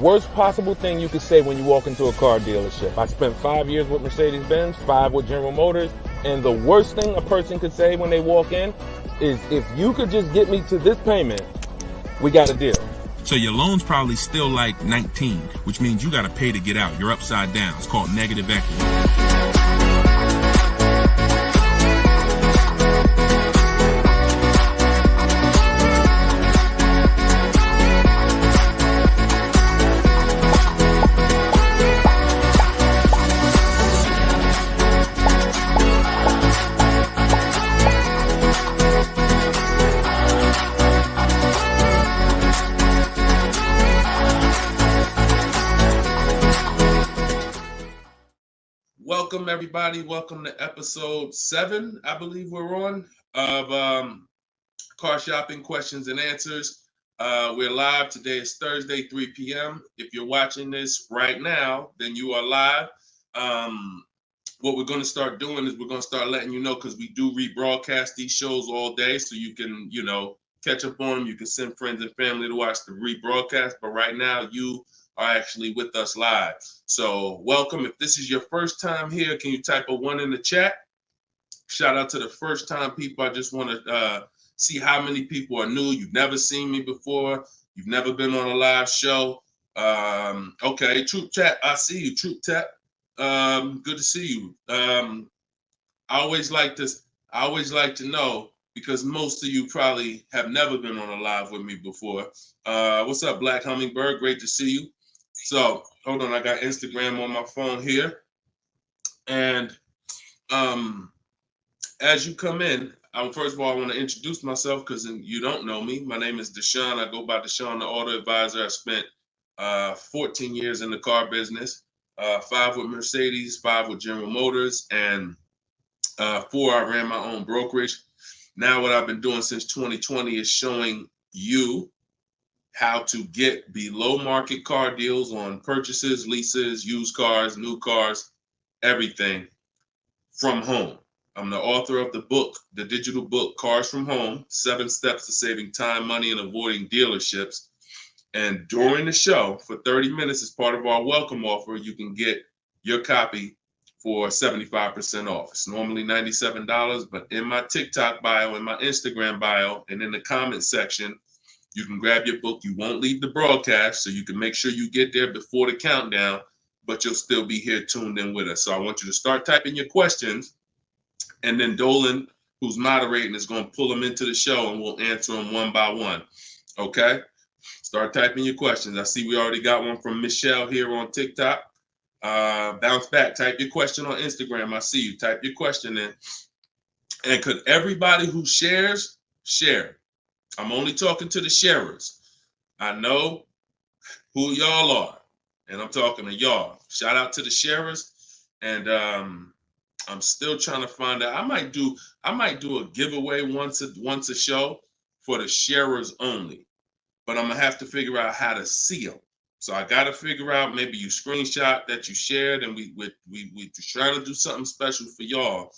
worst possible thing you could say when you walk into a car dealership. I spent 5 years with Mercedes-Benz, 5 with General Motors, and the worst thing a person could say when they walk in is, if you could just get me to this payment, we got a deal. So your loan's probably still like 19, which means you got to pay to get out. You're upside down. It's called negative equity. Welcome, everybody. Welcome to episode 7, I believe we're on, of Car Shopping Questions and Answers. We're live. Today is Thursday, 3 p.m. If you're watching this right now, then you are live. What we're going to start doing is we're going to start letting you know, because we do rebroadcast these shows all day, so you can, catch up on them. You can send friends and family to watch the rebroadcast. But right now, you are actually with us live. So welcome. If this is your first time here, can you type a 1 in the chat? Shout out to the first time people. I just want to see how many people are new. You've never seen me before. You've never been on a live show. Okay, Troop Chat, I see you, Troop Chat. Good to see you. I always like to know, because most of you probably have never been on a live with me before. What's up, Black Hummingbird? Great to see you. So hold on, I got Instagram on my phone here. And as you come in, first of all, I want to introduce myself, because you don't know me. My name is Deshone. I go by Deshone the Auto Advisor. I spent 14 years in the car business, 5 with Mercedes, 5 with General Motors, and 4 I ran my own brokerage. Now what I've been doing since 2020 is showing you how to get below market car deals on purchases, leases, used cars, new cars, everything from home. I'm the author of the book, the digital book, Cars from Home, 7 Steps to Saving Time, Money, and Avoiding Dealerships. And during the show, for 30 minutes, as part of our welcome offer, you can get your copy for 75% off. It's normally $97, but in my TikTok bio, in my Instagram bio, and in the comment section, you can grab your book. You won't leave the broadcast, so you can make sure you get there before the countdown, but you'll still be here tuned in with us. So I want you to start typing your questions, and then Dolan, who's moderating, is going to pull them into the show, and we'll answer them one by one. Okay? Start typing your questions. I see we already got one from Michelle here on TikTok. Bounce back. Type your question on Instagram. I see you. Type your question in. And could everybody who shares, share? I'm only talking to the sharers. I know who y'all are, and I'm talking to y'all. Shout out to the sharers. And I'm still trying to find out. I might do a giveaway once a show for the sharers only, but I'm gonna have to figure out how to see them. So I got to figure out, maybe you screenshot that you shared, and we trying to do something special for y'all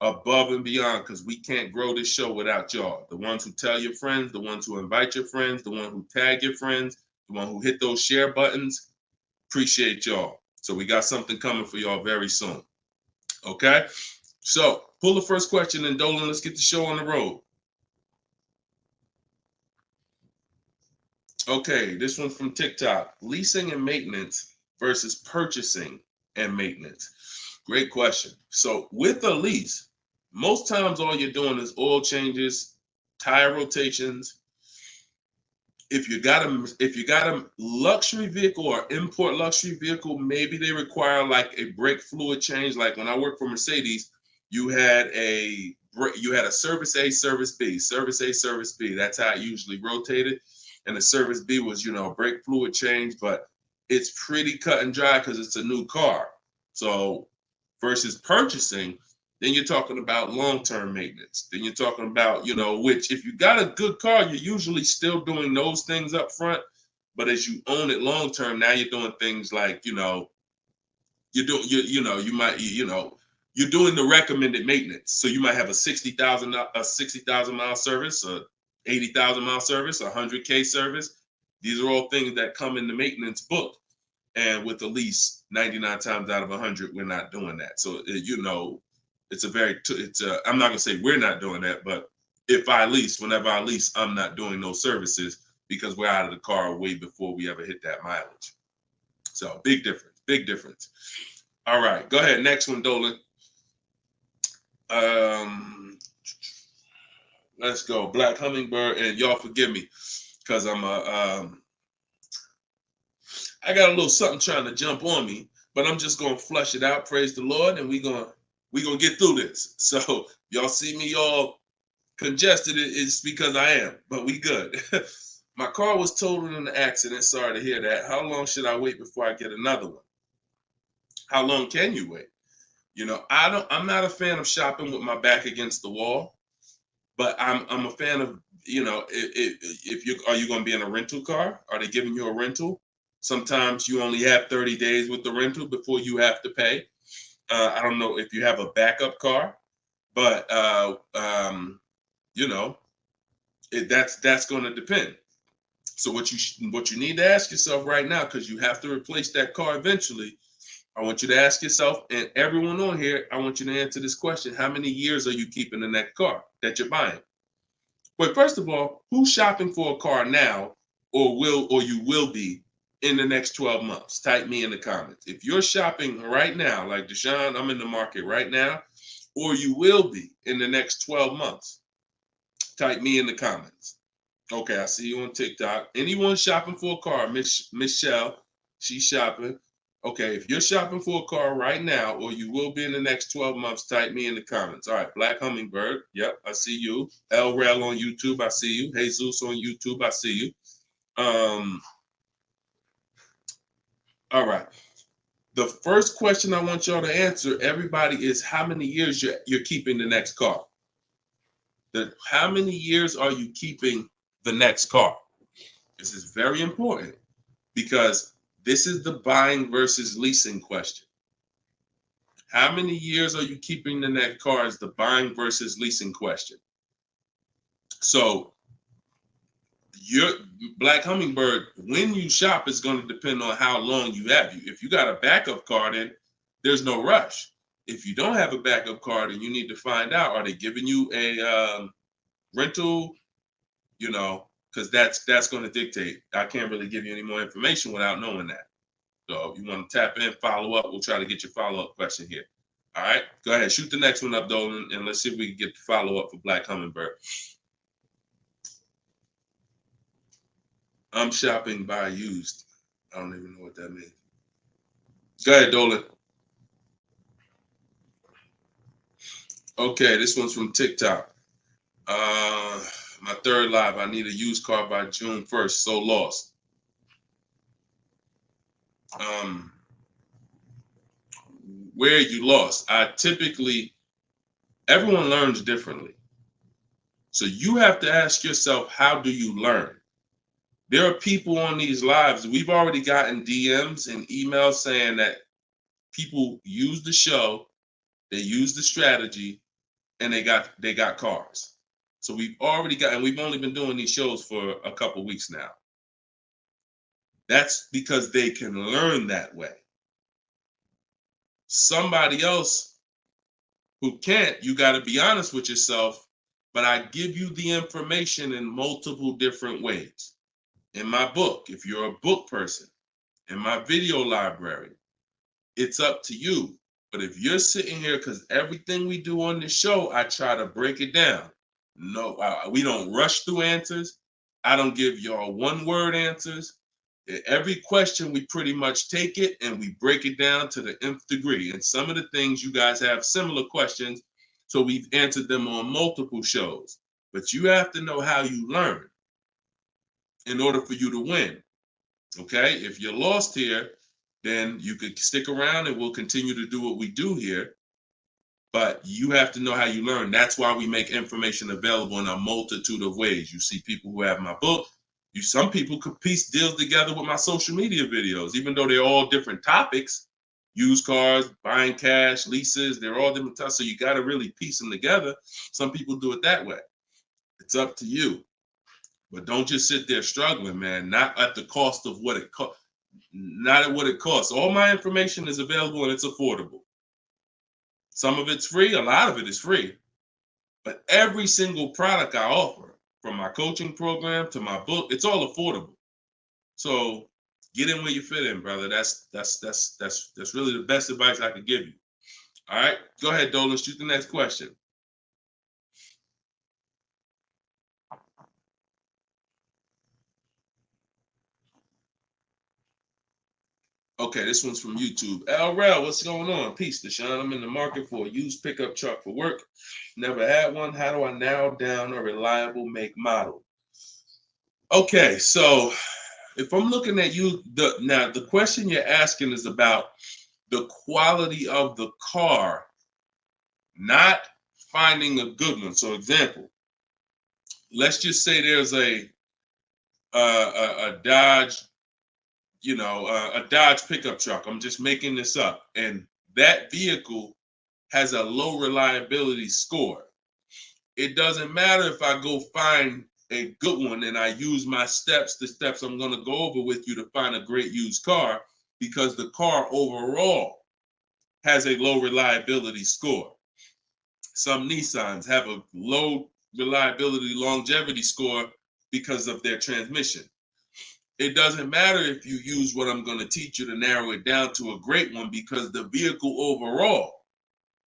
above and beyond, because we can't grow this show without y'all. The ones who tell your friends, the ones who invite your friends, the one who tag your friends, the one who hit those share buttons. Appreciate y'all. So we got something coming for y'all very soon. Okay? So pull the first question, and Dolan, let's get the show on the road. Okay, this one's from TikTok. Leasing and maintenance versus purchasing and maintenance. Great question. So with a lease, most times all you're doing is oil changes, tire rotations. If you got a luxury vehicle or import luxury vehicle, maybe they require like a brake fluid change. Like when I worked for Mercedes, you had a service A, service B, service A, service B. That's how it usually rotated. And the service B was, a brake fluid change, but it's pretty cut and dry because it's a new car. So versus purchasing, then you're talking about long-term maintenance. Then you're talking about, which if you got a good car, you're usually still doing those things up front. But as you own it long-term, now you're doing things like, you're doing the recommended maintenance. So you might have a 60,000 mile service, a 80,000 mile service, a 100K service. These are all things that come in the maintenance book. And with the lease, 99 times out of 100, we're not doing that. So, you know, it's a very, I'm not going to say we're not doing that, but if I lease, whenever I lease, I'm not doing those services because we're out of the car way before we ever hit that mileage. So big difference, big difference. All right, go ahead. Next one, Dolan. Let's go. Black Hummingbird, and y'all forgive me because I got a little something trying to jump on me, but I'm just gonna flush it out. Praise the Lord, and we gonna get through this. So y'all see me all congested, it's because I am, but we good. My car was totaled in an accident. Sorry to hear that. How long should I wait before I get another one? How long can you wait? You know, I'm not a fan of shopping with my back against the wall, but I'm a fan of, you know, if you are you going to be in a rental car? Are they giving you a rental? Sometimes you only have 30 days with the rental before you have to pay. I don't know if you have a backup car, but you know, that's going to depend. So what you need to ask yourself right now, because you have to replace that car eventually, I want you to ask yourself, and everyone on here, I want you to answer this question: how many years are you keeping in that car that you're buying? But first of all, who's shopping for a car now, or you will be in the next 12 months? Type me in the comments. If you're shopping right now, like Deshone, I'm in the market right now, or you will be in the next 12 months, type me in the comments. Okay, I see you on TikTok. Anyone shopping for a car? Michelle, she's shopping. Okay, if you're shopping for a car right now, or you will be in the next 12 months, type me in the comments. All right, Black Hummingbird. Yep, I see you. El Rel on YouTube, I see you. Jesus on YouTube, I see you. All right. The first question I want y'all to answer, everybody, is how many years you're keeping the next car? How many years are you keeping the next car? This is very important because this is the buying versus leasing question. How many years are you keeping the next car is the buying versus leasing question. So your Black Hummingbird, when you shop, is going to depend on how long you have. If you got a backup car, then there's no rush. If you don't have a backup car, then you need to find out, are they giving you a rental? You know, because that's going to dictate. I can't really give you any more information without knowing that. So if you want to tap in, follow up, we'll try to get your follow-up question here. All right, go ahead, shoot the next one up, Dolan, and let's see if we can get the follow-up for Black Hummingbird. I'm shopping by used. I don't even know what that means. Go ahead, Dolan. Okay, this one's from TikTok. My third live, I need a used car by June 1st, so lost. Where you lost? Everyone learns differently. So you have to ask yourself, how do you learn? There are people on these lives, we've already gotten DMs and emails saying that people use the show, they use the strategy, and they got cars. So we've already got, and we've only been doing these shows for a couple weeks now. That's because they can learn that way. Somebody else who can't, you got to be honest with yourself, but I give you the information in multiple different ways. In my book, if you're a book person, in my video library, it's up to you. But if you're sitting here, because everything we do on this show, I try to break it down. No, we don't rush through answers. I don't give y'all one-word answers. Every question, we pretty much take it and we break it down to the nth degree. And some of the things you guys have similar questions, so we've answered them on multiple shows. But you have to know how you learn in order for you to win. Okay? If you're lost here, then you could stick around and we'll continue to do what we do here. But you have to know how you learn. That's why we make information available in a multitude of ways. You see people who have my book. Some people could piece deals together with my social media videos, even though they're all different topics. Used cars, buying cash, leases, they're all different types. So you got to really piece them together. Some people do it that way. It's up to you. But don't just sit there struggling, man. Not at the cost of what it costs. Not at what it costs. All my information is available and it's affordable. Some of it's free, a lot of it is free. But every single product I offer, from my coaching program to my book, it's all affordable. So get in where you fit in, brother. That's really the best advice I could give you. All right, go ahead, Dolan. Shoot the next question. Okay, this one's from YouTube. LRel, what's going on? Peace, Deshone. I'm in the market for a used pickup truck for work. Never had one. How do I narrow down a reliable make model? Okay, so if I'm looking at you, the question you're asking is about the quality of the car, not finding a good one. So, example, let's just say there's a Dodge, a Dodge pickup truck. I'm just making this up, and that vehicle has a low reliability score. It doesn't matter if I go find a good one and I use my steps, the steps I'm going to go over with you to find a great used car, because the car overall has a low reliability score. Some Nissans have a low reliability longevity score because of their transmission. It doesn't matter if you use what I'm going to teach you to narrow it down to a great one, because the vehicle overall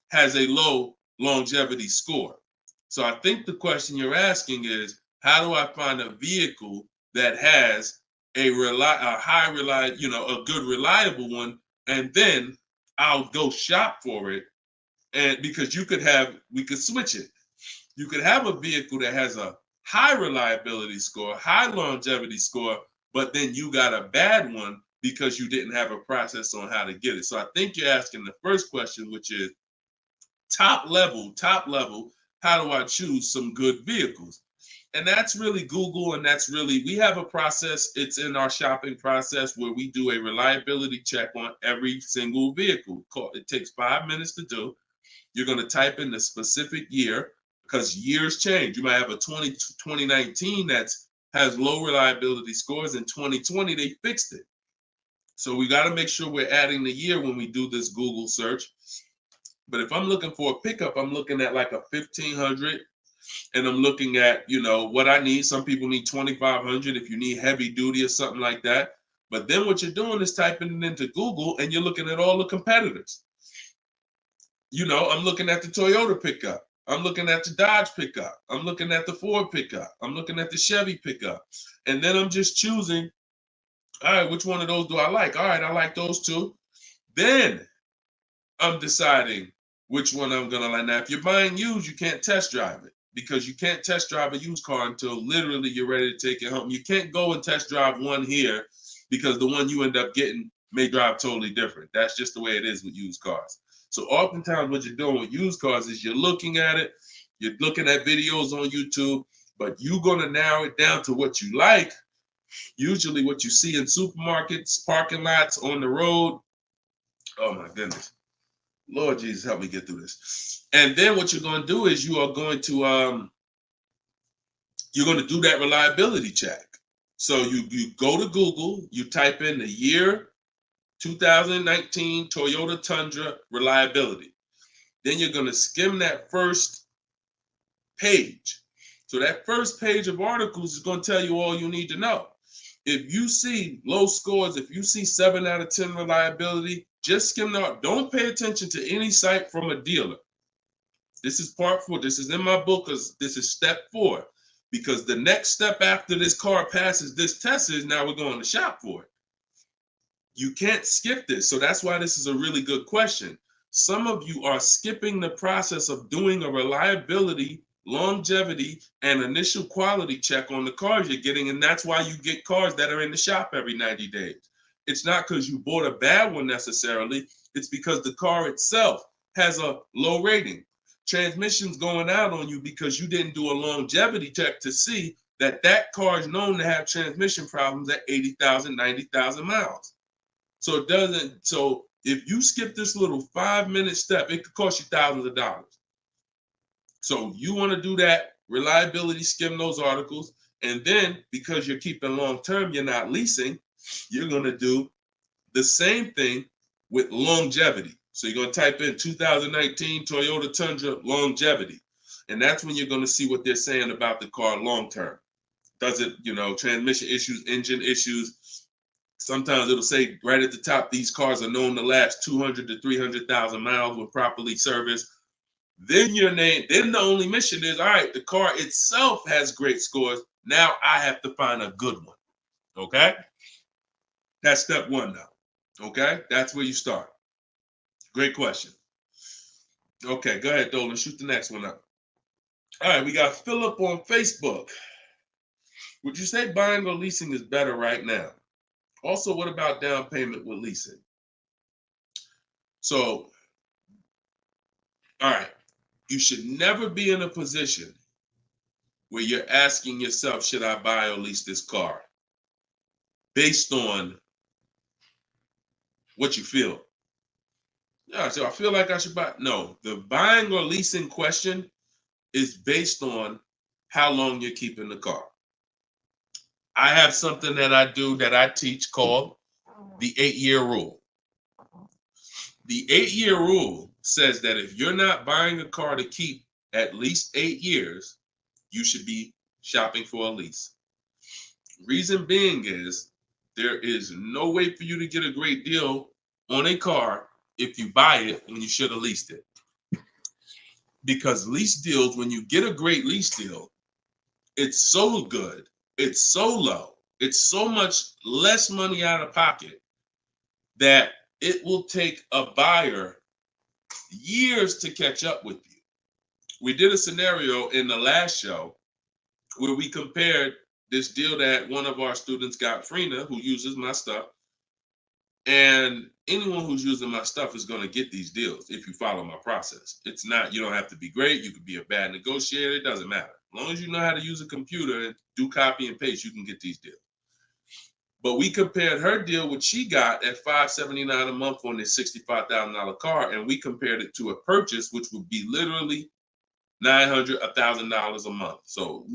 has a low longevity score. So I think the question you're asking is, how do I find a vehicle that has a good reliable one, and then I'll go shop for it. And because we could switch it. You could have a vehicle that has a high reliability score, high longevity score, but then you got a bad one because you didn't have a process on how to get it. So I think you're asking the first question, which is top level, how do I choose some good vehicles? And that's really Google, and we have a process. It's in our shopping process where we do a reliability check on every single vehicle. It takes 5 minutes to do. You're going to type in the specific year, because years change. You might have a 2019 that has low reliability scores. In 2020, they fixed it. So we got to make sure we're adding the year when we do this Google search. But if I'm looking for a pickup, I'm looking at like a 1500, and I'm looking at, what I need. Some people need 2500 if you need heavy duty or something like that. But then what you're doing is typing it into Google, and you're looking at all the competitors. I'm looking at the Toyota pickup. I'm looking at the Dodge pickup. I'm looking at the Ford pickup. I'm looking at the Chevy pickup. And then I'm just choosing, all right, which one of those do I like? All right, I like those two. Then I'm deciding which one I'm going to like. Now, if you're buying used, you can't test drive it, because you can't test drive a used car until literally you're ready to take it home. You can't go and test drive one here, because the one you end up getting may drive totally different. That's just the way it is with used cars. So oftentimes what you're doing with used cars is you're looking at it, you're looking at videos on YouTube, but you're going to narrow it down to what you like, usually what you see in supermarkets, parking lots, on the road. Oh my goodness. Lord Jesus, help me get through this. And then what you're going to do is you're going to do that reliability check. So you go to Google, you type in the year 2019 Toyota Tundra reliability. Then you're going to skim that first page. So that first page of articles is going to tell you all you need to know. If you see low scores, if you see 7 out of 10 reliability, just skim that. Don't pay attention to any site from a dealer. This is part 4. This is in my book, because this is step 4. Because the next step after this car passes this test is now we're going to shop for it. You can't skip this. So that's why this is a really good question. Some of you are skipping the process of doing a reliability, longevity, and initial quality check on the cars you're getting. And that's why you get cars that are in the shop every 90 days. It's not because you bought a bad one necessarily. It's because the car itself has a low rating. Transmission's going out on you because you didn't do a longevity check to see that that car is known to have transmission problems at 80,000, 90,000 miles. So if you skip this little 5-minute step, it could cost you thousands of dollars. So you want to do that reliability, skim those articles. And then because you're keeping long term, you're not leasing, you're going to do the same thing with longevity. So you're going to type in 2019 Toyota Tundra longevity. And that's when you're going to see what they're saying about the car long term. Does it, transmission issues, engine issues? Sometimes it'll say right at the top, these cars are known to last 200 to 300,000 miles when properly serviced. Then then the only mission is, all right, the car itself has great scores. Now I have to find a good one. Okay? That's step one now. Okay? That's where you start. Great question. Okay, go ahead, Dolan. Shoot the next one up. All right, we got Philip on Facebook. Would you say buying or leasing is better right now? Also, what about down payment with leasing? So, all right, you should never be in a position where you're asking yourself, should I buy or lease this car? Based on what you feel. Yeah, so I feel like I should buy. No, the buying or leasing question is based on how long you're keeping the car. I have something that I do that I teach called the 8-year rule. The 8-year rule says that if you're not buying a car to keep at least 8 years, you should be shopping for a lease. Reason being is there is no way for you to get a great deal on a car if you buy it when you should have leased it. Because lease deals, when you get a great lease deal, it's so good, it's so low, it's so much less money out of pocket that it will take a buyer years to catch up with you. We did a scenario in the last show where we compared this deal that one of our students got, Frina, who uses my stuff. And anyone who's using my stuff is going to get these deals if you follow my process. It's not, you don't have to be great. You could be a bad negotiator. It doesn't matter. As long as you know how to use a computer and do copy and paste, you can get these deals. But we compared her deal, which she got at $579 a month on this $65,000 car, and we compared it to a purchase, which would be literally $900, $1,000 a month. So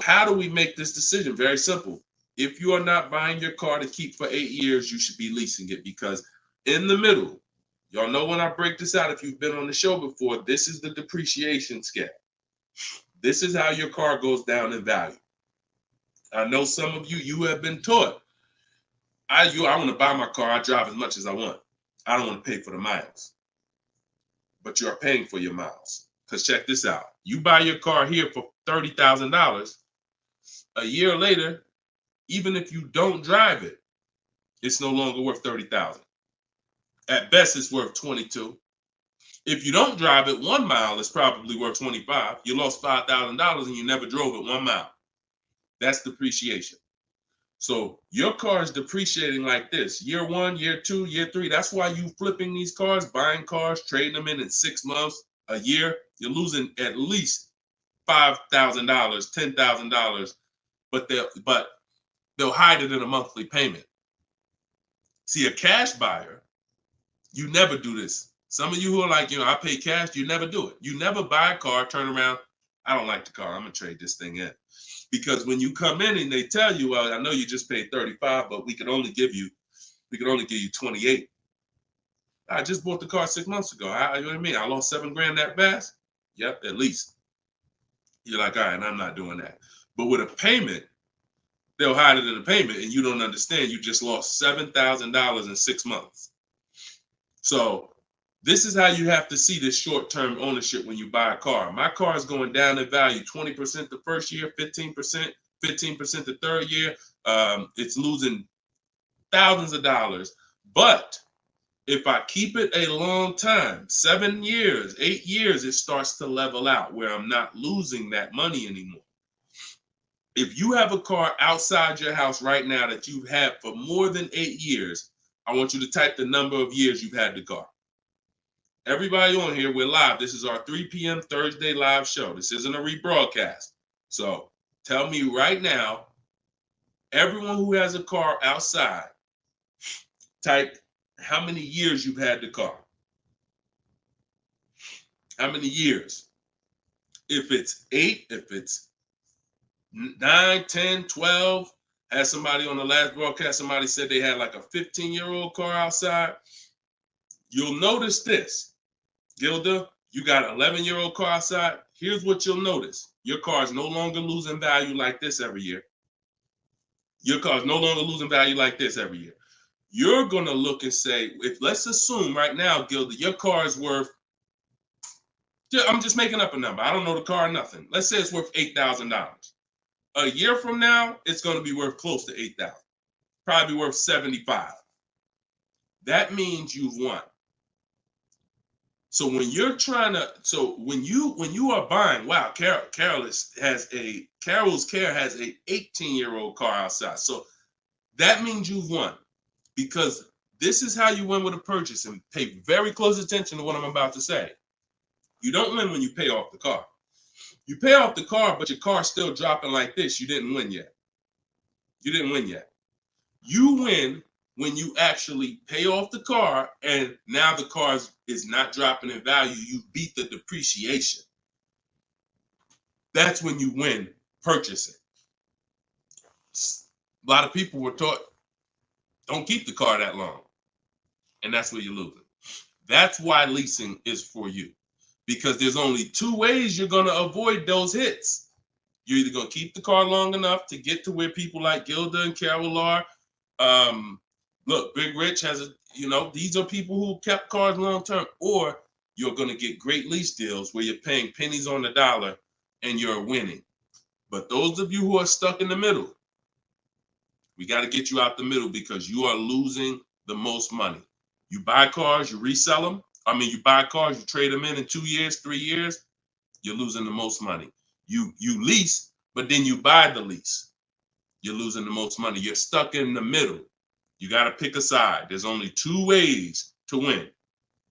how do we make this decision? Very simple. If you are not buying your car to keep for 8 years, you should be leasing it, because in the middle, y'all know when I break this out, if you've been on the show before, this is the depreciation scale. This is how your car goes down in value. I know some of you have been taught, I want to buy my car, I drive as much as I want. I don't want to pay for the miles. But you're paying for your miles. Because check this out. You buy your car here for $30,000. A year later, even if you don't drive it, it's no longer worth $30,000. At best, it's worth $22,000. If you don't drive it 1 mile, it's probably worth $25,000. You lost $5,000 and you never drove it 1 mile. That's depreciation. So your car is depreciating like this. Year 1, year 2, year 3. That's why you flipping these cars, buying cars, trading them in 6 months, a year. You're losing at least $5,000, $10,000, but they'll hide it in a monthly payment. See, a cash buyer, you never do this. Some of you who are like, I pay cash, you never do it. You never buy a car, turn around, I don't like the car, I'm gonna trade this thing in. Because when you come in and they tell you, well, I know you just paid 35, but we can only give you 28. I just bought the car 6 months ago. You know what I mean? I lost $7,000 that fast? Yep, at least. You're like, all right, I'm not doing that. But with a payment, they'll hide it in a payment, and you don't understand. You just lost $7,000 in 6 months. So this is how you have to see this short-term ownership when you buy a car. My car is going down in value 20% the first year, 15% the third year. It's losing thousands of dollars. But if I keep it a long time, 7 years, 8 years, it starts to level out where I'm not losing that money anymore. If you have a car outside your house right now that you've had for more than 8 years, I want you to type the number of years you've had the car. Everybody on here, we're live. This is our 3 p.m. Thursday live show. This isn't a rebroadcast. So tell me right now, everyone who has a car outside, type how many years you've had the car. How many years? If it's 8, if it's 9, 10, 12. Had somebody on the last broadcast, somebody said they had like a 15-year-old car outside. You'll notice this, Gilda, you got an 11-year-old car outside. Here's what you'll notice. Your car is no longer losing value like this every year. Your car is no longer losing value like this every year. You're going to look and say, if let's assume right now, Gilda, your car is worth, I'm just making up a number. I don't know the car, nothing. Let's say it's worth $8,000. A year from now, it's going to be worth close to $8,000. Probably worth $75,000. That means you've won. So when you're trying to, when you are buying, wow, Carol's Care has a 18-year-old car outside. So that means you've won, because this is how you win with a purchase. And pay very close attention to what I'm about to say. You don't win when you pay off the car. You pay off the car, but your car's still dropping like this. You didn't win yet. You didn't win yet. You win when you actually pay off the car and now the car is not dropping in value. You beat the depreciation. That's when you win purchasing. A lot of people were taught, don't keep the car that long. And that's where you're losing. That's why leasing is for you. Because there's only two ways you're going to avoid those hits. You're either going to keep the car long enough to get to where people like Gilda and Carol are. Look, Big Rich has these are people who kept cars long term, or you're going to get great lease deals where you're paying pennies on the dollar and you're winning. But those of you who are stuck in the middle, we got to get you out the middle, because you are losing the most money. You buy cars, you resell them. You buy cars, you trade them in 2 years, 3 years, you're losing the most money. You lease, but then you buy the lease. You're losing the most money. You're stuck in the middle. You got to pick a side. There's only two ways to win.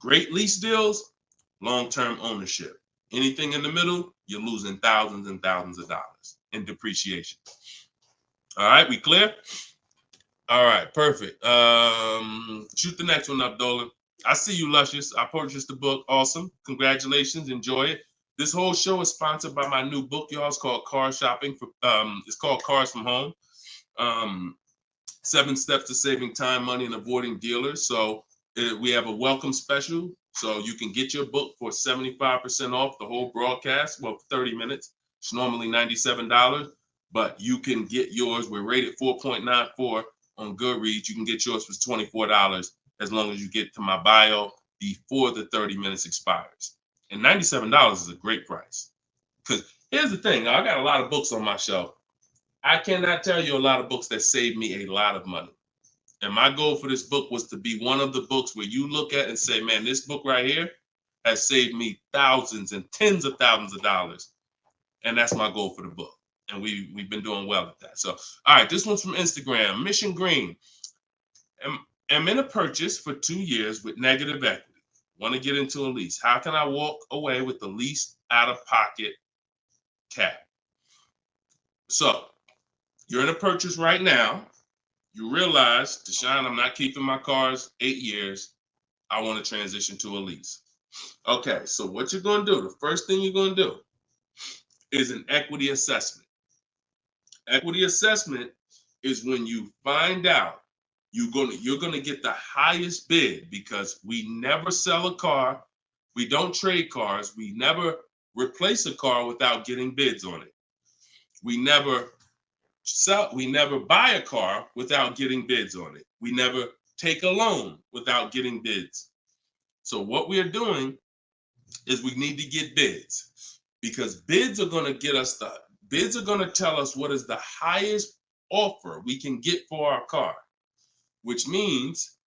Great lease deals, long-term ownership. Anything in the middle, you're losing thousands and thousands of dollars in depreciation. All right, we clear? All right, perfect. Shoot the next one up, Dolan. I see you, Luscious. I purchased the book. Awesome. Congratulations. Enjoy it. This whole show is sponsored by my new book, y'all. It's called Car Shopping. It's called Cars from Home. 7 Steps to Saving Time, Money, and Avoiding Dealers. So we have a welcome special. So you can get your book for 75% off the whole broadcast. Well, 30 minutes. It's normally $97, but you can get yours. We're rated 4.94 on Goodreads. You can get yours for $24 as long as you get to my bio before the 30 minutes expires. And $97 is a great price. Because here's the thing. I got a lot of books on my shelf. I cannot tell you a lot of books that saved me a lot of money. And my goal for this book was to be one of the books where you look at and say, man, this book right here has saved me thousands and tens of thousands of dollars. And that's my goal for the book. And we've been doing well at that. So, all right, this one's from Instagram. Mission Green. I'm in a purchase for 2 years with negative equity. Want to get into a lease. How can I walk away with the least out-of-pocket cap? So, you're in a purchase right now. You realize, Deshone, I'm not keeping my cars 8 years. I want to transition to a lease. Okay, so what you're going to do, the first thing you're going to do is an equity assessment. Equity assessment is when you find out you're going to get the highest bid, because we never sell a car. We don't trade cars. We never replace a car without getting bids on it. We never buy a car without getting bids on it. We never take a loan without getting bids. So what we are doing is we need to get bids, because bids are going to tell us what is the highest offer we can get for our car, which means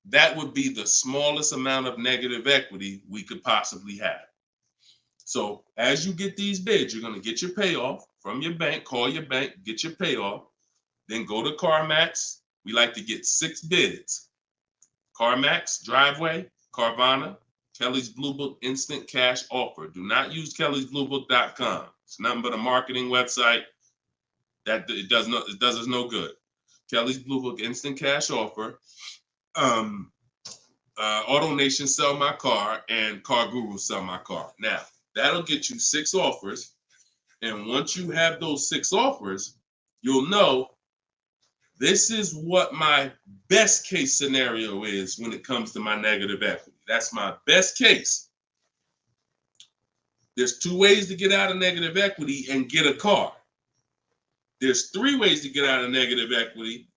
that would be the smallest amount of negative equity we could possibly have. So as you get these bids, you're going to get your payoff from your bank, call your bank, get your payoff, then go to CarMax. We like to get 6 bids. CarMax, Driveway, Carvana, Kelly's Blue Book Instant Cash Offer. Do not use kellysbluebook.com. It's nothing but a marketing website that it does us no good. Kelly's Blue Book Instant Cash Offer. Auto Nation Sell My Car, and Car Guru Sell My Car. Now, that'll get you 6 offers. And once you have those 6 offers, you'll know this is what my best case scenario is when it comes to my negative equity. That's my best case. There's 2 ways to get out of negative equity and get a car. There's 3 ways to get out of negative equity,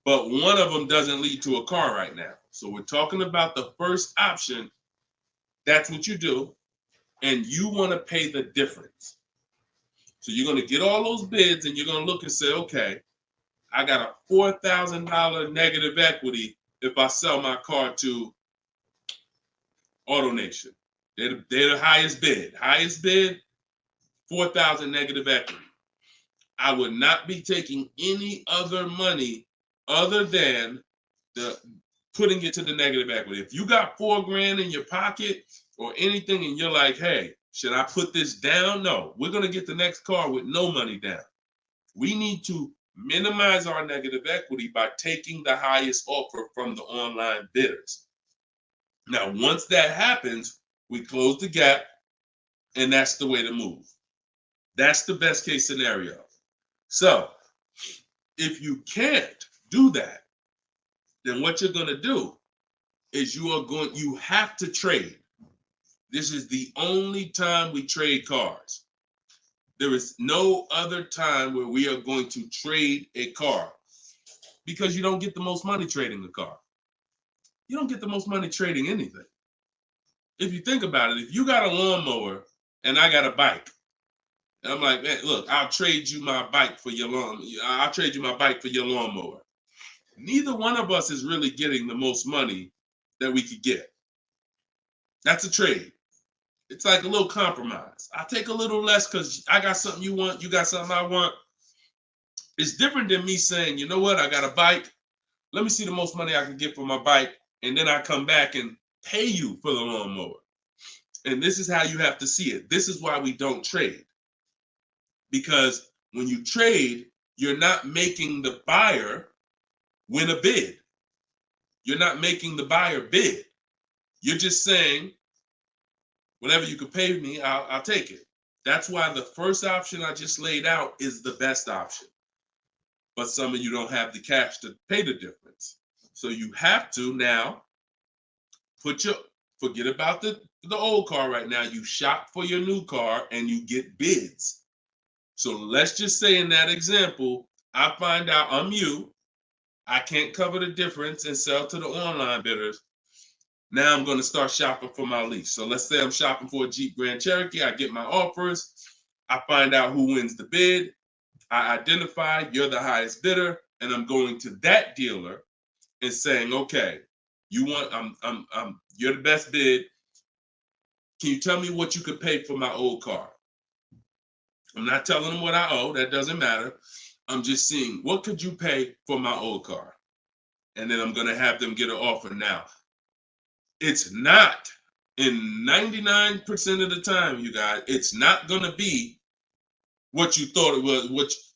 but one of them doesn't lead to a car right now. So we're talking about the first option. That's what you do, and you want to pay the difference. So you're going to get all those bids, and you're going to look and say, okay, I got a $4,000 negative equity if I sell my car to AutoNation. They're the highest bid. Highest bid, $4,000 negative equity. I would not be taking any other money other than the putting it to the negative equity. If you got $4,000 in your pocket or anything and you're like, hey, should I put this down? No, we're going to get the next car with no money down. We need to minimize our negative equity by taking the highest offer from the online bidders. Now, once that happens, we close the gap, and that's the way to move. That's the best case scenario. So if you can't do that, then what you're going to do is you have to trade. This is the only time we trade cars. There is no other time where we are going to trade a car, because you don't get the most money trading a car. You don't get the most money trading anything. If you think about it, if you got a lawnmower and I got a bike, and I'm like, man, look, I'll trade you my bike for your I'll trade you my bike for your lawnmower. Neither one of us is really getting the most money that we could get. That's a trade. It's like a little compromise. I take a little less because I got something you want, you got something I want. It's different than me saying, you know what, I got a bike. Let me see the most money I can get for my bike, and then I come back and pay you for the lawnmower. And this is how you have to see it. This is why we don't trade. Because when you trade, you're not making the buyer win a bid. You're not making the buyer bid. You're just saying, whatever you could pay me, I'll take it. That's why the first option I just laid out is the best option. But some of you don't have the cash to pay the difference. So you have to now forget about the old car right now. You shop for your new car and you get bids. So let's just say in that example, I find out I'm you. I can't cover the difference and sell to the online bidders. Now I'm going to start shopping for my lease. So let's say I'm shopping for a Jeep Grand Cherokee. I get my offers. I find out who wins the bid. I identify you're the highest bidder, and I'm going to that dealer and saying, okay, you're the best bid. Can you tell me what you could pay for my old car? I'm not telling them what I owe. That doesn't matter. I'm just seeing, what could you pay for my old car? And then I'm going to have them get an offer. Now, it's not, in 99% of the time, you guys, it's not going to be what you thought it was.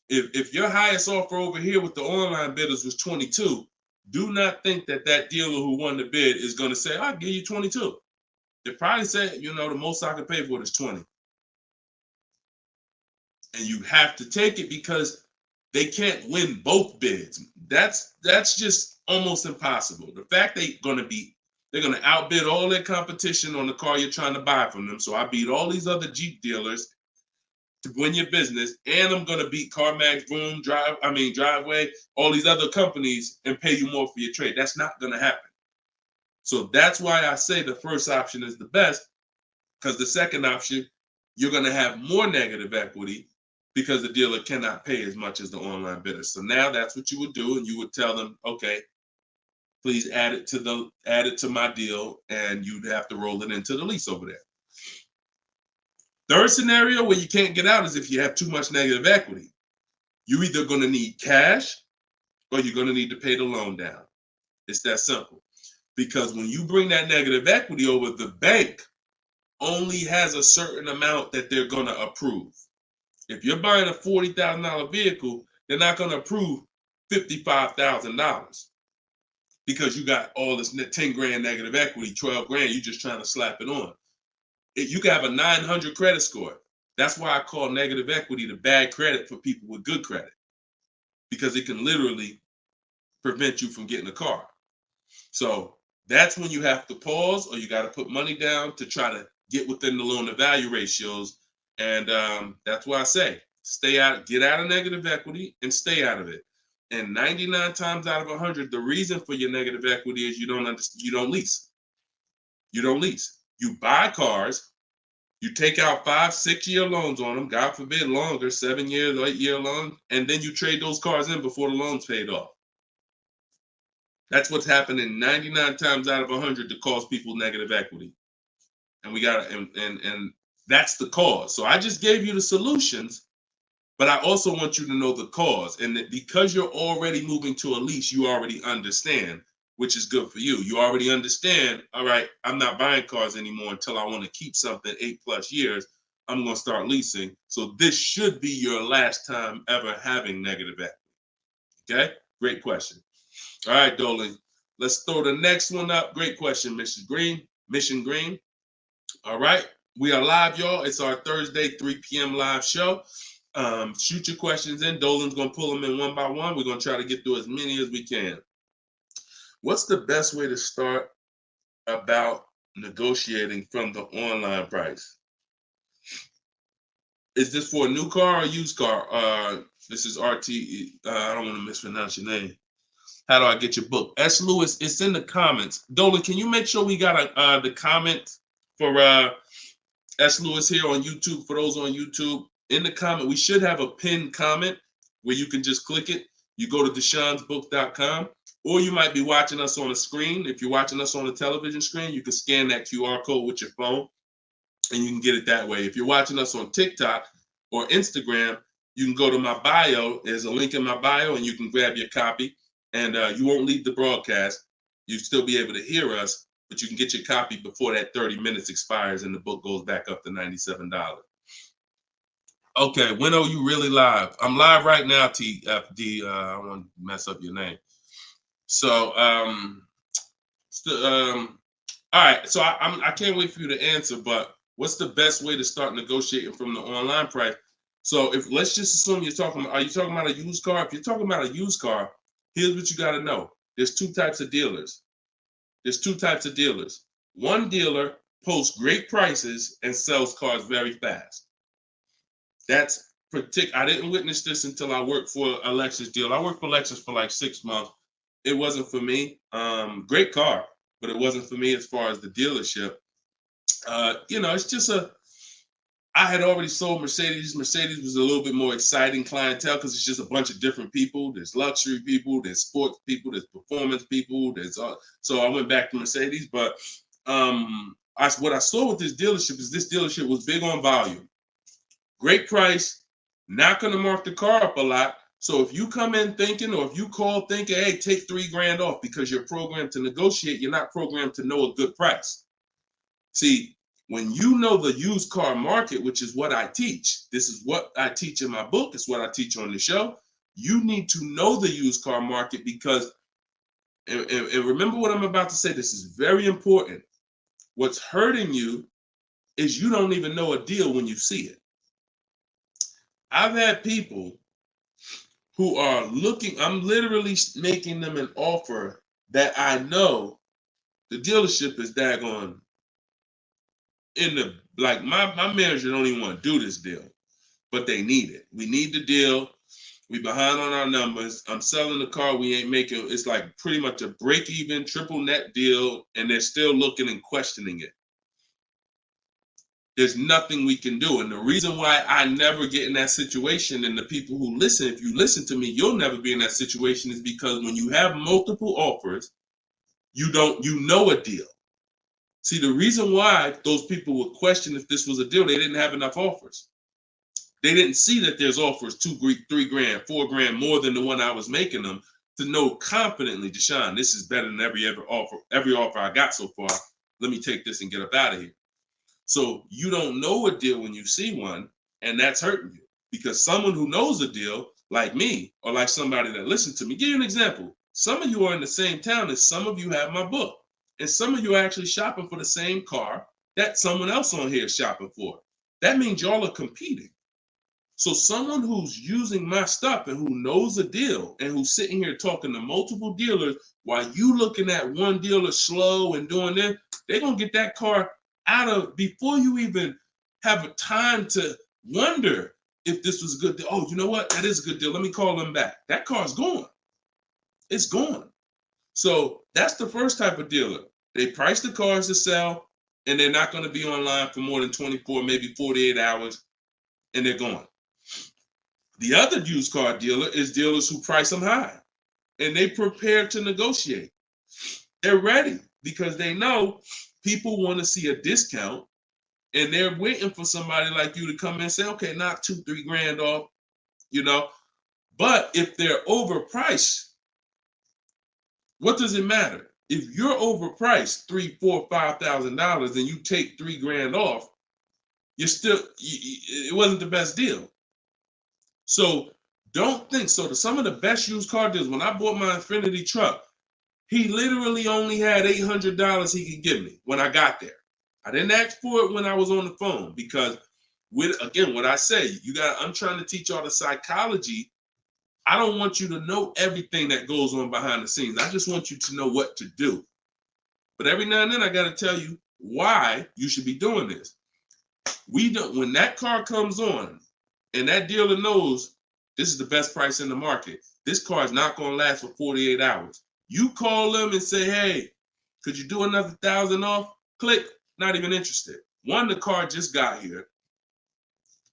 If your highest offer over here with the online bidders was 22, do not think that dealer who won the bid is going to say, I'll give you 22. They probably say, the most I can pay for it is 20. And you have to take it because they can't win both bids. That's just almost impossible. The fact they're going to outbid all their competition on the car you're trying to buy from them. So I beat all these other Jeep dealers to win your business, and I'm going to beat CarMax, Boom, Driveway, all these other companies and pay you more for your trade. That's not going to happen. So that's why I say the first option is the best, because the second option, you're going to have more negative equity because the dealer cannot pay as much as the online bidder. So now that's what you would do, and you would tell them, okay, please add it to my deal, and you'd have to roll it into the lease over there. Third scenario where you can't get out is if you have too much negative equity. You're either going to need cash or you're going to need to pay the loan down. It's that simple. Because when you bring that negative equity over, the bank only has a certain amount that they're going to approve. If you're buying a $40,000 vehicle, they're not going to approve $55,000 because you got all this 10 grand negative equity, 12 grand, you're just trying to slap it on. You can have a 900 credit score. That's why I call negative equity the bad credit for people with good credit, because it can literally prevent you from getting a car. So that's when you have to pause, or you got to put money down to try to get within the loan to value ratios. And that's why I say stay out, get out of negative equity and stay out of it. And 99 times out of 100, the reason for your negative equity is you don't lease. You don't lease. You buy cars, you take out 5-6 year loans on them, God forbid longer, 7 years, 8 year loan, and then you trade those cars in before the loan's paid off. That's what's happening 99 times out of 100 to cause people negative equity. And we got and that's the cause. So I just gave you the solutions, but I also want you to know the cause. And that because you're already moving to a lease, you already understand, which is good for you. You already understand, all right, I'm not buying cars anymore until I want to keep something 8+ years. I'm going to start leasing. So this should be your last time ever having negative equity. Okay? Great question. All right, Dolan. Let's throw the next one up. Great question, Mission Green. All right. We are live, y'all. It's our Thursday, 3 p.m. live show. Shoot your questions in. Dolan's going to pull them in one by one. We're going to try to get through as many as we can. What's the best way to start about negotiating from the online price? Is this for a new car or used car? This is RT. I don't want to mispronounce your name. How do I get your book? S. Lewis, it's in the comments. Dolan, can you make sure we got the comment for S. Lewis here on YouTube? For those on YouTube, in the comment, we should have a pinned comment where you can just click it. You go to deshonsbook.com, or you might be watching us on a screen. If you're watching us on a television screen, you can scan that QR code with your phone, and you can get it that way. If you're watching us on TikTok or Instagram, you can go to my bio. There's a link in my bio, and you can grab your copy. And you won't leave the broadcast. You'll still be able to hear us, but you can get your copy before that 30 minutes expires and the book goes back up to $97. Okay, when are you really live? I'm live right now, TFD. I don't want to mess up your name. So, all right. So I can't wait for you to answer, but what's the best way to start negotiating from the online price? So let's just assume are you talking about a used car? If you're talking about a used car, here's what you got to know. There's two types of dealers. One dealer posts great prices and sells cars very fast. That's I didn't witness this until I worked for a Lexus deal. I worked for Lexus for like 6 months. It wasn't for me. Great car, but it wasn't for me as far as the dealership. It's just I had already sold Mercedes. Mercedes was a little bit more exciting clientele because it's just a bunch of different people. There's luxury people, there's sports people, there's performance people. So I went back to Mercedes. But what I saw with this dealership was big on volume. Great price, not going to mark the car up a lot. So if you come in thinking, or if you call thinking, hey, take $3,000 off because you're programmed to negotiate, you're not programmed to know a good price. See, when you know the used car market, which is what I teach, this is what I teach in my book, it's what I teach on the show. You need to know the used car market because, and remember what I'm about to say, this is very important. What's hurting you is you don't even know a deal when you see it. I've had people who are looking, I'm literally making them an offer that I know the dealership is daggone my manager don't even want to do this deal, but they need it. We need the deal. We behind on our numbers. I'm selling the car. We ain't making, it's like pretty much a break even triple net deal. And they're still looking and questioning it. There's nothing we can do. And the reason why I never get in that situation, and the people who listen, if you listen to me, you'll never be in that situation, is because when you have multiple offers, you know a deal. See, the reason why those people would question if this was a deal, they didn't have enough offers. They didn't see that there's offers $2,000, $3,000, $4,000 more than the one I was making them to know confidently, Deshone, this is better than every offer I got so far. Let me take this and get up out of here. So you don't know a deal when you see one, and that's hurting you because someone who knows a deal, like me, or like somebody that listened to me, give you an example. Some of you are in the same town as some of you have my book. And some of you are actually shopping for the same car that someone else on here is shopping for. that means y'all are competing. So someone who's using my stuff and who knows a deal and who's sitting here talking to multiple dealers while you looking at one dealer slow and doing this, they're going to get that car out of before you even have a time to wonder if this was a good deal. Oh, you know what? That is a good deal. Let me call them back. That car's gone. It's gone. So that's the first type of dealer. They price the cars to sell and they're not going to be online for more than 24, maybe 48 hours, and they're gone. The other used car dealer is dealers who price them high and they prepare to negotiate. They're ready because they know people want to see a discount and they're waiting for somebody like you to come in and say, okay, knock $2-3 grand off, you know. But if they're overpriced, what does it matter? If you're overpriced $3,000, $4,000, $5,000 and you take $3 grand off, you're still, it wasn't the best deal. So don't think so. Some of the best used car deals, when I bought my Infiniti truck, he literally only had $800 he could give me when I got there. I didn't ask for it when I was on the phone because, again, what I say, I'm trying to teach y'all the psychology. I don't want you to know everything that goes on behind the scenes. I just want you to know what to do. But every now and then I got to tell you why you should be doing this. When that car comes on, and that dealer knows this is the best price in the market, this car is not going to last for 48 hours. You call them and say, hey, could you do another 1,000 off? Click, not even interested. One, the car just got here.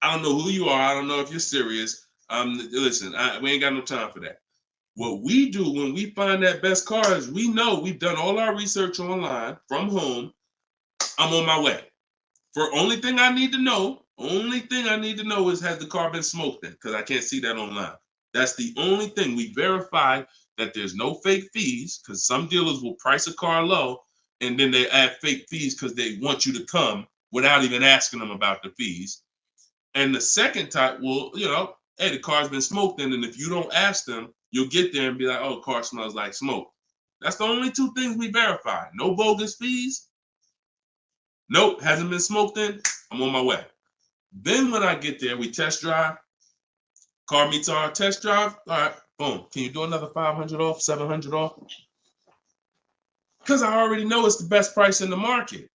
I don't know who you are. I don't know if you're serious. Listen, we ain't got no time for that. What we do when we find that best car is we know we've done all our research online from home. I'm on my way. Only thing I need to know is, has the car been smoked in? Because I can't see that online. That's the only thing. We verify that there's no fake fees, because some dealers will price a car low and then they add fake fees because they want you to come without even asking them about the fees. And the second type will, hey, the car's been smoked in, and if you don't ask them, you'll get there and be like, oh, car smells like smoke. That's the only two things we verify. No bogus fees. Nope, hasn't been smoked in. I'm on my way. Then when I get there, we test drive. Car meets our test drive. All right, boom. Can you do another 500 off, 700 off? Because I already know it's the best price in the market.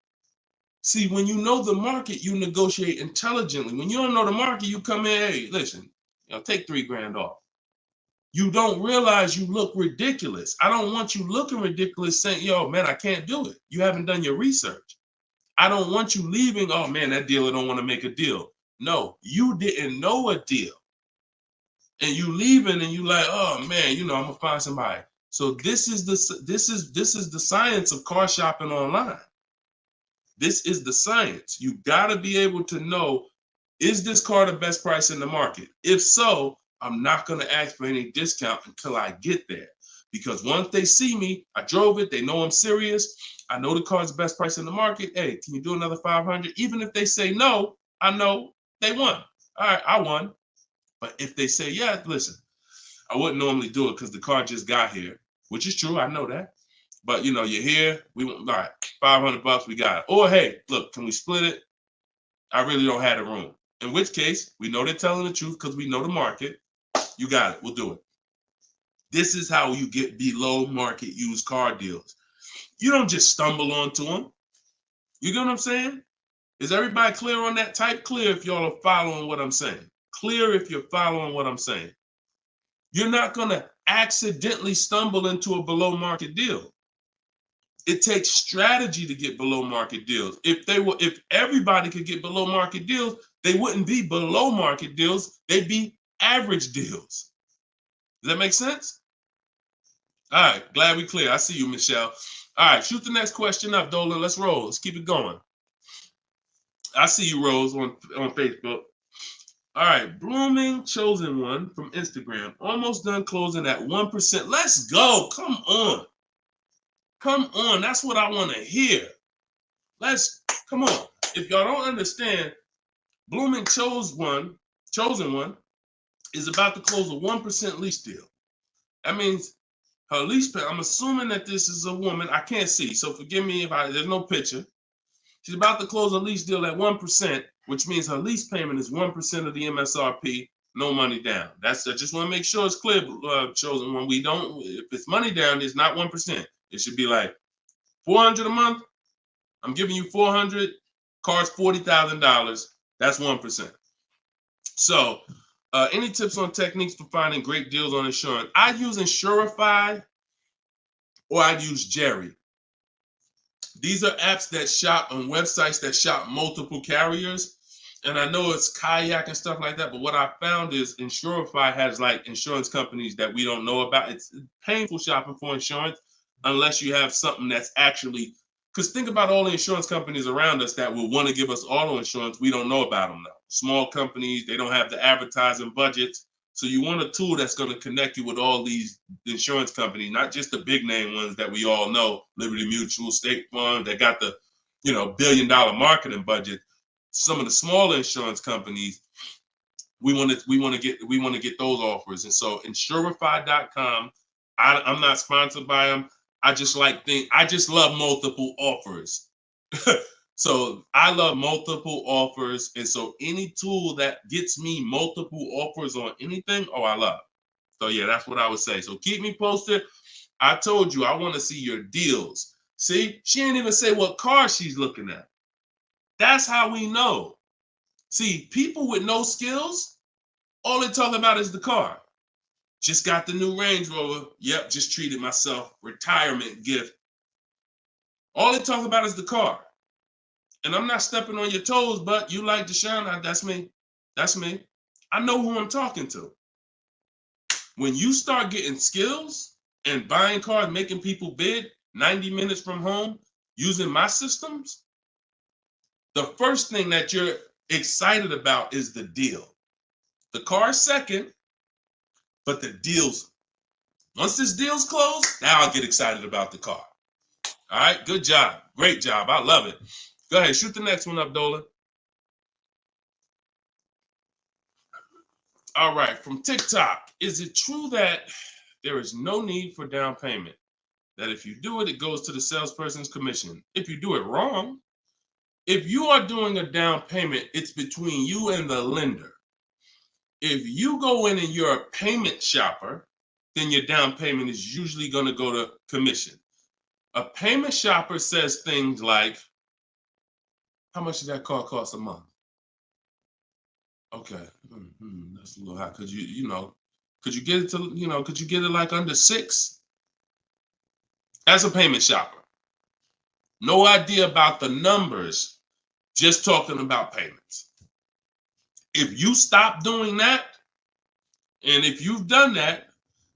See, when you know the market, you negotiate intelligently. When you don't know the market, you come in, hey, listen, take $3 grand off. You don't realize you look ridiculous. I don't want you looking ridiculous saying, yo, man, I can't do it. You haven't done your research. I don't want you leaving, oh man, that dealer don't want to make a deal. No, you didn't know a deal. And you leaving and you like, oh man, I'm gonna find somebody. So this is the science of car shopping online. This is the science. You gotta be able to know, is this car the best price in the market? If so, I'm not gonna ask for any discount until I get there. Because once they see me, I drove it, they know I'm serious. I know the car's the best price in the market. Hey, can you do another 500? Even if they say no, I know they won. All right, I won. But if they say, yeah, listen, I wouldn't normally do it because the car just got here, which is true. I know that. But, you're here. We want, all right, $500, we got it. Or, hey, look, can we split it? I really don't have the room. In which case, we know they're telling the truth because we know the market. You got it. We'll do it. This is how you get below market used car deals. You don't just stumble onto them. You get what I'm saying? Is everybody clear on that? Type clear if y'all are following what I'm saying. Clear if you're following what I'm saying. You're not going to accidentally stumble into a below market deal. It takes strategy to get below market deals. If everybody could get below market deals, they wouldn't be below market deals. They'd be average deals. Does that make sense? All right, glad we clear. I see you, Michelle. All right, shoot the next question up, Dolan. Let's roll. Let's keep it going. I see you, Rose, on Facebook. All right, Blooming Chosen One from Instagram. Almost done closing at 1%. Let's go. Come on. Come on. That's what I want to hear. Come on. If y'all don't understand, Blooming Chosen One is about to close a 1% lease deal. That means her lease pay, I'm assuming that this is a woman. I can't see, so forgive me if there's no picture. She's about to close a lease deal at 1%, which means her lease payment is 1% of the MSRP, no money down. I just want to make sure it's clear, chosen one. We don't, if it's money down, it's not 1%. It should be like $400 a month. I'm giving you $400, car's $40,000. That's 1%. So, any tips on techniques for finding great deals on insurance? I use Insurify or I use Jerry. These are apps that shop on websites that shop multiple carriers. And I know it's Kayak and stuff like that, but what I found is Insurify has like insurance companies that we don't know about. It's painful shopping for insurance unless you have something that's actually, because think about all the insurance companies around us that will want to give us auto insurance. We don't know about them now. Small companies, they don't have the advertising budgets. So you want a tool that's going to connect you with all these insurance companies, not just the big name ones that we all know, Liberty Mutual, State Farm, that got the, $1 billion marketing budget. Some of the smaller insurance companies, we want to get those offers. And so Insurify.com, I'm not sponsored by them. I just love multiple offers. So I love multiple offers. And so any tool that gets me multiple offers on anything, I love. So yeah, that's what I would say. So keep me posted. I told you, I want to see your deals. See, she ain't even say what car she's looking at. That's how we know. See, people with no skills, all they talk about is the car. Just got the new Range Rover. Yep, just treated myself. Retirement gift. All they talk about is the car. And I'm not stepping on your toes, but you like Deshone, that's me. That's me. I know who I'm talking to. When you start getting skills and buying cars, making people bid 90 minutes from home, using my systems, the first thing that you're excited about is the deal. The car is second, but the deals, once this deal's closed, now I'll get excited about the car. All right, good job. Great job. I love it. Go ahead, shoot the next one up, Dolan. All right, from TikTok. Is it true that there is no need for down payment? That if you do it, it goes to the salesperson's commission. If you do it wrong, if you are doing a down payment, it's between you and the lender. If you go in and you're a payment shopper, then your down payment is usually going to go to commission. A payment shopper says things like, how much does that car cost a month? Okay, that's a little high. Could you get it to, could you get it like under 6? As a payment shopper, no idea about the numbers, just talking about payments. If you stop doing that, and if you've done that,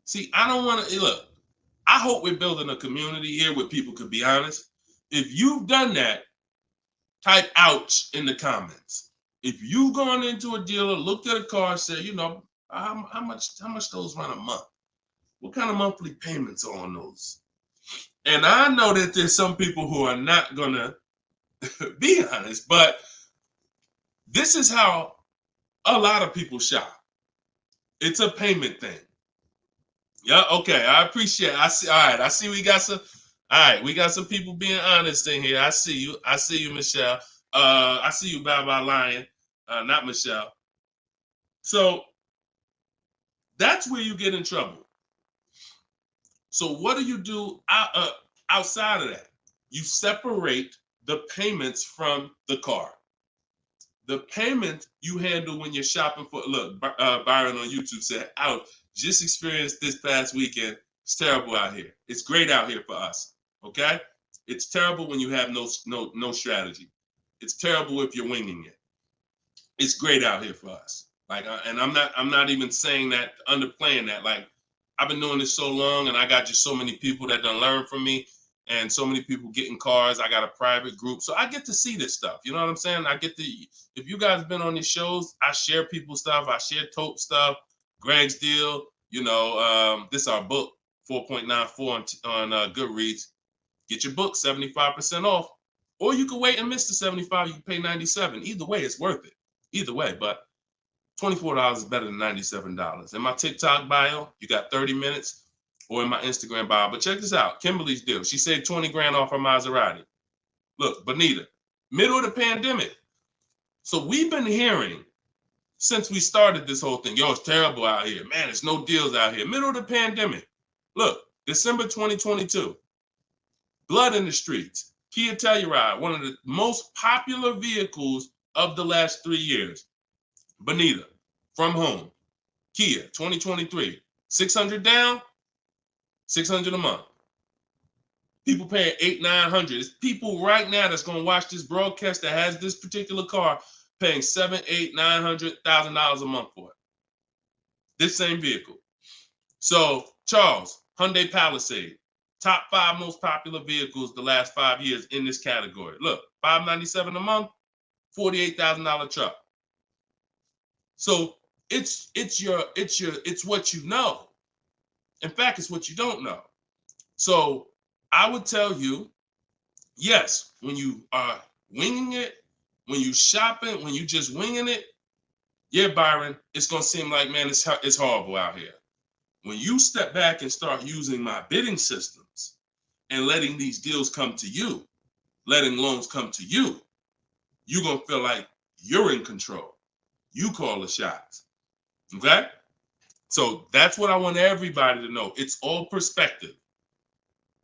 see, I don't want to, look, I hope we're building a community here where people could be honest. If you've done that, type ouch in the comments. If you've gone into a dealer, looked at a car, and said, how much those run a month? What kind of monthly payments are on those? And I know that there's some people who are not gonna be honest, but this is how a lot of people shop. It's a payment thing. Yeah, okay. I appreciate it. I see. All right. I see we got some. All right, we got some people being honest in here. I see you. I see you, Michelle. I see you, Bye Lion. Not Michelle. So that's where you get in trouble. So what do you do outside of that? You separate the payments from the car. The payment you handle when you're shopping for, look, Byron on YouTube said, ouch, just experienced this past weekend. It's terrible out here. It's great out here for us, okay? It's terrible when you have no strategy. It's terrible if you're winging it. It's great out here for us. Like, and I'm not even saying that, underplaying that. Like, I've been doing this so long, and I got just so many people that done learn from me, and so many people getting cars. I got a private group, so I get to see this stuff. You know what I'm saying? I get to. If you guys been on these shows, I share people's stuff. I share Tope stuff. Greg's deal. This is our book, 4.94 on Goodreads. Get your book 75% off, or you can wait and miss the 75. You can pay 97. Either way, it's worth it. Either way, but $24 is better than $97. In my TikTok bio, you got 30 minutes, or in my Instagram bio. But check this out, Kimberly's deal. She saved 20 grand off her Maserati. Look, Bonita, Middle of the pandemic. So we've been hearing since we started this whole thing, yo, it's terrible out here. Man, there's no deals out here. Middle of the pandemic. Look, December 2022. Blood in the streets. Kia Telluride, one of the most popular vehicles of the last 3 years. Bonita, from home. Kia, 2023. 600 down, 600 a month. People paying $800-900. It's people right now that's going to watch this broadcast that has this particular car paying $700,000-900,000 a month for it. This same vehicle. So, Charles, Hyundai Palisade, top 5 most popular vehicles the last 5 years in this category. Look, $597 a month, $48,000 truck. So it's what you know. In fact, it's what you don't know. So I would tell you, yes, when you are winging it, when you shopping, when you just winging it, yeah, Byron, it's gonna seem like, man, it's horrible out here. When you step back and start using my bidding systems and letting these deals come to you, letting loans come to you, you're gonna feel like you're in control. You call the shots. Okay? So that's what I want everybody to know. It's all perspective.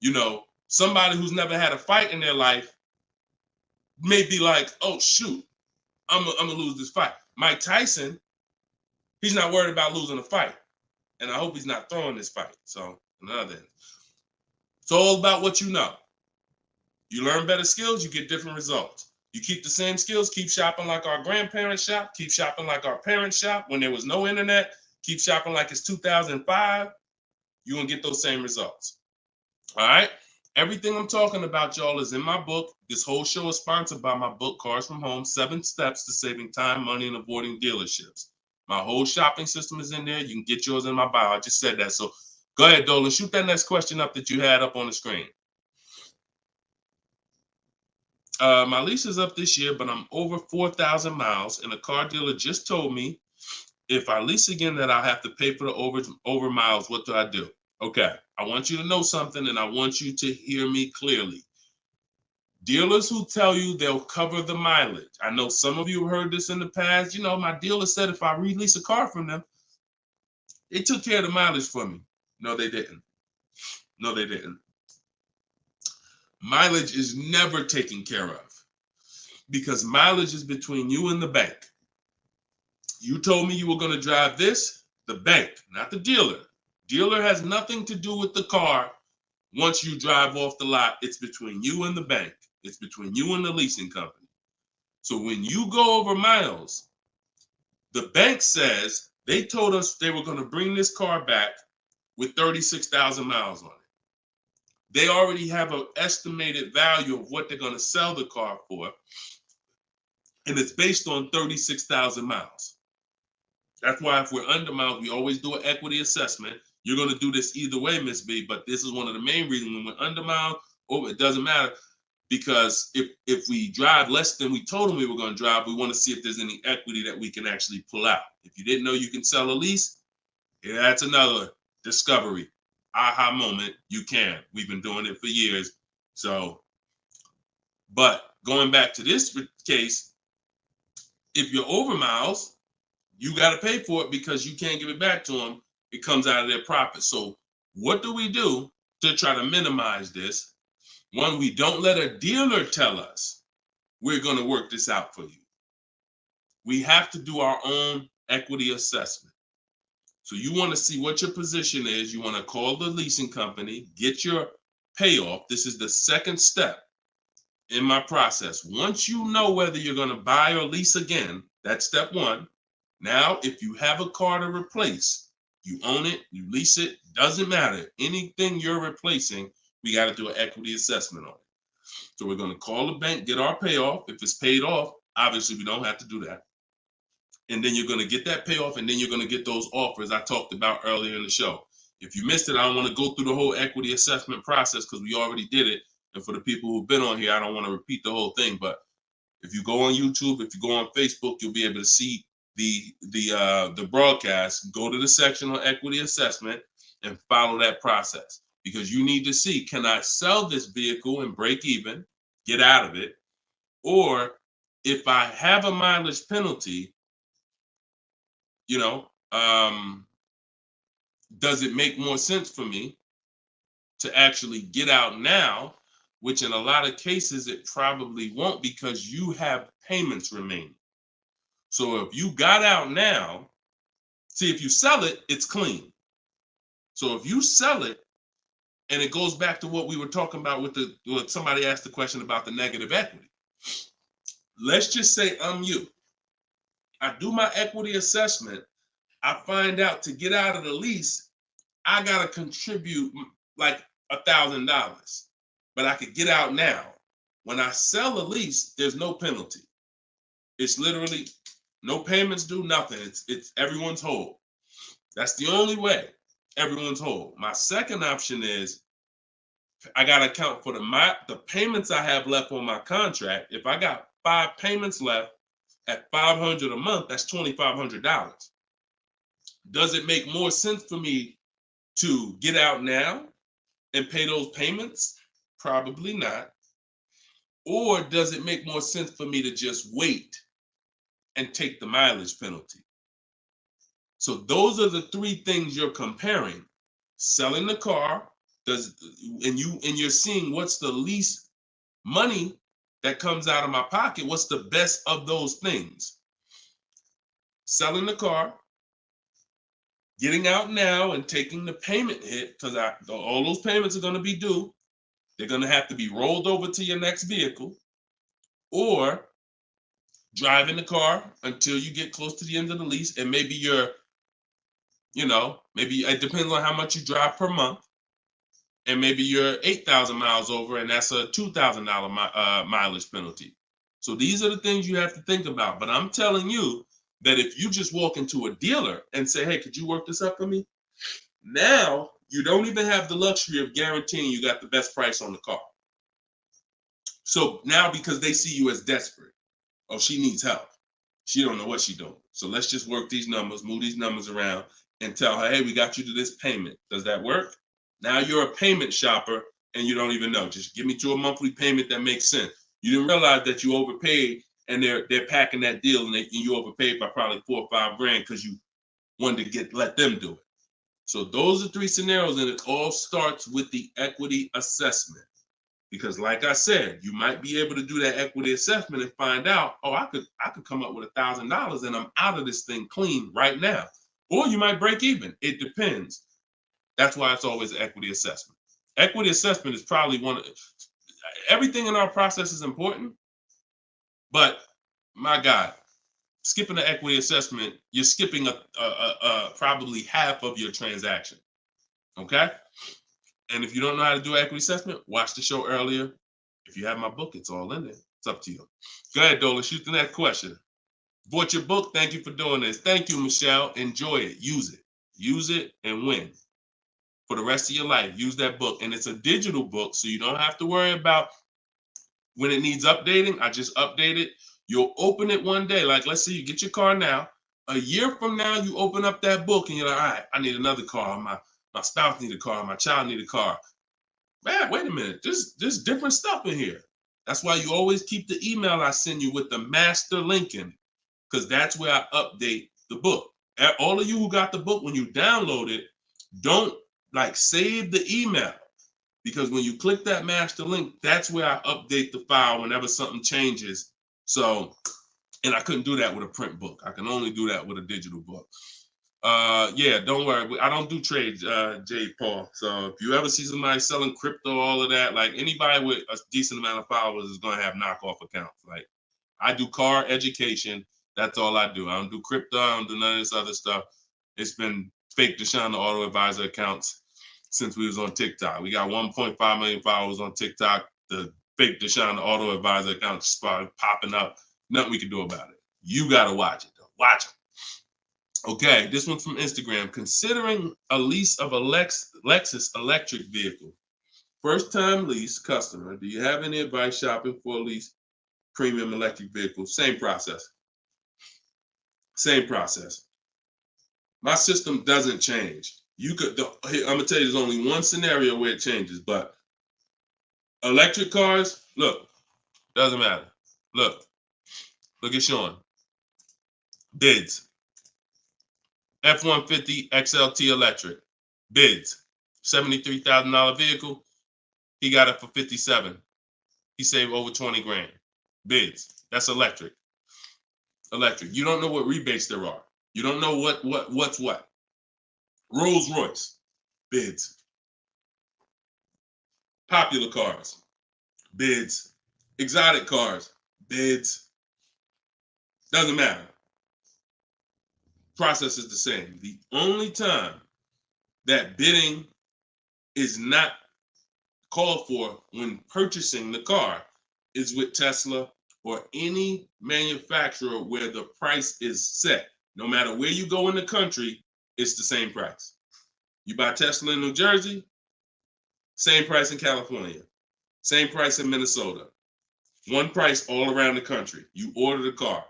You know, somebody who's never had a fight in their life may be like, oh, shoot, I'm gonna lose this fight. Mike Tyson, he's not worried about losing a fight. And I hope he's not throwing this fight. So, another end. It's all about what you know. You learn better skills, you get different results. You keep the same skills, keep shopping like our grandparents shop, keep shopping like our parents shop when there was no internet, keep shopping like it's 2005, you're going to get those same results. All right? Everything I'm talking about, y'all, is in my book. This whole show is sponsored by my book, Cars from Home, 7 Steps to Saving Time, Money, and Avoiding Dealerships. My whole shopping system is in there. You can get yours in my bio. I just said that. So go ahead, Dolan. Shoot that next question up that you had up on the screen. My lease is up this year, but I'm over 4,000 miles, and a car dealer just told me if I lease again that I'll have to pay for the over miles. What do I do? Okay, I want you to know something, and I want you to hear me clearly. Dealers who tell you they'll cover the mileage. I know some of you have heard this in the past. You know, my dealer said if I release a car from them, they took care of the mileage for me. No, they didn't. No, they didn't. Mileage is never taken care of because mileage is between you and the bank. You told me you were going to drive this, the bank, not the dealer. Dealer has nothing to do with the car. Once you drive off the lot, it's between you and the bank. It's between you and the leasing company. So when you go over miles, the bank says they told us they were going to bring this car back with 36,000 miles on it. They already have an estimated value of what they're going to sell the car for, and it's based on 36,000 miles. That's why if we're under miles, we always do an equity assessment. You're going to do this either way, Miss B, but this is one of the main reasons when we're under miles, it doesn't matter, because if we drive less than we told them we were going to drive, we want to see if there's any equity that we can actually pull out. If you didn't know you can sell a lease, yeah, that's another discovery. Aha moment, you can. We've been doing it for years. So, but going back to this case, if you're over miles, you got to pay for it because you can't give it back to them. It comes out of their profit. So what do we do to try to minimize this? One, we don't let a dealer tell us we're going to work this out for you. We have to do our own equity assessment. So you want to see what your position is. You want to call the leasing company, get your payoff. This is the second step in my process. Once you know whether you're going to buy or lease again, that's step one. Now, if you have a car to replace, you own it, you lease it, doesn't matter. Anything you're replacing, we got to do an equity assessment on it. So we're going to call the bank, get our payoff. If it's paid off, obviously we don't have to do that. And then you're going to get that payoff, and then you're going to get those offers I talked about earlier in the show. If you missed it, I don't want to go through the whole equity assessment process because we already did it. And for the people who've been on here, I don't want to repeat the whole thing. But if you go on YouTube, if you go on Facebook, you'll be able to see the broadcast. Go to the section on equity assessment and follow that process, because you need to see, can I sell this vehicle and break even, get out of it? Or if I have a mileage penalty, you know, does it make more sense for me to actually get out now, which in a lot of cases it probably won't because you have payments remaining. So if you got out now, see, if you sell it, it's clean. So if you sell it, and it goes back to what we were talking about with what somebody asked the question about the negative equity. Let's just say I'm you. I do my equity assessment. I find out to get out of the lease, I got to contribute like $1,000, but I could get out now. When I sell a lease, there's no penalty. It's literally no payments due, nothing. It's everyone's whole. That's the only way everyone's whole. My second option is I got to account for the payments I have left on my contract. If I got 5 payments left at $500 a month, that's $2,500. Does it make more sense for me to get out now and pay those payments? Probably not. Or does it make more sense for me to just wait and take the mileage penalty? So those are the 3 things you're comparing. Selling the car, and you're seeing what's the least money that comes out of my pocket. What's the best of those things? Selling the car, getting out now and taking the payment hit, because all those payments are going to be due. They're going to have to be rolled over to your next vehicle, or driving the car until you get close to the end of the lease, and maybe maybe it depends on how much you drive per month. And maybe you're 8,000 miles over, and that's a $2,000 mileage penalty. So these are the things you have to think about. But I'm telling you that if you just walk into a dealer and say, hey, could you work this up for me? Now you don't even have the luxury of guaranteeing you got the best price on the car. So now, because they see you as desperate, oh, she needs help. She don't know what she's doing. So let's just work these numbers, move these numbers around, and tell her, hey, we got you to this payment. Does that work? Now you're a payment shopper and you don't even know. Just give me to a monthly payment that makes sense. You didn't realize that you overpaid, and they're packing that deal, and you overpaid by probably $4 or $5 grand because you wanted to let them do it. So those are 3 scenarios, and it all starts with the equity assessment. Because like I said, you might be able to do that equity assessment and find out, oh, I could come up with $1,000 and I'm out of this thing clean right now. Or you might break even. It depends. That's why it's always an equity assessment. Equity assessment is probably everything in our process is important, but my God, skipping the equity assessment, you're skipping probably half of your transaction. Okay? And if you don't know how to do equity assessment, watch the show earlier. If you have my book, it's all in there. It's up to you. Go ahead, Dola, shoot the next question. Bought your book. Thank you for doing this. Thank you, Michelle. Enjoy it. Use it. Use it and win. For the rest of your life, use that book. And it's a digital book, so you don't have to worry about when it needs updating. I just update it. You'll open it one day. Like, let's say you get your car now. A year from now, you open up that book and you're like, all right, I need another car. My spouse need a car. My child need a car. Man, wait a minute. There's different stuff in here. That's why you always keep the email I send you with the master link in it, because that's where I update the book. All of you who got the book, when you download it, don't save the email, because when you click that master link, that's where I update the file whenever something changes. So, and I couldn't do that with a print book. I can only do that with a digital book. Yeah, don't worry. I don't do trades, J. Paul. So if you ever see somebody selling crypto, all of that, like anybody with a decent amount of followers is going to have knockoff accounts. Like, I do car education. That's all I do. I don't do crypto. I don't do none of this other stuff. It's been fake Deshone the Auto Advisor accounts since we was on TikTok. We got 1.5 million followers on TikTok. The fake Deshone the Auto Advisor account started popping up. Nothing we can do about it. You got to watch it, though. Watch it. Okay, this one's from Instagram. Considering a lease of a Lexus electric vehicle. First time lease customer. Do you have any advice shopping for a lease premium electric vehicle? Same process. Same process. My system doesn't change. I'm gonna tell you, there's only one scenario where it changes, but electric cars, look, doesn't matter. Look at Sean. Bids. F-150 XLT electric. Bids. $73,000 vehicle. He got it for 57. He saved over 20 grand. Bids. That's electric. Electric. You don't know what rebates there are. You don't know what's what. Rolls Royce. Bids. Popular cars. Bids. Exotic cars. Bids. Doesn't matter. Process is the same. The only time that bidding is not called for when purchasing the car is with Tesla or any manufacturer where the price is set. No matter where you go in the country, it's the same price. You buy Tesla in New Jersey, same price in California, same price in Minnesota. One price all around the country. You order the car.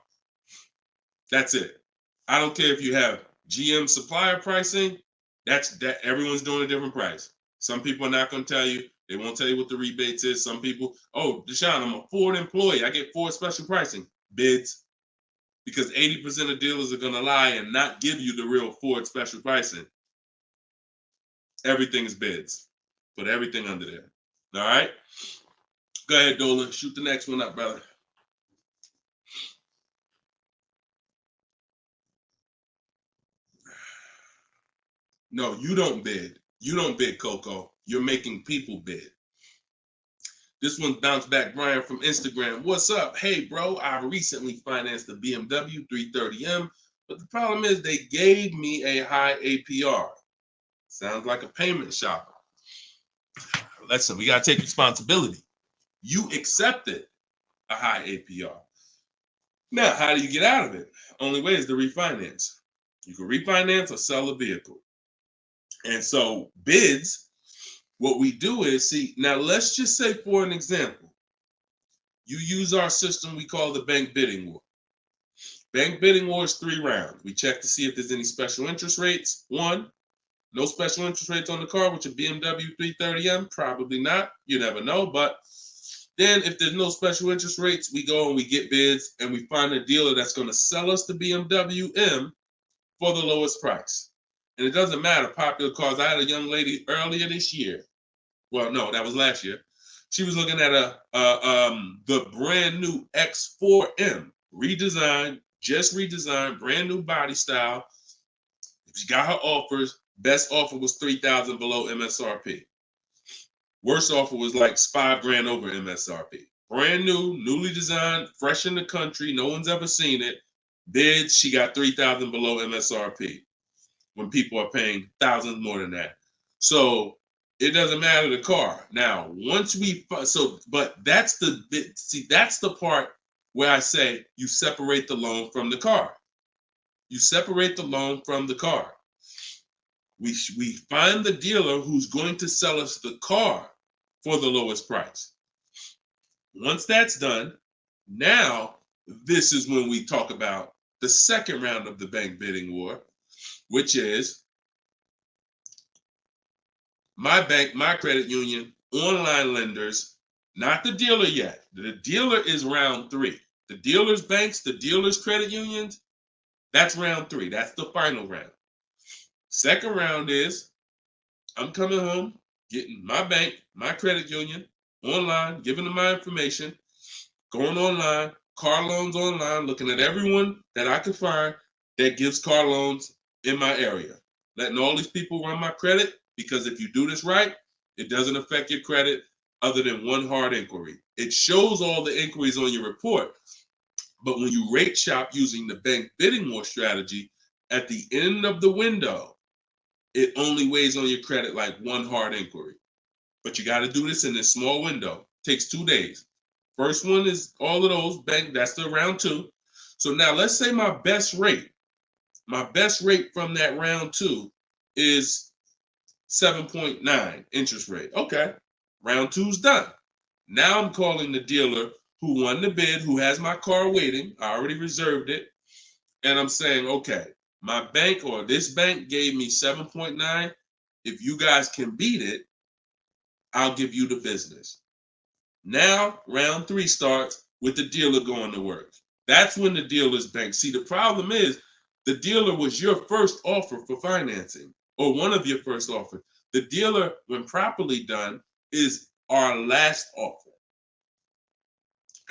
That's it. I don't care if you have GM supplier pricing. That everyone's doing a different price. Some people are not going to tell you. They won't tell you what the rebates is. Some people, oh, Deshone, I'm a Ford employee. I get Ford special pricing. Bids. Because 80% of dealers are going to lie and not give you the real Ford special pricing. Everything is bids. Put everything under there. All right? Go ahead, Dolan. Shoot the next one up, brother. No, you don't bid. You don't bid, Coco. You're making people bid. This one bounced back, Brian from Instagram. What's up? Hey, bro, I recently financed the BMW 330M, but the problem is they gave me a high APR. Sounds like a payment shopper. Listen, we got to take responsibility. You accepted a high APR. Now, how do you get out of it? Only way is to refinance. You can refinance or sell a vehicle. And so bids, what we do is, see, now let's just say for an example, you use our system we call the bank bidding war. Bank bidding war is 3 rounds. We check to see if there's any special interest rates. 1, no special interest rates on the car, which a BMW 330M, probably not. You never know. But then if there's no special interest rates, we go and we get bids and we find a dealer that's going to sell us the BMW M for the lowest price. And it doesn't matter, popular cars. I had a young lady earlier this year. Well, no, that was last year. She was looking at the brand new X4M, redesigned, just redesigned, brand new body style. She got her offers. Best offer was $3,000 below MSRP. Worst offer was like $5,000 over MSRP. Brand new, newly designed, fresh in the country. No one's ever seen it. Bids, she got $3,000 below MSRP. When people are paying thousands more than that. So it doesn't matter the car. Now, once we, but that's that's the part where I say you separate the loan from the car. You separate the loan from the car. We find the dealer who's going to sell us the car for the lowest price. Once that's done, now this is when we talk about the second round of the bank bidding war, which is my bank, my credit union, online lenders, not the dealer yet. The dealer is round 3. The dealer's banks, the dealer's credit unions, that's round 3. That's the final round. Second round is I'm coming home, getting my bank, my credit union, online, giving them my information, going online, car loans online, looking at everyone that I can find that gives car loans in my area, letting all these people run my credit, because if you do this right, it doesn't affect your credit other than one hard inquiry. It shows all the inquiries on your report, but when you rate shop using the bank bidding war strategy, at the end of the window, it only weighs on your credit like one hard inquiry. But you got to do this in this small window. Takes 2 days. First one is all of those bank, that's the round 2. So now let's say my best rate from that round 2 is 7.9 interest rate. Okay, round 2's done. Now I'm calling the dealer who won the bid, who has my car waiting. I already reserved it. And I'm saying, okay, my bank or this bank gave me 7.9. If you guys can beat it, I'll give you the business. Now round 3 starts. with the dealer going to work. That's when the dealer's bank. See, the problem is the dealer was your first offer for financing, or one of your first offers. The dealer, when properly done, is our last offer.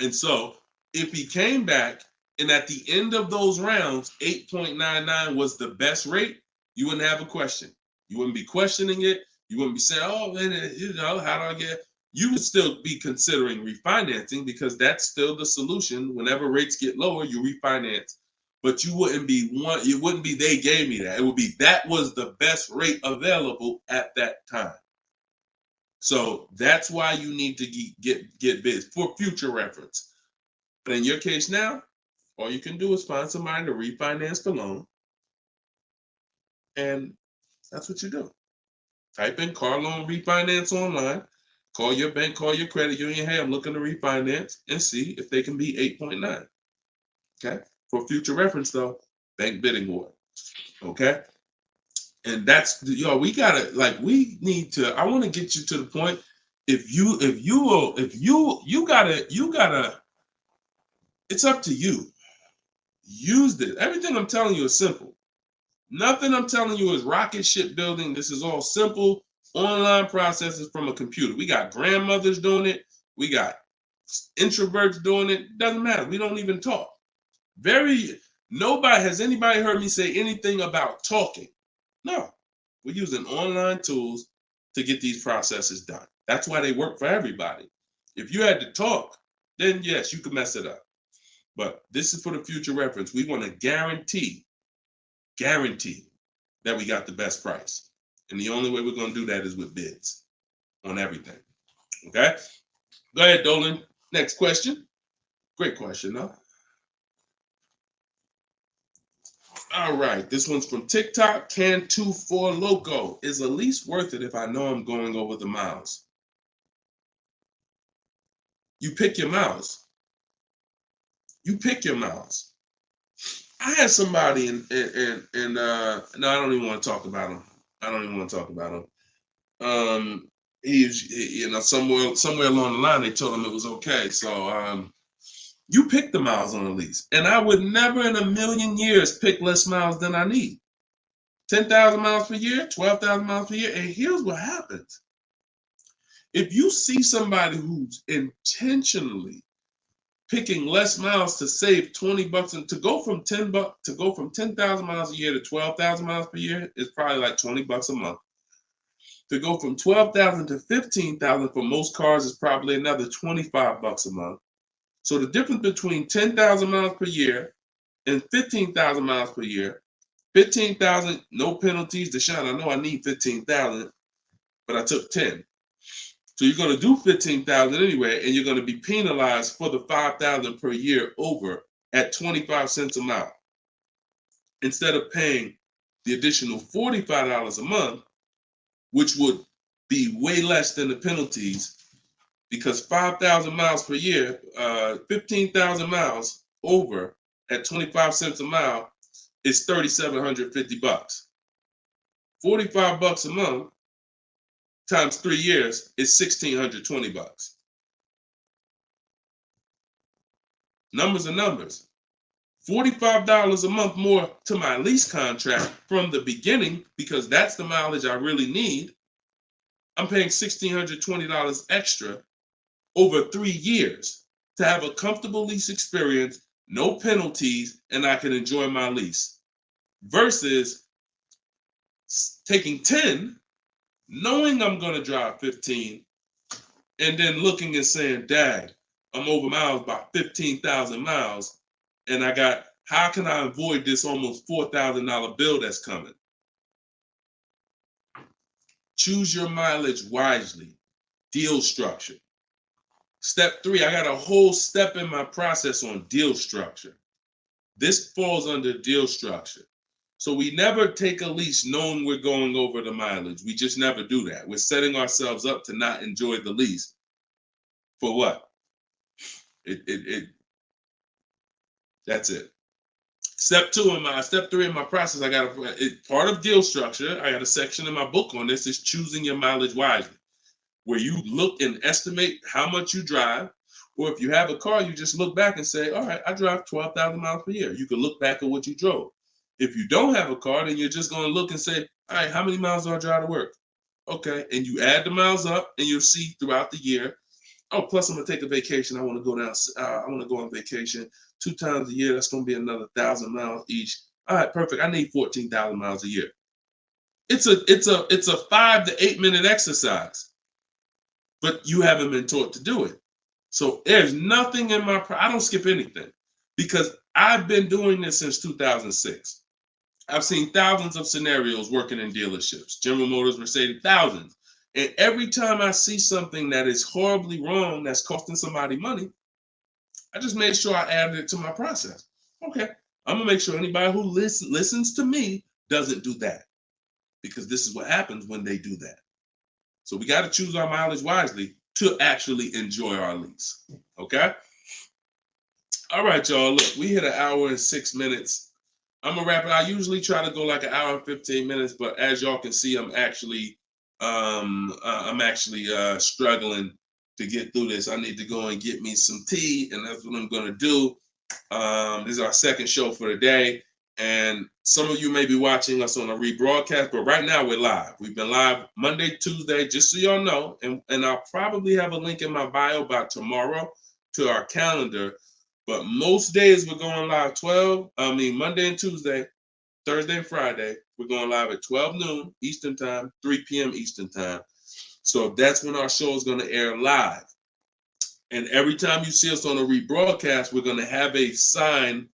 And so if he came back and at the end of those rounds, 8.99 was the best rate, you wouldn't have a question. You wouldn't be questioning it. You wouldn't be saying, oh, man, how do I get? You would still be considering refinancing because that's still the solution. Whenever rates get lower, you refinance. But you wouldn't be it wouldn't be they gave me that. It would be that was the best rate available at that time. So that's why you need to get bids for future reference. But in your case now, all you can do is find somebody to refinance the loan. And that's what you do. Type in car loan refinance online. Call your bank, call your credit union. Hey, I'm looking to refinance and see if they can be 8.9. Okay. For future reference, though, bank bidding war. Okay. And that's we gotta we need to. I want to get you to the point. You gotta. It's up to you. Use this. Everything I'm telling you is simple. Nothing I'm telling you is rocket ship building. This is all simple online processes from a computer. We got grandmothers doing it. We got introverts doing it. Doesn't matter. We don't even talk. Has anybody heard me say anything about talking? No. We're using online tools to get these processes done. That's why they work for everybody. If you had to talk, then yes, you could mess it up. But this is for the future reference. We want to guarantee that we got the best price. And the only way we're going to do that is with bids on everything. Okay? Go ahead, Dolan. Next question. Great question, though. All right. This one's from TikTok. Can24 Loco. Is a lease worth it if I know I'm going over the miles? You pick your miles. You pick your miles. I had somebody no, I don't even want to talk about him. He's somewhere along the line they told him it was okay. So you pick the miles on the lease, and I would never in a million years pick less miles than I need. 10,000 miles per year, 12,000 miles per year, and here's what happens: if you see somebody who's intentionally picking less miles to save $20 and to go from 10,000 miles a year to 12,000 miles per year is probably like $20 a month. To go from 12,000 to 15,000 for most cars is probably another $25 a month. So the difference between 10,000 miles per year and 15,000 miles per year, 15,000, no penalties. Deshone, I know I need 15,000, but I took 10. So you're going to do 15,000 anyway, and you're going to be penalized for the 5,000 per year over at 25 cents a mile. Instead of paying the additional $45 a month, which would be way less than the penalties, because 5,000 miles per year, 15,000 miles over at 25 cents a mile is $3,750. $45 a month times 3 years is $1,620. Numbers are numbers. $45 a month more to my lease contract from the beginning, because that's the mileage I really need. I'm paying $1,620 extra over 3 years to have a comfortable lease experience, no penalties, and I can enjoy my lease. Versus taking 10, knowing I'm going to drive 15, and then looking and saying, Dad, I'm over miles by 15,000 miles, and how can I avoid this almost $4,000 bill that's coming? Choose your mileage wisely. Deal structure. Step 3, I got a whole step in my process on deal structure. This falls under deal structure. So we never take a lease knowing we're going over the mileage. We just never do that. We're setting ourselves up to not enjoy the lease. For what? That's it. Step 3 in my process, I got part of deal structure. I got a section in my book on this, is choosing your mileage wisely, where you look and estimate how much you drive, Or if you have a car, you just look back and say, all right, I drive 12,000 miles per year. You can look back at what you drove. If you don't have a car, then you're just going to look and say, all right, how many miles do I drive to work? Okay, and you add the miles up, and you'll see throughout the year. Oh, plus I'm gonna take a vacation. I want to go down. I want to go on vacation 2 times a year. That's gonna be another 1,000 miles each. All right, perfect. I need 14,000 miles a year. It's a 5 to 8 minute exercise, but you haven't been taught to do it. So there's nothing in my. I don't skip anything because I've been doing this since 2006. I've seen thousands of scenarios working in dealerships, General Motors, Mercedes, thousands. And every time I see something that is horribly wrong, that's costing somebody money, I just made sure I added it to my process. Okay, I'm gonna make sure anybody who listens to me doesn't do that, because this is what happens when they do that. So we got to choose our mileage wisely to actually enjoy our lease. Okay. All right, y'all. Look, we hit 1 hour and 6 minutes. I'm gonna wrap it. I usually try to go like 1 hour and 15 minutes, but as y'all can see, I'm actually struggling to get through this. I need to go and get me some tea, and that's what I'm gonna do. This is our second show for the day, and some of you may be watching us on a rebroadcast, but right now we're live. We've been live Monday, Tuesday, just so y'all know, and I'll probably have a link in my bio by tomorrow to our calendar. But most days we're going live Monday and Tuesday, Thursday and Friday. We're going live at 12 noon Eastern time, 3 p.m. Eastern time. So that's when our show is going to air live. And every time you see us on a rebroadcast, we're going to have a sign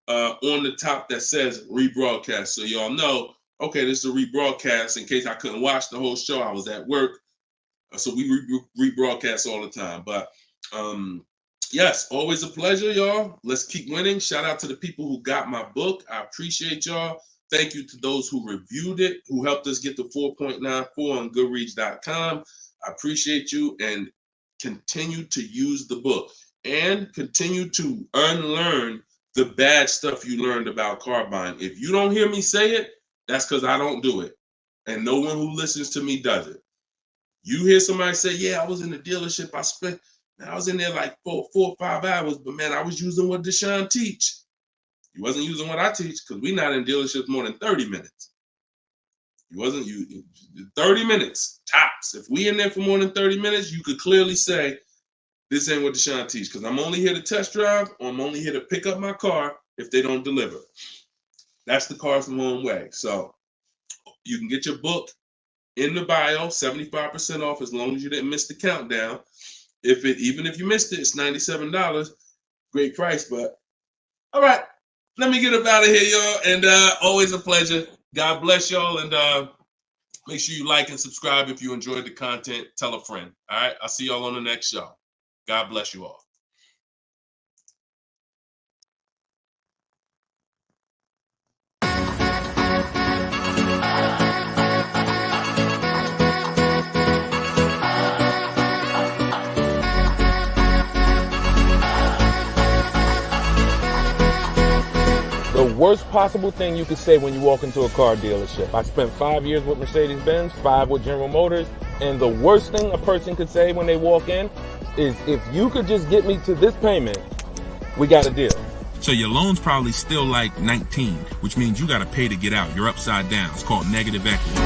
on the top that says rebroadcast. So y'all know, okay, this is a rebroadcast. In case I couldn't watch the whole show, I was at work. So we rebroadcast all the time. But yes, always a pleasure, y'all. Let's keep winning. Shout out to the people who got my book. I appreciate y'all. Thank you to those who reviewed it, who helped us get to 4.94 on Goodreads.com. I appreciate you, and continue to use the book and continue to unlearn the bad stuff you learned about car buying. If you don't hear me say it, that's because I don't do it. And no one who listens to me does it. You hear somebody say, yeah, I was in the dealership. I was in there like 4 or 5 hours, but man, I was using what Deshone teach. You wasn't using what I teach, because we're not in dealerships more than 30 minutes. 30 minutes, tops. If we in there for more than 30 minutes, you could clearly say, this ain't what Deshone teach, because I'm only here to test drive, or I'm only here to pick up my car if they don't deliver. That's the Cars from Home way. So you can get your book in the bio, 75% off, as long as you didn't miss the countdown. Even if you missed it, it's $97. Great price, but all right. Let me get up out of here, y'all. And always a pleasure. God bless y'all. And make sure you like and subscribe if you enjoyed the content. Tell a friend. All right. I'll see y'all on the next show. God bless you all. The worst possible thing you could say when you walk into a car dealership. I spent 5 years with Mercedes-Benz, 5 with General Motors, and the worst thing a person could say when they walk in is, if you could just get me to this payment, we got a deal. So your loan's probably still like 19, which means you got to pay to get out. You're upside down. It's called negative equity.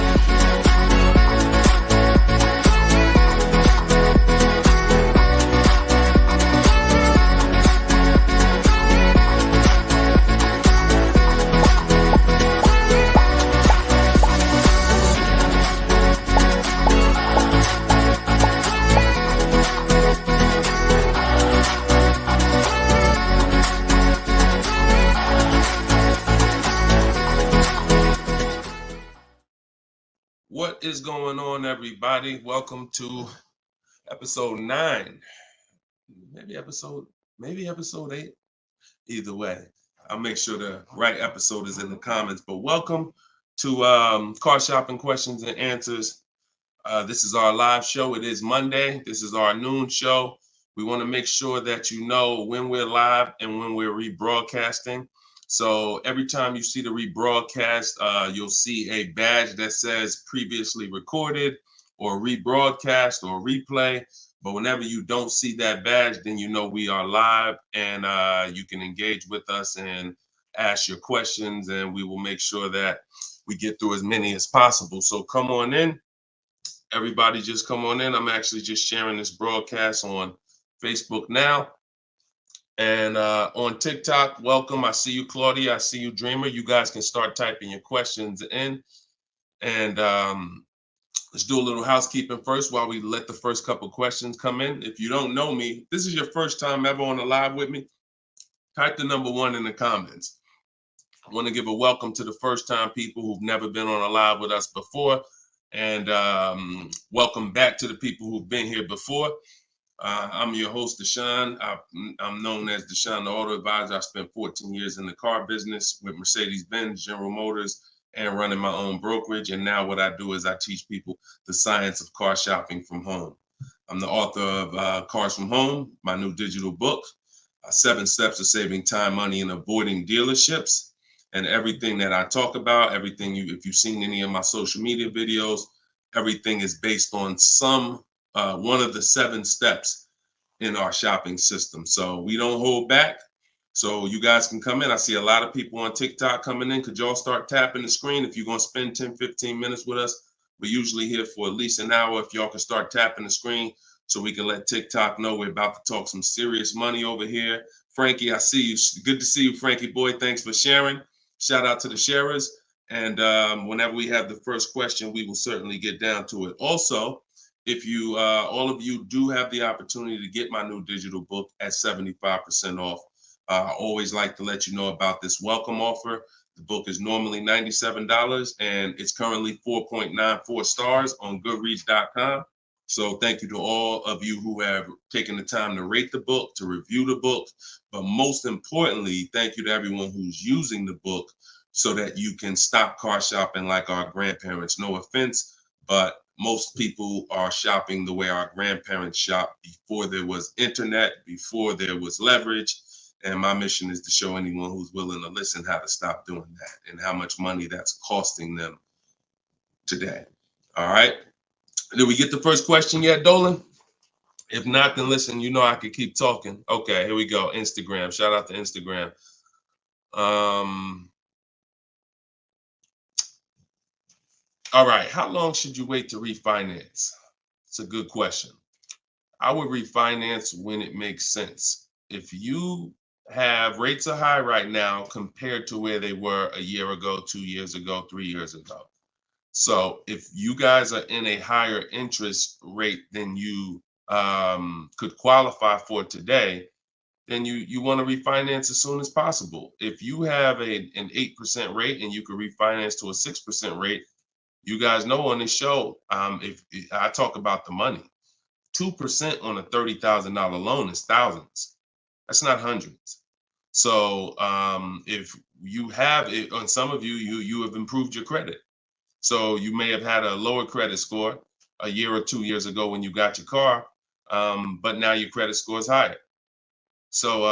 What is going on, everybody? Welcome to episode 9. Maybe episode 8. Either way, I'll make sure the right episode is in the comments. But welcome to Car Shopping Questions and Answers. This is our live show. It is Monday. This is our noon show. We want to make sure that you know when we're live and when we're rebroadcasting. So every time you see the rebroadcast, you'll see a badge that says previously recorded or rebroadcast or replay. But whenever you don't see that badge, then you know we are live, and you can engage with us and ask your questions, and we will make sure that we get through as many as possible. So come on in. Everybody just come on in. I'm actually just sharing this broadcast on Facebook now. And on TikTok, welcome. I see you, Claudia. I see you, Dreamer. You guys can start typing your questions in. And let's do a little housekeeping first while we let the first couple questions come in. If you don't know me, this is your first time ever on a live with me, type the number 1 in the comments. I want to give a welcome to the first time people who've never been on a live with us before. And welcome back to the people who've been here before. I'm your host, Deshone. I'm known as Deshone the Auto Advisor. I spent 14 years in the car business with Mercedes-Benz, General Motors, and running my own brokerage. And now what I do is I teach people the science of car shopping from home. I'm the author of Cars from Home, my new digital book, 7 Steps to Saving Time, Money, and Avoiding Dealerships. And everything that I talk about, everything if you've seen any of my social media videos, everything is based on one of the 7 steps in our shopping system. So we don't hold back. So you guys can come in. I see a lot of people on TikTok coming in. Could y'all start tapping the screen if you're going to spend 10, 15 minutes with us? We're usually here for at least an hour. If y'all can start tapping the screen so we can let TikTok know we're about to talk some serious money over here. Frankie, I see you. Good to see you, Frankie boy. Thanks for sharing. Shout out to the sharers. And whenever we have the first question, we will certainly get down to it. Also, if you, all of you do have the opportunity to get my new digital book at 75% off. I always like to let you know about this welcome offer. The book is normally $97 and it's currently 4.94 stars on Goodreads.com. So thank you to all of you who have taken the time to rate the book, to review the book. But most importantly, thank you to everyone who's using the book so that you can stop car shopping like our grandparents. No offense, but most people are shopping the way our grandparents shopped before there was internet, before there was leverage. And my mission is to show anyone who's willing to listen how to stop doing that and how much money that's costing them today. All right. Did we get the first question yet, Dolan? If not, then listen, you know I could keep talking. Okay, here we go. Instagram. Shout out to Instagram. All right. How long should you wait to refinance? It's a good question. I would refinance when it makes sense. If you have rates are high right now compared to where they were a year ago, 2 years ago, 3 years ago. So if you guys are in a higher interest rate than you could qualify for today, then you want to refinance as soon as possible. If you have an 8% rate and you could refinance to a 6% rate, you guys know on this show, if I talk about the money, 2% on a $30,000 loan is thousands. That's not hundreds. So if you have it, on some of you have improved your credit. So you may have had a lower credit score a year or 2 years ago when you got your car, but now your credit score is higher. So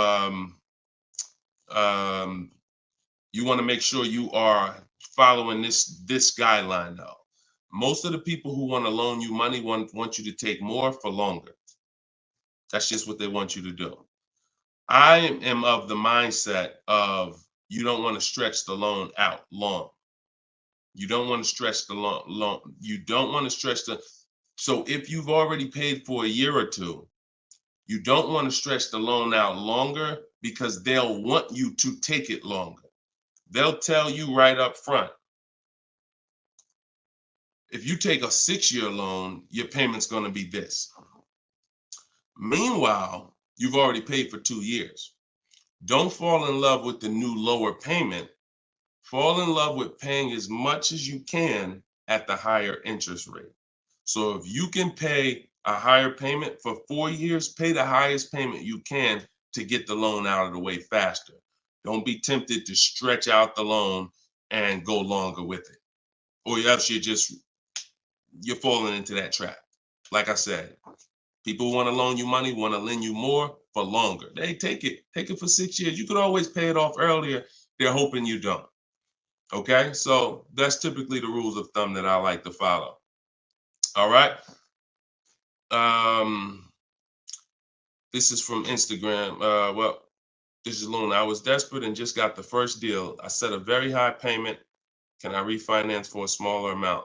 you want to make sure you are following this guideline though. Most of the people who want to loan you money want you to take more for longer. That's just what they want you to do. I am of the mindset of you don't want to stretch the loan out long. You don't want to stretch the loan. You don't want to stretch so if you've already paid for a year or two, you don't want to stretch the loan out longer because they'll want you to take it longer. They'll tell you right up front, if you take a 6-year loan, your payment's going to be this. Meanwhile, you've already paid for 2 years. Don't fall in love with the new lower payment. Fall in love with paying as much as you can at the higher interest rate. So if you can pay a higher payment for 4 years, pay the highest payment you can to get the loan out of the way faster. Don't be tempted to stretch out the loan and go longer with it. Or else you're falling into that trap. Like I said, people want to loan you money, want to lend you more for longer. They take it for 6 years. You could always pay it off earlier. They're hoping you don't. Okay, so that's typically the rules of thumb that I like to follow. All right. This is from Instagram. Well, this is Luna. I was desperate and just got the first deal. I set a very high payment. Can I refinance for a smaller amount?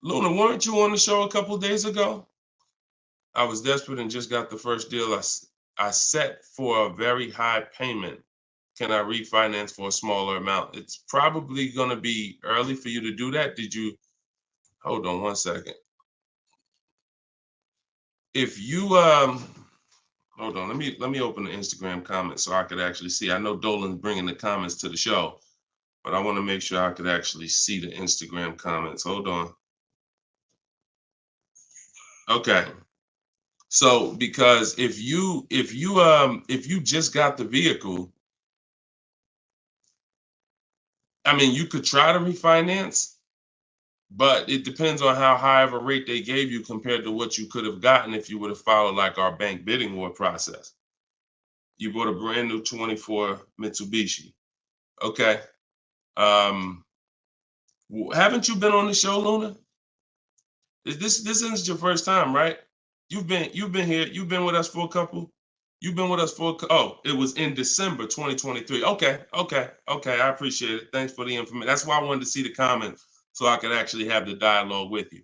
Luna, weren't you on the show a couple days ago? I was desperate and just got the first deal. I set for a very high payment. Can I refinance for a smaller amount? It's probably going to be early for you to do that. Did you? Hold on one second. If you hold on, let me open the Instagram comments so I could actually see. I know Dolan's bringing the comments to the show, but I want to make sure I could actually see the Instagram comments. Hold on. Okay. So because if you just got the vehicle, I mean, you could try to refinance, but it depends on how high of a rate they gave you compared to what you could have gotten if you would have followed like our bank bidding war process. You bought a brand new 24 Mitsubishi. Okay. Haven't you been on the show, Luna? This isn't your first time, right? You've been here. You've been with us for a couple. You've been with us for oh, it was in December 2023. Okay. I appreciate it. Thanks for the information. That's why I wanted to see the comments so I could actually have the dialogue with you.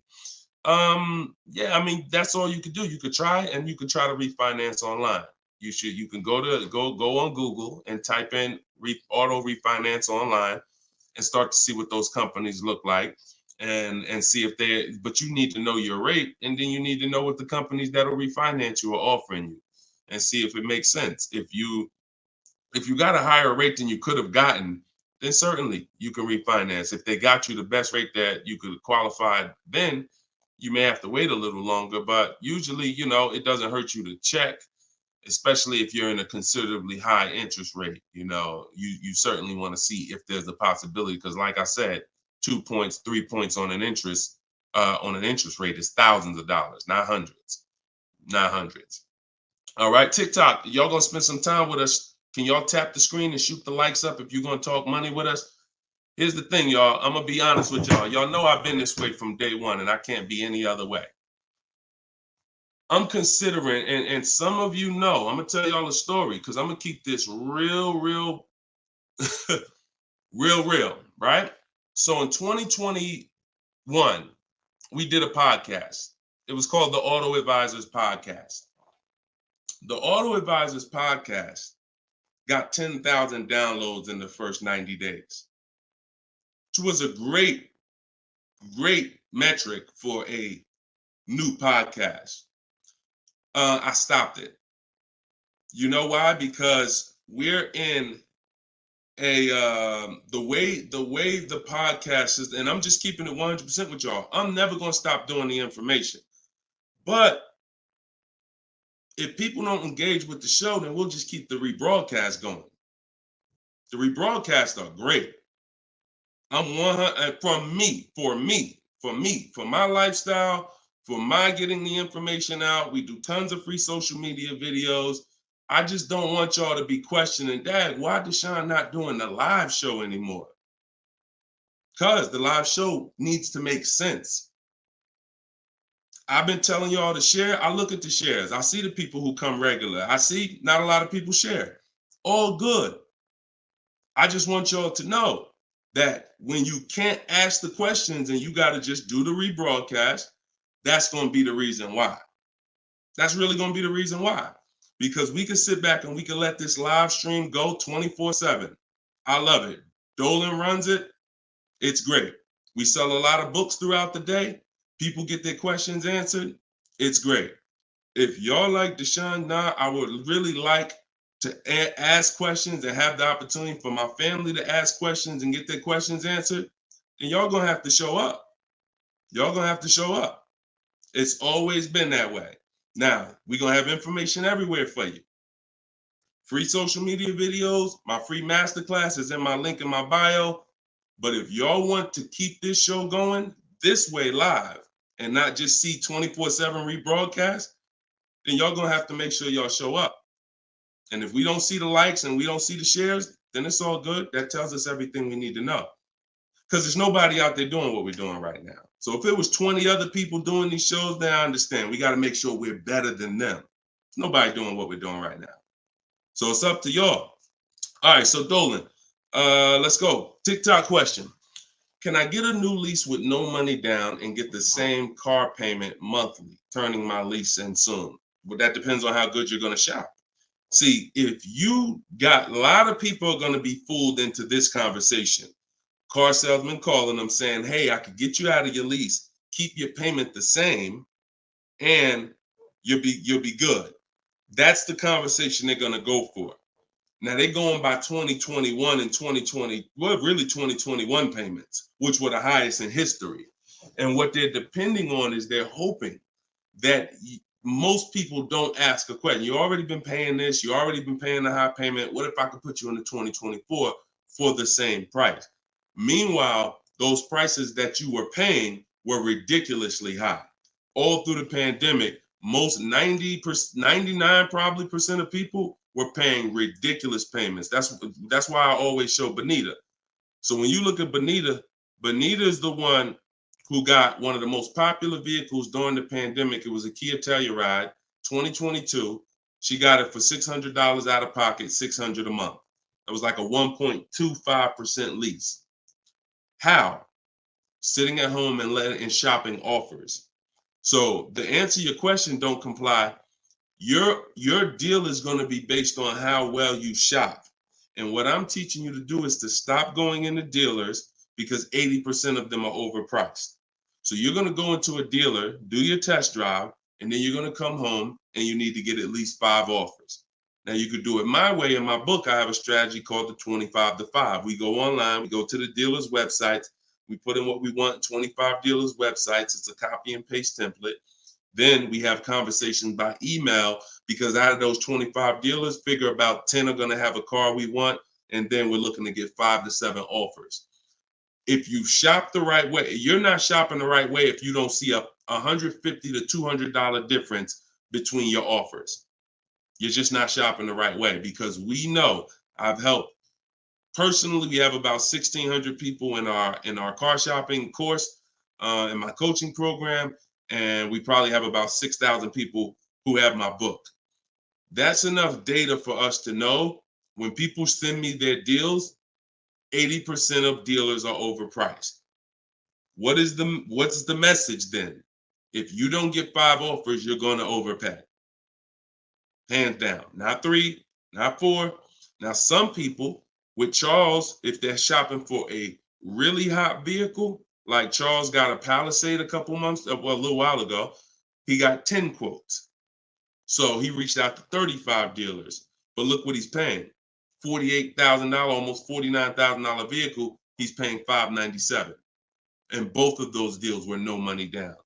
Yeah, I mean, that's all you could do. You could try and you could try to refinance online. You can go on Google and type in auto refinance online and start to see what those companies look like and see if but you need to know your rate, and then you need to know what the companies that'll refinance you are offering you and see if it makes sense. If you got a higher rate than you could have gotten, then certainly you can refinance. If they got you the best rate that you could qualify, then you may have to wait a little longer, but usually, it doesn't hurt you to check, especially if you're in a considerably high interest rate. You certainly want to see if there's a possibility, because like I said, 2 points, 3 points on an interest rate is thousands of dollars, not hundreds. All right, TikTok, y'all gonna spend some time with us. Can y'all tap the screen and shoot the likes up if you're gonna talk money with us? Here's the thing, y'all. I'm gonna be honest with y'all. Y'all know I've been this way from day one, and I can't be any other way. I'm considering, and some of you know, I'm gonna tell y'all a story because I'm gonna keep this real, real, real, right? So in 2021, we did a podcast. It was called the Auto Advisors Podcast. The Auto Advisors Podcast got 10,000 downloads in the first 90 days, which was a great metric for a new podcast. I stopped it. You know why? Because we're in the way the podcast is, and I'm just keeping it 100% with y'all. I'm never gonna stop doing the information, but if people don't engage with the show, then we'll just keep the rebroadcast going. The rebroadcasts are great. I'm 100 for my lifestyle, for my getting the information out. We do tons of free social media videos. I just don't want y'all to be questioning, Dad, why Deshone not doing the live show anymore? Because the live show needs to make sense. I've been telling y'all to share. I look at the shares. I see the people who come regular. I see not a lot of people share. All good. I just want y'all to know that when you can't ask the questions and you got to just do the rebroadcast, that's going to be the reason why. That's really going to be the reason why. Because we can sit back and we can let this live stream go 24/7. I love it. Dolan runs it. It's great. We sell a lot of books throughout the day. People get their questions answered. It's great. If y'all like Deshone, I would really like to ask questions and have the opportunity for my family to ask questions and get their questions answered, then y'all gonna have to show up. Y'all gonna have to show up. It's always been that way. Now, we're gonna have information everywhere for you. Free social media videos, my free masterclass is in my link in my bio. But if y'all want to keep this show going this way live and not just see 24/7 rebroadcast, then y'all gonna have to make sure y'all show up. And if we don't see the likes and we don't see the shares, then it's all good. That tells us everything we need to know. because there's nobody out there doing what we're doing right now. So if it was 20 other people doing these shows, then I understand. We got to make sure we're better than them. There's nobody doing what we're doing right now. So it's up to y'all. All right, so Dolan, let's go. TikTok question. Can I get a new lease with no money down and get the same car payment monthly, turning my lease in soon? But that depends on how good you're going to shop. See, if you got, a lot of people are going to be fooled into this conversation. Car salesman calling them saying, hey, I could get you out of your lease, keep your payment the same, and you'll be good. That's the conversation they're going to go for. Now they're going by 2021 and 2020, well, really 2021 payments, which were the highest in history. And what they're depending on is they're hoping that most people don't ask a question. You already been paying this, you already been paying the high payment. What if I could put you into 2024 for the same price? Meanwhile, those prices that you were paying were ridiculously high. All through the pandemic, most 99 probably percent of people were paying ridiculous payments. That's why I always show Bonita. So when you look at Bonita, Bonita is the one who got one of the most popular vehicles during the pandemic. It was a Kia Telluride 2022. She got it for $600 out of pocket, $600 a month. It was like a 1.25% lease. How? Sitting at home and shopping offers. So to answer your question, don't comply. Your deal is going to be based on how well you shop. And what I'm teaching you to do is to stop going into dealers because 80% of them are overpriced. So you're going to go into a dealer, do your test drive, and then you're going to come home and you need to get at least 5 offers. Now you could do it my way. In my book, I have a strategy called the 25 to 5. We go online, we go to the dealer's websites, we put in what we want, 25 dealers' websites. It's a copy and paste template. Then we have conversations by email because out of those 25 dealers, figure about 10 are going to have a car we want. And then we're looking to get 5 to 7 offers. If you shop the right way, you're not shopping the right way if you don't see a $150 to $200 difference between your offers. You're just not shopping the right way because we know I've helped. Personally, we have about 1,600 people in our car shopping course, in my coaching program, and we probably have about 6,000 people who have my book. That's enough data for us to know when people send me their deals, 80% of dealers are overpriced. What's the message then? If you don't get 5 offers, you're going to overpay. Hands down. Not 3, not 4. Now, some people with Charles, if they're shopping for a really hot vehicle, like Charles got a Palisade a little while ago, he got 10 quotes. So he reached out to 35 dealers. But look what he's paying. $48,000, almost $49,000 vehicle, he's paying $597. And both of those deals were no money down.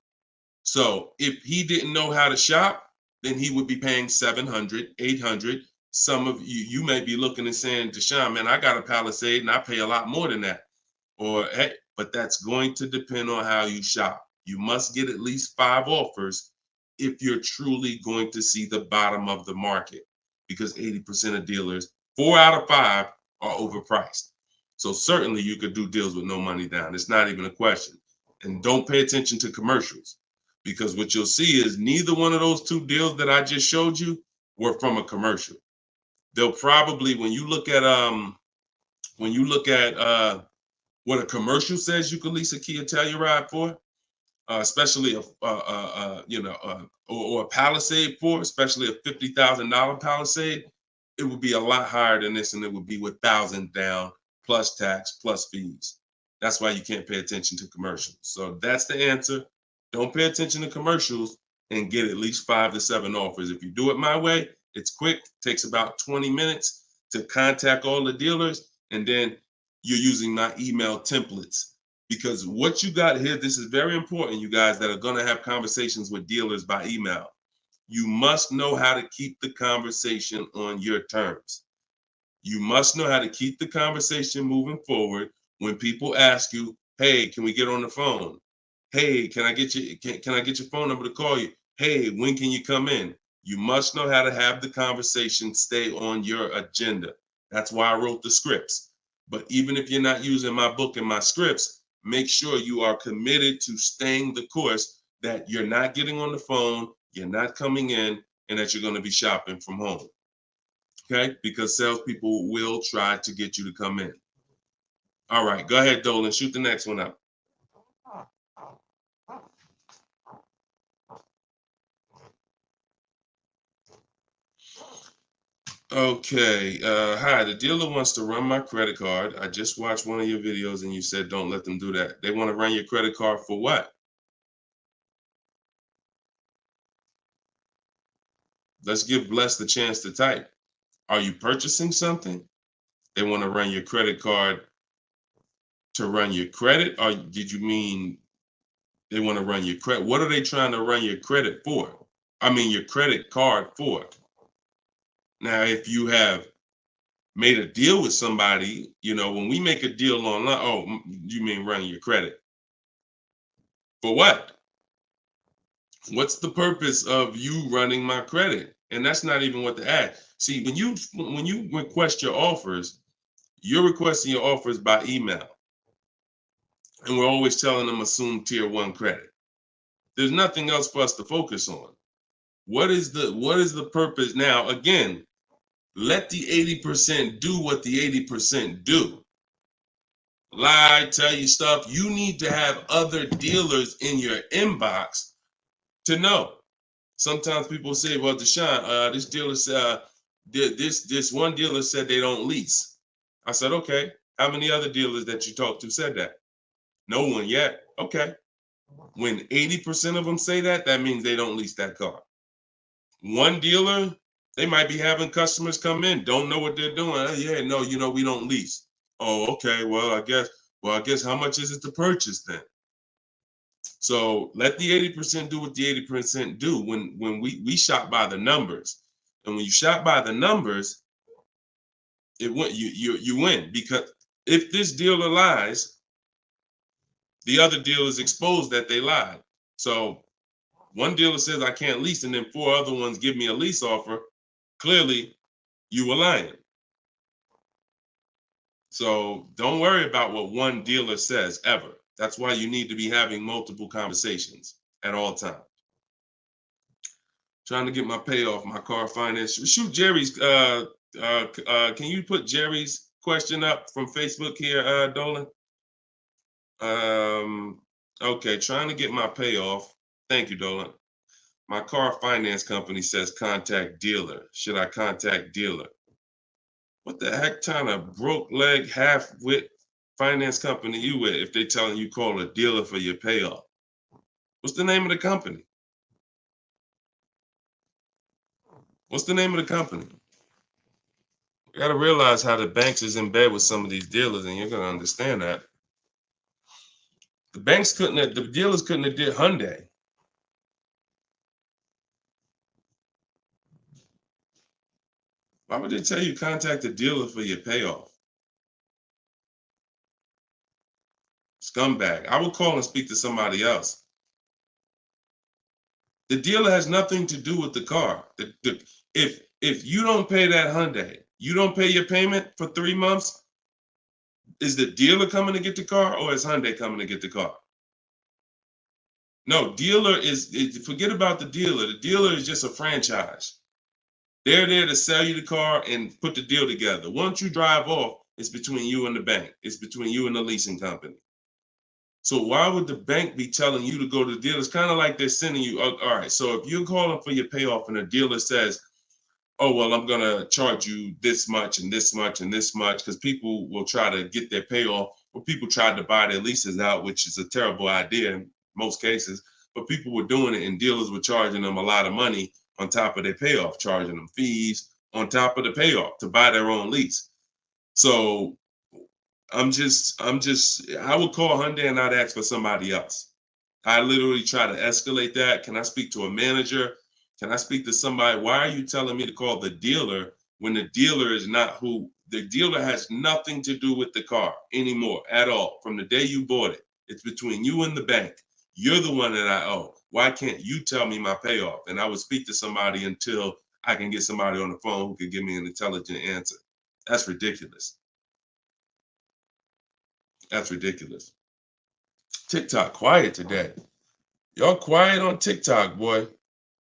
So if he didn't know how to shop, then he would be paying $700, $800. Some of you may be looking and saying, Deshone, man, I got a Palisade and I pay a lot more than that. Or, hey, but that's going to depend on how you shop. You must get at least 5 offers if you're truly going to see the bottom of the market, because 80% of dealers, 4 out of 5 are overpriced. So certainly you could do deals with no money down. It's not even a question. And don't pay attention to commercials, because what you'll see is neither one of those 2 deals that I just showed you were from a commercial. They'll probably, when you look at what a commercial says you can lease a Kia Telluride for, especially or a Palisade for, especially a $50,000 Palisade, it would be a lot higher than this, and it would be with 1,000 down plus tax plus fees. That's why you can't pay attention to commercials. So that's the answer. Don't pay attention to commercials and get at least 5 to 7 offers. If you do it my way, it's quick. Takes about 20 minutes to contact all the dealers, and then you're using my email templates. Because what you got here, this is very important, you guys that are going to have conversations with dealers by email. You must know how to keep the conversation on your terms. You must know how to keep the conversation moving forward when people ask you, hey, can we get on the phone? Hey, can I get your phone number to call you? Hey, when can you come in? You must know how to have the conversation stay on your agenda. That's why I wrote the scripts. But even if you're not using my book and my scripts, make sure you are committed to staying the course, that you're not getting on the phone, you're not coming in, and that you're going to be shopping from home. Okay? Because salespeople will try to get you to come in. All right, go ahead, Dolan. Shoot the next one up. Okay. Hi, the dealer wants to run my credit card. I just watched one of your videos and you said don't let them do that. They want to run your credit card for what? Let's give Bless the chance to type. Are you purchasing something? They want to run your credit card to run your credit? Or did you mean they want to run your credit? What are they trying to run your credit for? I mean, your credit card for. Now, if you have made a deal with somebody, when we make a deal online, oh, you mean running your credit? For what? What's the purpose of you running my credit? And that's not even what the ad. See, when you request your offers, you're requesting your offers by email. And we're always telling them assume tier 1 credit. There's nothing else for us to focus on. What is the purpose? Now, again, let the 80% do what the 80% do. Lie, tell you stuff. You need to have other dealers in your inbox to know. Sometimes people say, well, Deshone, this dealer said, this one dealer said they don't lease. I said, okay. How many other dealers that you talked to said that? No one yet. Okay. When 80% of them say that, that means they don't lease that car. One dealer, they might be having customers come in, don't know what they're doing. Oh, yeah, no, we don't lease. Oh, okay. Well, I guess how much is it to purchase then? So let the 80% do what the 80% do. When we shop by the numbers, and when you shop by the numbers, you win, because if this dealer lies, the other dealer is exposed that they lied. So one dealer says I can't lease, and then 4 other ones give me a lease offer. Clearly, you were lying. So don't worry about what one dealer says ever. That's why you need to be having multiple conversations at all times. Trying to get my payoff, my car finance. Shoot Jerry's. Can you put Jerry's question up from Facebook here, Dolan? Okay, trying to get my payoff. Thank you, Dolan. My car finance company says contact dealer. Should I contact dealer? What the heck kind of broke leg, half-wit finance company you with if they telling you call a dealer for your payoff? What's the name of the company? What's the name of the company? You got to realize how the banks is in bed with some of these dealers, and you're going to understand that. The dealers couldn't have did Hyundai. Why would they tell you contact the dealer for your payoff? Scumbag. I would call and speak to somebody else. The dealer has nothing to do with the car. If you don't pay that Hyundai, you don't pay your payment for 3 months, is the dealer coming to get the car, or is Hyundai coming to get the car? No, forget about the dealer. The dealer is just a franchise. They're there to sell you the car and put the deal together. Once you drive off, it's between you and the bank. It's between you and the leasing company. So why would the bank be telling you to go to the dealer? It's kind of like they're sending you, all right, so if you're calling for your payoff and the dealer says, oh, well, I'm going to charge you this much and this much and this much, because people will try to get their payoff, or people tried to buy their leases out, which is a terrible idea in most cases, but people were doing it and dealers were charging them a lot of money on top of their payoff, charging them fees on top of the payoff to buy their own lease. So I would call Hyundai and I'd ask for somebody else. I literally try to escalate that. Can I speak to a manager? Can I speak to somebody? Why are you telling me to call the dealer when the dealer is not who? The dealer has nothing to do with the car anymore at all. From the day you bought it, it's between you and the bank. You're the one that I owe. Why can't you tell me my payoff? And I would speak to somebody until I can get somebody on the phone who could give me an intelligent answer. That's ridiculous. That's ridiculous. TikTok quiet today. Y'all quiet on TikTok, boy.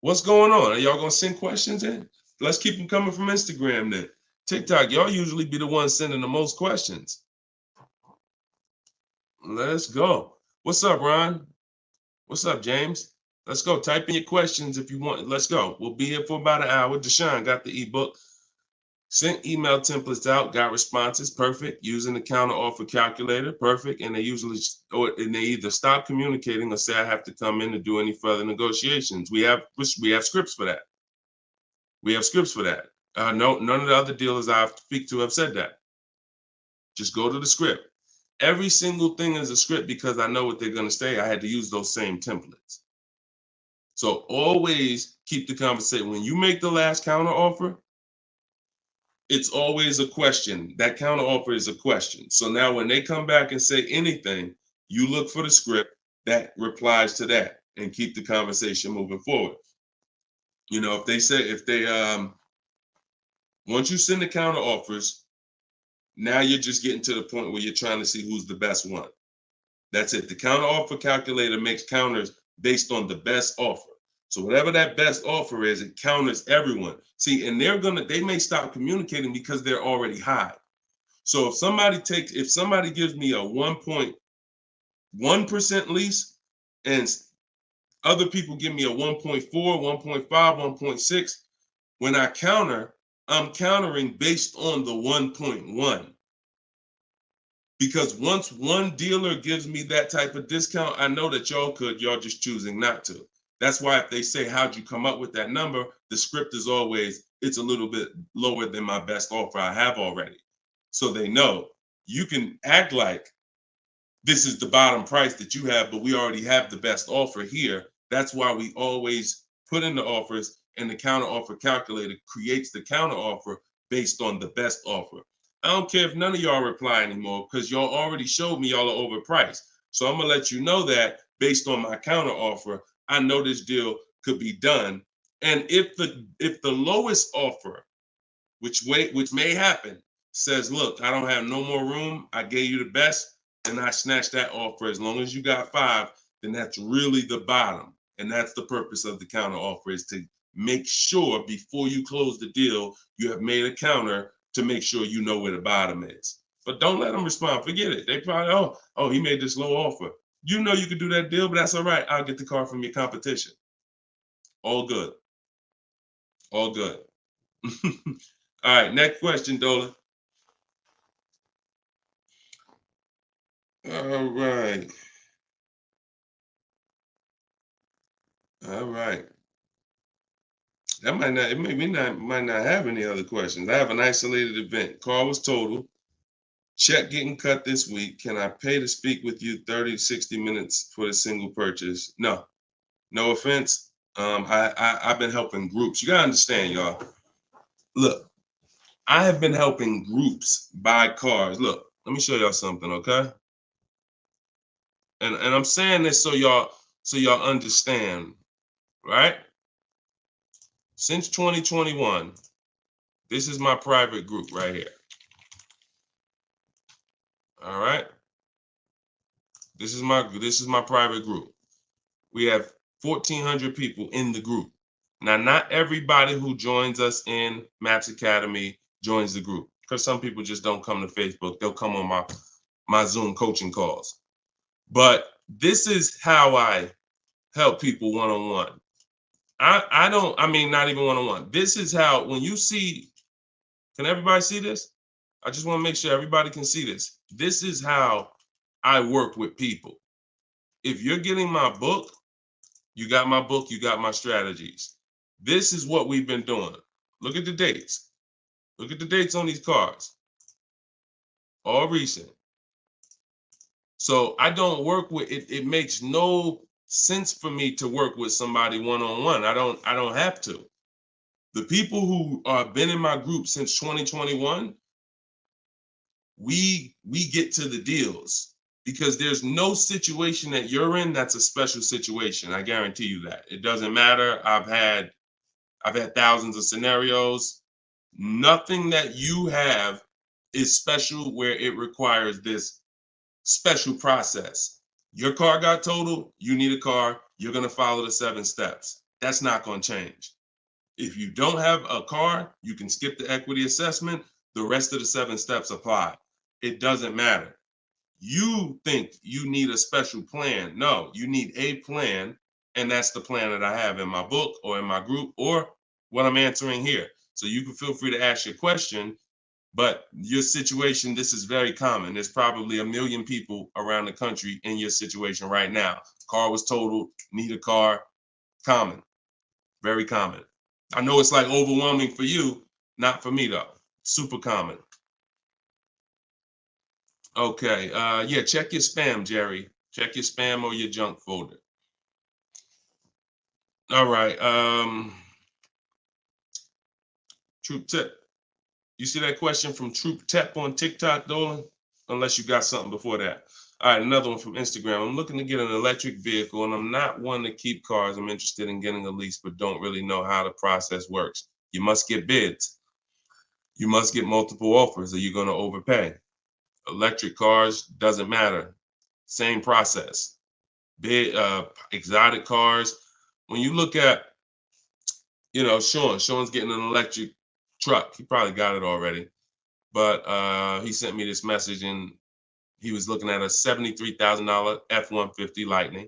What's going on? Are y'all gonna send questions in? Let's keep them coming from Instagram then. TikTok, y'all usually be the ones sending the most questions. Let's go. What's up, Ron? What's up, James? Let's go. Type in your questions if you want. Let's go. We'll be here for about an hour. Deshone got the ebook. Sent email templates out, got responses, perfect. Using the counter offer calculator, perfect. And they usually, and they either stop communicating or say I have to come in to do any further negotiations. We have scripts for that. We have scripts for that. No, none of the other dealers I speak to have said that. Just go to the script. Every single thing is a script because I know what they're going to say. I had to use those same templates. So always keep the conversation. When you make the last counter offer, it's always a question. That counter offer is a question. So now when they come back and say anything, you look for the script that replies to that and keep the conversation moving forward. You know, once you send the counter offers, now you're just getting to the point where you're trying to see who's the best one. That's it. The counter offer calculator makes counters based on the best offer. So whatever that best offer is, it counters everyone. See, and they may stop communicating because they're already high. So if somebody gives me a 1.1% lease and other people give me a 1.4, 1.5, 1.6, when I counter, I'm countering based on the 1.1. Because once one dealer gives me that type of discount, I know that y'all just choosing not to. That's why if they say, how'd you come up with that number? The script is always, it's a little bit lower than my best offer I have already. So they know you can act like this is the bottom price that you have, but we already have the best offer here. That's why we always put in the offers, and the counter offer calculator creates the counter offer based on the best offer. I don't care if none of y'all reply anymore because y'all already showed me y'all are overpriced. So I'm gonna let you know that based on my counter offer, I know this deal could be done. And if the lowest offer, which may happen, says, look, I don't have no more room, I gave you the best, and I snatched that offer. As long as you got 5, then that's really the bottom. And that's the purpose of the counter offer, is to make sure before you close the deal, you have made a counter to make sure you know where the bottom is. But don't let them respond. Forget it. They probably, oh, he made this low offer. You know you could do that deal, but that's all right. I'll get the car from your competition. All good. All good. All right, next question, Dola. All right. All right. That might not have any other questions. I have an isolated event. Car was totaled. Check getting cut this week. Can I pay to speak with you 30 to 60 minutes for the single purchase? No. No offense. I've been helping groups. You gotta understand, y'all. Look, I have been helping groups buy cars. Look, let me show y'all something, okay? And I'm saying this so y'all understand, right? Since 2021, this is my private group right here. All right. This is my private group. We have 1,400 people in the group. Now, not everybody who joins us in Maps Academy joins the group, because some people just don't come to Facebook. They'll come on my Zoom coaching calls. But this is how I help people one-on-one. Not even one-on-one. This is how, when you see, can everybody see this? I just want to make sure everybody can see this. This is how I work with people. If you're getting my book, you got my book, you got my strategies. This is what we've been doing. Look at the dates. Look at the dates on these cards. All recent. So I don't work with it. It makes no sense for me to work with somebody one-on-one. I don't have to. The people who have been in my group since 2021, we get to the deals, because there's no situation that you're in that's a special situation. I guarantee you that. It doesn't matter. I've had thousands of scenarios. Nothing that you have is special where it requires this special process. Your car got totaled, you need a car, you're going to follow the 7 steps. That's not going to change. If you don't have a car, you can skip the equity assessment. The rest of the 7 steps apply. It doesn't matter. You think you need a special plan. No, you need a plan. And that's the plan that I have in my book or in my group or what I'm answering here. So you can feel free to ask your question. But your situation, this is very common. There's probably 1 million people around the country in your situation right now. Car was totaled, need a car. Common, very common. I know it's like overwhelming for you, not for me though. Super common. Okay, yeah, check your spam, Jerry. Check your spam or your junk folder. All right, Troop Tip. You see that question from Troop Tep on TikTok, Dolan? Unless you got something before that. All right, another one from Instagram. I'm looking to get an electric vehicle, and I'm not one to keep cars. I'm interested in getting a lease, but don't really know how the process works. You must get bids. You must get multiple offers, or you're going to overpay. Electric cars, doesn't matter. Same process. Bid, exotic cars. When you look at, Sean's getting an electric truck. He probably got it already. But he sent me this message, and he was looking at a $73,000 F-150 Lightning.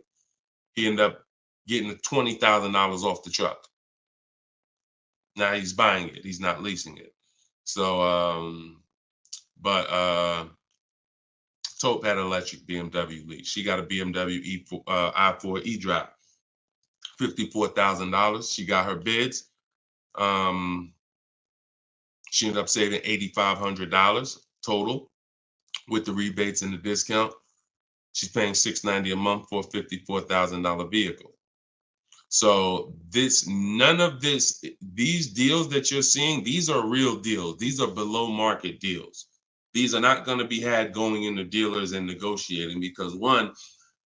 He ended up getting $20,000 off the truck. Now he's buying it. He's not leasing it. So, Taupe had an electric BMW lease. She got a BMW i4 e-drive, $54,000. She got her bids. She ended up saving $8,500 total with the rebates and the discount. She's paying $690 a month for a $54,000 vehicle. So these deals that you're seeing, these are real deals. These are below market deals. These are not going to be had going into dealers and negotiating because one,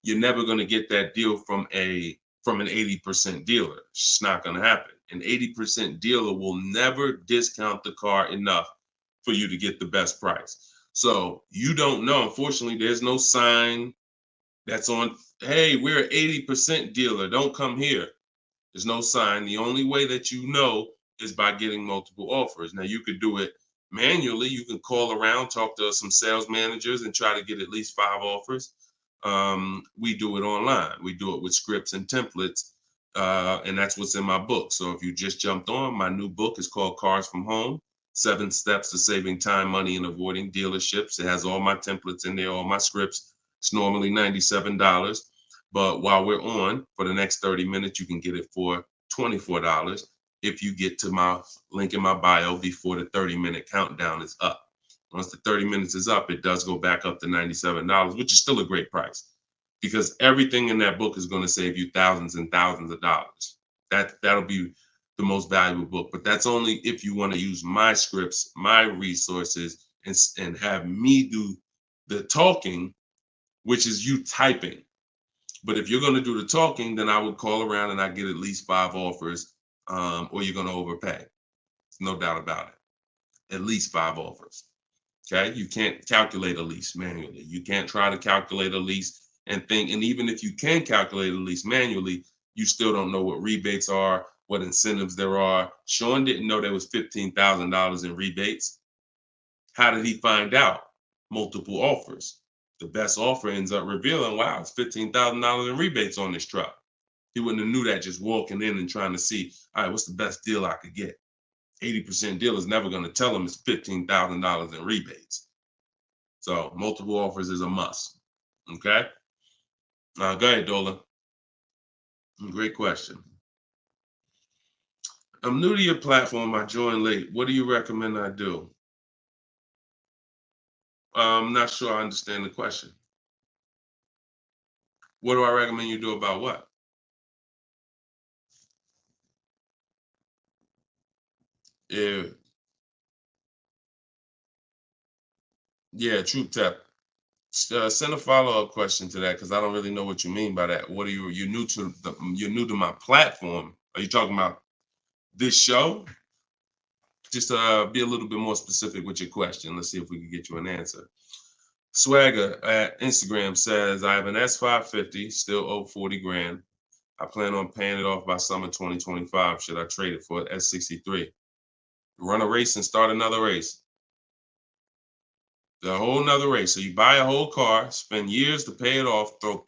you're never going to get that deal from an 80% dealer. It's not going to happen. An 80% dealer will never discount the car enough for you to get the best price. So you don't know. Unfortunately, there's no sign that's on, hey, we're an 80% dealer. Don't come here. There's no sign. The only way that you know is by getting multiple offers. Now, you could do it manually. You can call around, talk to some sales managers, and try to get at least 5 offers. We do it online. We do it with scripts and templates, and that's what's in my book. So if you just jumped on, my new book is called Cars from Home, 7 Steps to Saving Time, Money, and Avoiding Dealerships. It has all my templates in there, all my scripts. It's normally $97. But while we're on, for the next 30 minutes, you can get it for $24 if you get to my link in my bio before the 30-minute countdown is up. Once the 30 minutes is up, it does go back up to $97, which is still a great price because everything in that book is going to save you thousands and thousands of dollars. That'll be the most valuable book, but that's only if you want to use my scripts, my resources, and have me do the talking, which is you typing. But if you're going to do the talking, then I would call around and I get at least 5 offers, or you're going to overpay. No doubt about it. At least 5 offers. Okay. You can't calculate a lease manually. You can't try to calculate a lease and think. And even if you can calculate a lease manually, you still don't know what rebates are, what incentives there are. Sean didn't know there was $15,000 in rebates. How did he find out? Multiple offers. The best offer ends up revealing, wow, it's $15,000 in rebates on this truck. He wouldn't have knew that just walking in and trying to see, all right, what's the best deal I could get? 80% deal is never going to tell him it's $15,000 in rebates. So multiple offers is a must. Okay. Go ahead, Dolan. Great question. I'm new to your platform. I joined late. What do you recommend I do? I'm not sure I understand the question. What do I recommend you do about what? Yeah, Troop Tap. Send a follow-up question to that because I don't really know what you mean by that. What are you're new to my platform? Are you talking about this show? Just be a little bit more specific with your question. Let's see if we can get you an answer. Swagger at Instagram says, I have an S550, still owe 40 grand. I plan on paying it off by summer 2025. Should I trade it for an S63? Run a race and start another race. The whole nother race. So you buy a whole car, spend years to pay it off, throw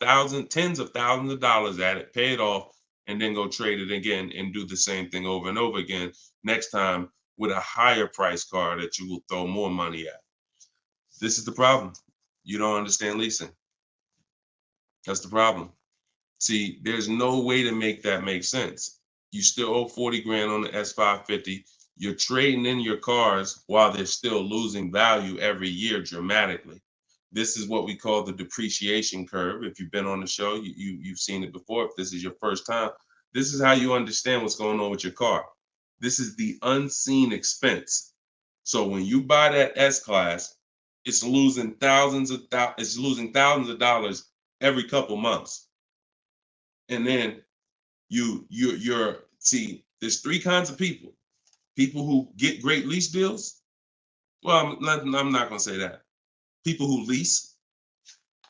tens of thousands of dollars at it, pay it off, and then go trade it again and do the same thing over and over again. Next time with a higher price car that you will throw more money at. This is the problem. You don't understand leasing. That's the problem. See, there's no way to make that make sense. You still owe 40 grand on the S550. You're trading in your cars while they're still losing value every year dramatically. This is what we call the depreciation curve. If you've been on the show, you've seen it before. If this is your first time, this is how you understand what's going on with your car. This is the unseen expense. So when you buy that S-Class, it's losing thousands of dollars every couple months. And then you're see, there's three kinds of people. People who get great lease deals. Well, I'm not going to say that. People who lease,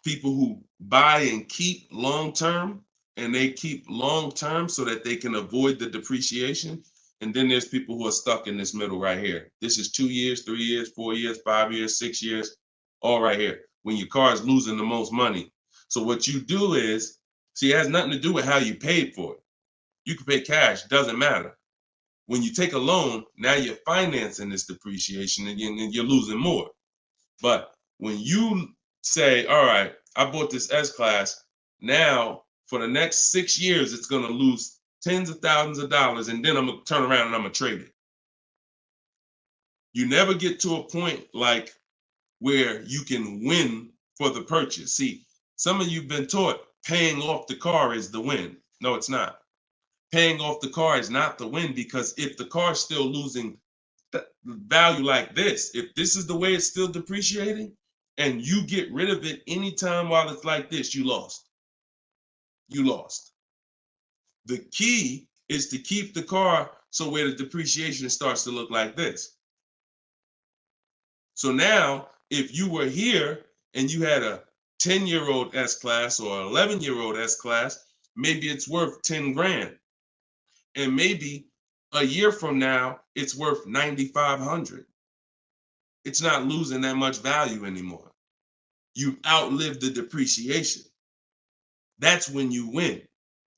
people who buy and keep long term, and they keep long term so that they can avoid the depreciation. And then there's people who are stuck in this middle right here. This is 2 years, 3 years, 4 years, 5 years, 6 years, all right here, when your car is losing the most money. So what you do is, see, it has nothing to do with how you paid for it. You can pay cash, doesn't matter. When you take a loan, now you're financing this depreciation and you're losing more. But when you say, all right, I bought this S-Class, now for the next 6 years, it's going to lose tens of thousands of dollars, and then I'm going to turn around and I'm going to trade it. You never get to a point like where you can win for the purchase. See, some of you've been taught paying off the car is the win. No, it's not. Paying off the car is not the win, because if the car is still losing value like this, if this is the way it's still depreciating, and you get rid of it anytime while it's like this, you lost. You lost. The key is to keep the car so where the depreciation starts to look like this. So now, if you were here and you had a 10-year-old S-Class or 11-year-old S-Class, maybe it's worth 10 grand. And maybe a year from now, it's worth 9,500. It's not losing that much value anymore. You outlived the depreciation. That's when you win.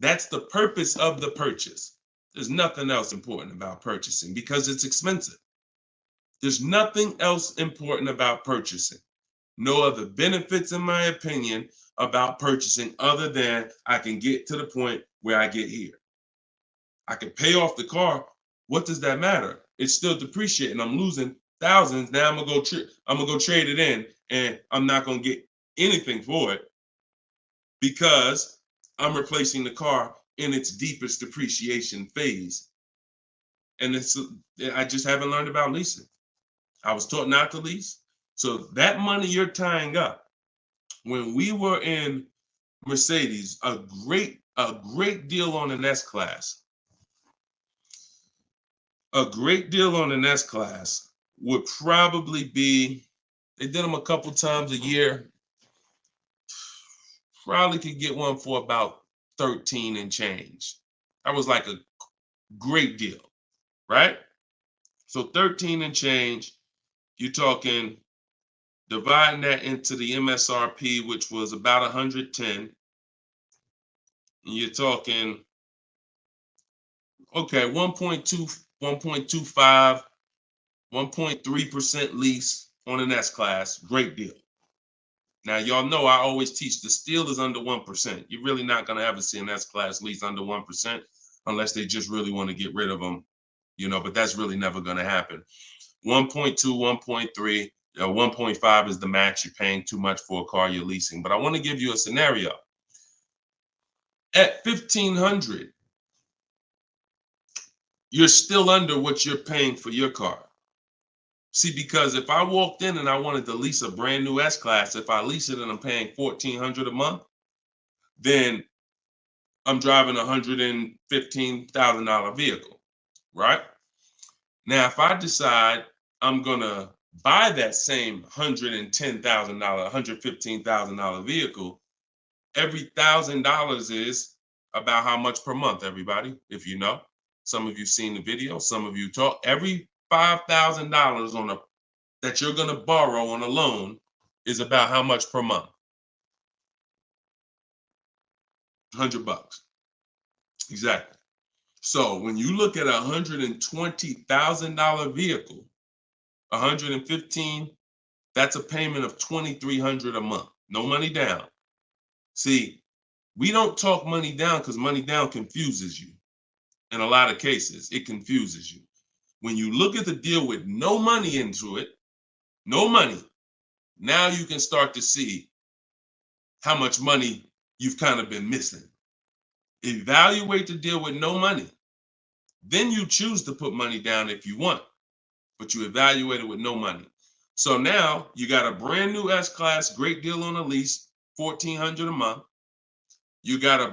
That's the purpose of the purchase. There's nothing else important about purchasing because it's expensive. There's nothing else important about purchasing. No other benefits, in my opinion, about purchasing other than I can get to the point where I get here. I can pay off the car. What does that matter? It's still depreciating. I'm losing thousands. Now I'm gonna go trade it in, and I'm not gonna get anything for it because I'm replacing the car in its deepest depreciation phase. And I just haven't learned about leasing. I was taught not to lease. So that money you're tying up, when we were in Mercedes, a great deal on an S-Class. A great deal on an S-Class would probably be, they did them a couple times a year, probably could get one for about 13 and change. That was like a great deal, right? So 13 and change, you're talking, dividing that into the MSRP, which was about 110, you're talking, okay, 1.2, 1.25, 1.3% lease on an S-Class, great deal. Now, y'all know I always teach the steal is under 1%. You're really not going to ever see an S-Class lease under 1% unless they just really want to get rid of them, but that's really never going to happen. 1.2, 1.3, 1.5 is the max. You're paying too much for a car you're leasing. But I want to give you a scenario. At $1,500, you're still under what you're paying for your car. See, because if I walked in and I wanted to lease a brand new S-Class, if I lease it and I'm paying $1,400 a month, then I'm driving a $115,000 vehicle, right? Now, if I decide I'm gonna buy that same $110,000, $115,000 vehicle, every $1,000 is about how much per month, everybody, if you know. Some of you seen the video, some of you talk. Every $5,000 on a that you're going to borrow on a loan is about how much per month? $100. Exactly. So when you look at a $120,000 vehicle, 115, that's a payment of $2,300 a month. No money down. See, we don't talk money down because money down confuses you. In a lot of cases, it confuses you. When you look at the deal with no money into it, no money, now you can start to see how much money you've kind of been missing. Evaluate the deal with no money. Then you choose to put money down if you want, but you evaluate it with no money. So now you got a brand new S-Class, great deal on a lease, $1,400 a month. You gotta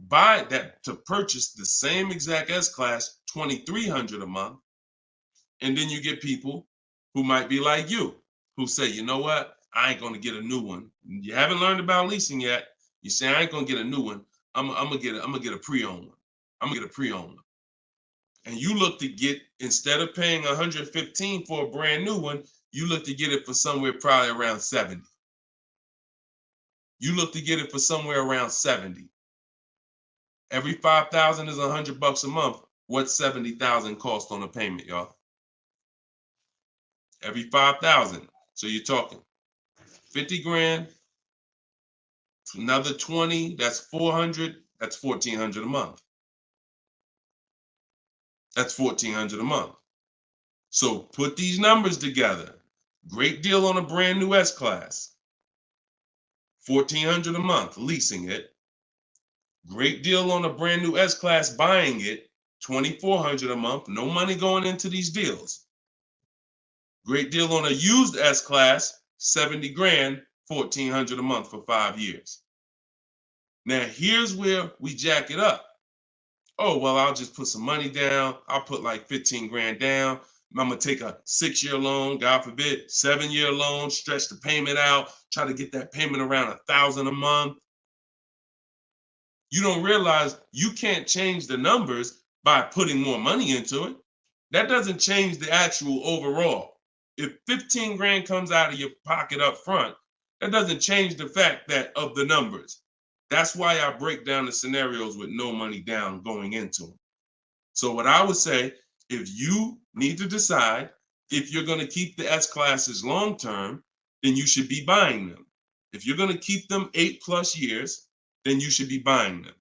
buy that to purchase the same exact S-Class, $2,300 a month. And then you get people who might be like you, who say, you know what? I ain't gonna get a new one. You haven't learned about leasing yet. You say, I ain't gonna get a new one. I'm gonna get a pre-owned one. I'm gonna get a pre-owned one. And you look to get, instead of paying $115 for a brand new one, you look to get it for somewhere probably around 70. You look to get it for somewhere around 70. Every 5,000 is $100 a month. What's 70,000 cost on a payment, y'all? Every 5,000. So you're talking 50 grand, another 20, that's 400, that's 1,400 a month. That's 1,400 a month. So put these numbers together. Great deal on a brand new S-Class. 1,400 a month, leasing it. Great deal on a brand new S-Class, buying it. 2,400 a month, no money going into these deals. Great deal on a used S-Class, 70 grand, 1,400 a month for 5 years. Now here's where we jack it up. Oh, well, I'll just put some money down. I'll put like 15 grand down. I'm gonna take a 6-year loan, God forbid, 7-year loan, stretch the payment out, try to get that payment around 1,000 a month. You don't realize you can't change the numbers by putting more money into it. That doesn't change the actual overall. If 15 grand comes out of your pocket up front, that doesn't change the fact that of the numbers. That's why I break down the scenarios with no money down going into them. So what I would say, if you need to decide if you're going to keep the S-Classes long term, then you should be buying them. If you're going to keep them 8+ years, then you should be buying them.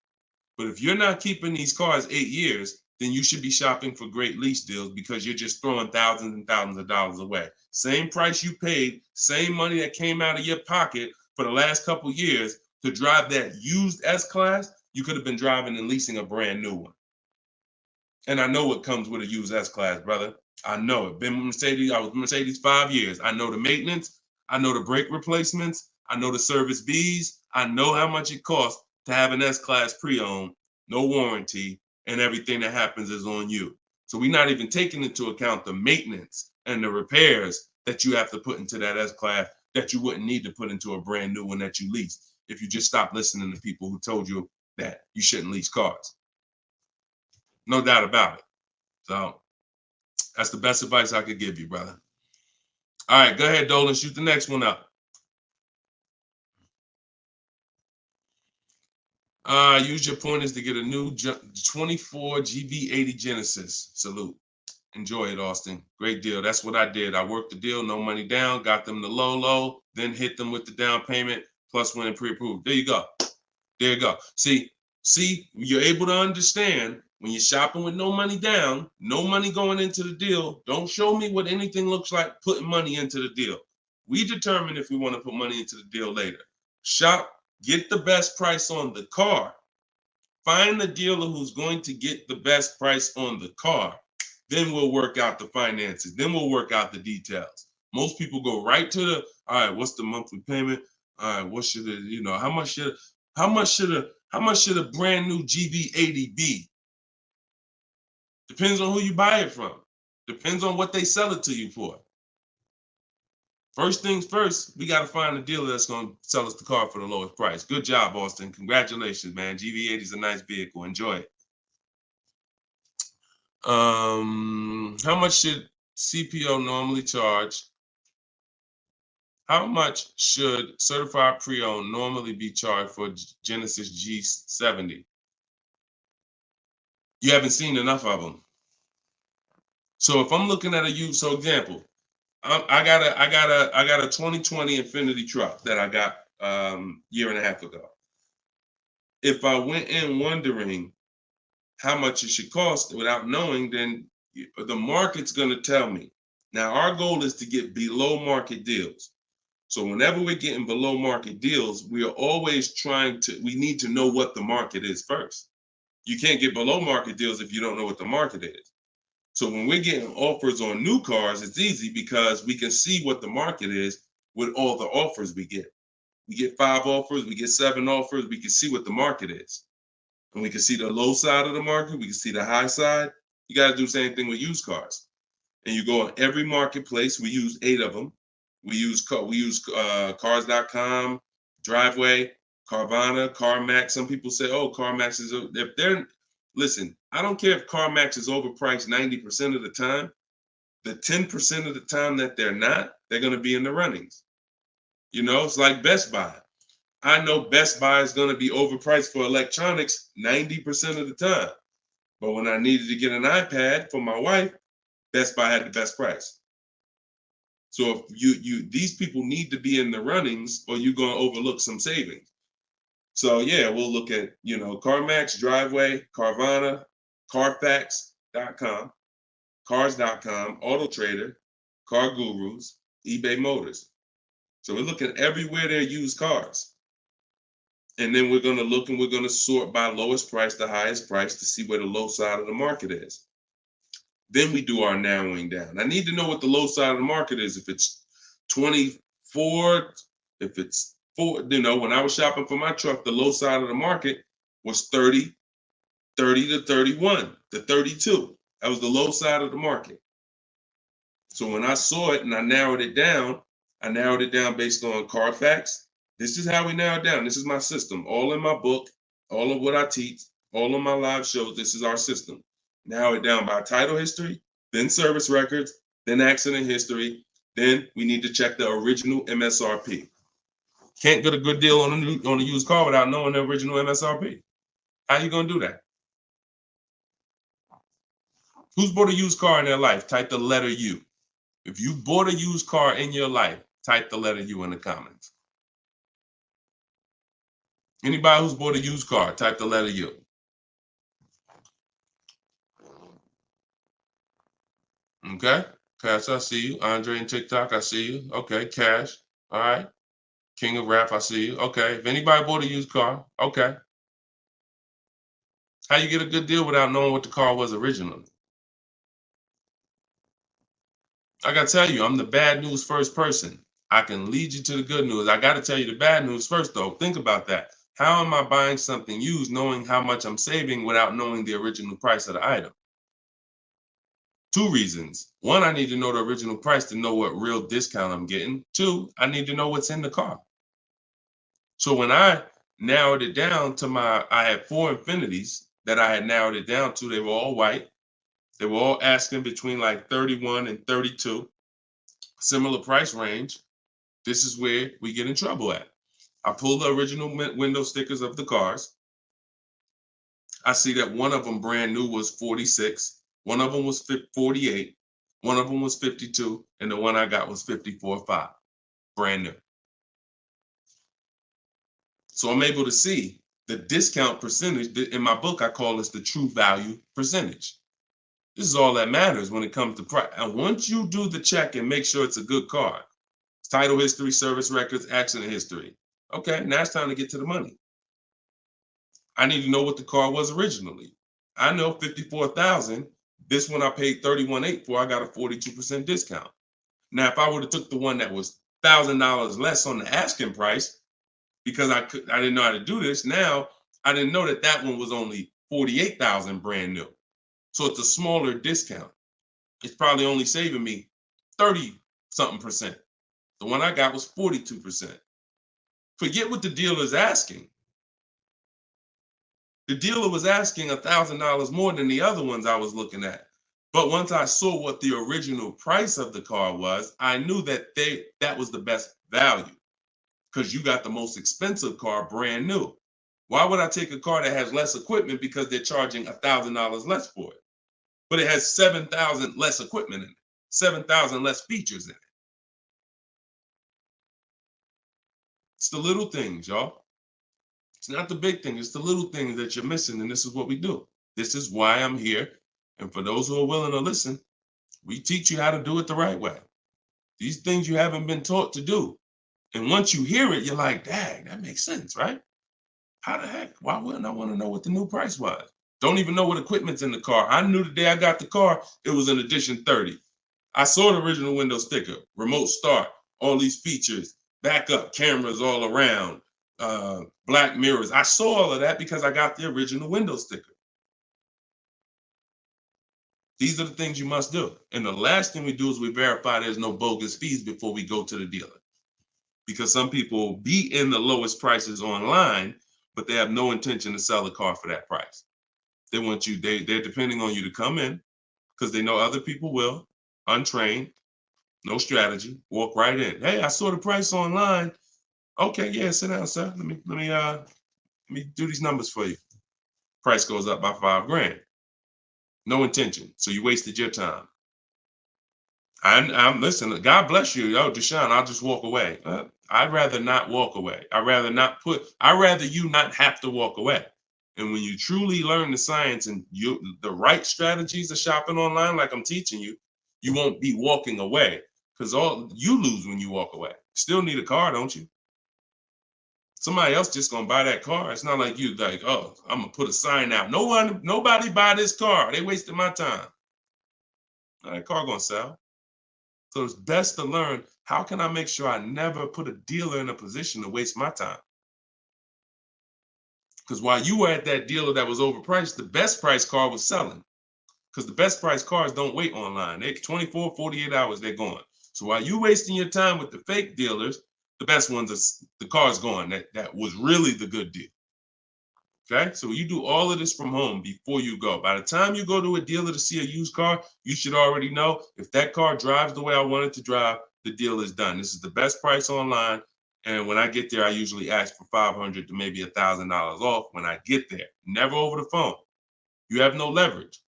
But if you're not keeping these cars 8 years, then you should be shopping for great lease deals because you're just throwing thousands and thousands of dollars away. Same price you paid, same money that came out of your pocket for the last couple of years to drive that used S-Class, you could have been driving and leasing a brand new one. And I know what comes with a used S-Class, brother. I know it. Been with Mercedes. I was with Mercedes 5 years. I know the maintenance. I know the brake replacements. I know the service Bs. I know how much it costs to have an S-Class pre-owned, no warranty, and everything that happens is on you. So we're not even taking into account the maintenance and the repairs that you have to put into that S-Class that you wouldn't need to put into a brand new one that you lease if you just stop listening to people who told you that you shouldn't lease cars. No doubt about it. So that's the best advice I could give you, brother. All right, go ahead, Dolan. Shoot the next one up. Use your pointers to get a new 24 GB80 Genesis. Salute. Enjoy it, Austin. Great deal. That's what I did. I worked the deal, no money down, got them the low, then hit them with the down payment, plus went and pre-approved. There you go. There you go. See, you're able to understand when you're shopping with no money down, no money going into the deal. Don't show me what anything looks like putting money into the deal. We determine if we want to put money into the deal later. Shop, get the best price on the car. Find the dealer who's going to get the best price on the car. Then we'll work out the finances. Then we'll work out the details. Most people go right to the, all right, what's the monthly payment? All right, what should it, how much should a brand new GB80 be? Depends on who you buy it from. Depends on what they sell it to you for. First things first, we got to find a dealer that's going to sell us the car for the lowest price. Good job, Austin. Congratulations, man. GV80 is a nice vehicle. Enjoy it. How much should CPO normally charge? How much should certified pre-owned normally be charged for Genesis G70? You haven't seen enough of them. So if I'm looking at a used, so example, I got a 2020 Infinity truck that I got year and a half ago. If I went in wondering how much it should cost without knowing, then the market's going to tell me. Now our goal is to get below market deals. So whenever we're getting below market deals, we are always we need to know what the market is first. You can't get below market deals if you don't know what the market is. So when we're getting offers on new cars, it's easy because we can see what the market is with all the offers we get. We get 5 offers, we get 7 offers, we can see what the market is. And we can see the low side of the market, we can see the high side. You got to do the same thing with used cars. And you go on every marketplace, we use 8 of them. We use cars.com, Driveway, Carvana, CarMax. Some people say, oh, CarMax is, if they're, listen, I don't care if CarMax is overpriced 90% of the time. The 10% of the time that they're not, they're going to be in the runnings. You know, it's like Best Buy. I know Best Buy is going to be overpriced for electronics 90% of the time. But when I needed to get an iPad for my wife, Best Buy had the best price. So if these people need to be in the runnings or you're going to overlook some savings. So yeah, we'll look at, CarMax, Driveway, Carvana, Carfax.com, Cars.com, Auto Trader, Car Gurus, eBay Motors. So we're looking everywhere there used cars. And then we're going to look and we're going to sort by lowest price to highest price to see where the low side of the market is. Then we do our narrowing down. I need to know what the low side of the market is. If it's 24, if it's 4, when I was shopping for my truck, the low side of the market was 30 to 31 to 32. That was the low side of the market. So when I saw it and I narrowed it down based on Carfax. This is how we narrow it down. This is my system. All in my book, all of what I teach, all of my live shows, this is our system. Narrow it down by title history, then service records, then accident history. Then we need to check the original MSRP. Can't get a good deal on a used car without knowing the original MSRP. How you gonna do that? Who's bought a used car in their life? Type the letter U. If you bought a used car in your life, type the letter U in the comments. Anybody who's bought a used car, type the letter U. Okay, Cash, I see you. Andre and TikTok, I see you. Okay, Cash, all right. King of Rap, I see you. Okay, if anybody bought a used car, okay. How you get a good deal without knowing what the car was originally? I gotta tell you, I'm the bad news first person. I can lead you to the good news. I gotta tell you the bad news first though. Think about that. How am I buying something used knowing how much I'm saving without knowing the original price of the item? 2 reasons. 1, I need to know the original price to know what real discount I'm getting. 2, I need to know what's in the car. So when I narrowed it down to I had 4 Infinities that I had narrowed it down to. They were all white. They were all asking between like 31 and 32, similar price range. This is where we get in trouble at. I pulled the original window stickers of the cars. I see that one of them brand new was 46. One of them was 48. One of them was 52. And the one I got was 54.5, brand new. So I'm able to see the discount percentage. In my book, I call this the true value percentage. This is all that matters when it comes to price. And once you do the check and make sure it's a good car, title history, service records, accident history. Okay, now it's time to get to the money. I need to know what the car was originally. I know 54,000. This one I paid 31.8 for. I got a 42% discount. Now, if I would have took the one that was $1,000 less on the asking price, because I didn't know how to do this. Now I didn't know that one was only 48,000 brand new. So it's a smaller discount. It's probably only saving me 30 something percent. The one I got was 42%. Forget what the dealer's asking. The dealer was asking $1,000 more than the other ones I was looking at. But once I saw what the original price of the car was, I knew that that was the best value because you got the most expensive car brand new. Why would I take a car that has less equipment because they're charging $1,000 less for it? But it has 7,000 less equipment in it, 7,000 less features in it. It's the little things, y'all. It's not the big thing. It's the little things that you're missing. And this is what we do. This is why I'm here. And for those who are willing to listen, we teach you how to do it the right way. These things you haven't been taught to do. And once you hear it, you're like, dang, that makes sense, right? How the heck? Why wouldn't I want to know what the new price was? Don't even know what equipment's in the car. I knew the day I got the car, it was an edition 30. I saw the original window sticker, remote start, all these features, backup cameras all around, black mirrors. I saw all of that because I got the original window sticker. These are the things you must do. And the last thing we do is we verify there's no bogus fees before we go to the dealer. Because some people will be in the lowest prices online, but they have no intention to sell the car for that price. They want you, they're depending on you to come in because they know other people will, untrained, no strategy, walk right in. Hey, I saw the price online. Okay, yeah, sit down, sir. Let me do these numbers for you. Price goes up by $5,000. No intention. So you wasted your time. I'm listen, God bless you. Yo, Deshone, I'll just walk away. I'd rather not walk away. I'd rather you not have to walk away. And when you truly learn the science and the right strategies of shopping online, like I'm teaching you, you won't be walking away because all you lose when you walk away. Still need a car, don't you? Somebody else just gonna buy that car. It's not like you like, oh, I'm gonna put a sign out. Nobody buy this car. They wasted my time. That car gonna sell. So it's best to learn, how can I make sure I never put a dealer in a position to waste my time? Because while you were at that dealer that was overpriced, the best price car was selling. Because the best price cars don't wait online. They 24, 48 hours, they're gone. So while you wasting your time with the fake dealers, the best ones are the car's gone. That was really the good deal. Okay, so you do all of this from home before you go. By the time you go to a dealer to see a used car, you should already know if that car drives the way I want it to drive, the deal is done. This is the best price online. And when I get there, I usually ask for $500 to maybe $1,000 off when I get there. Never over the phone. You have no leverage.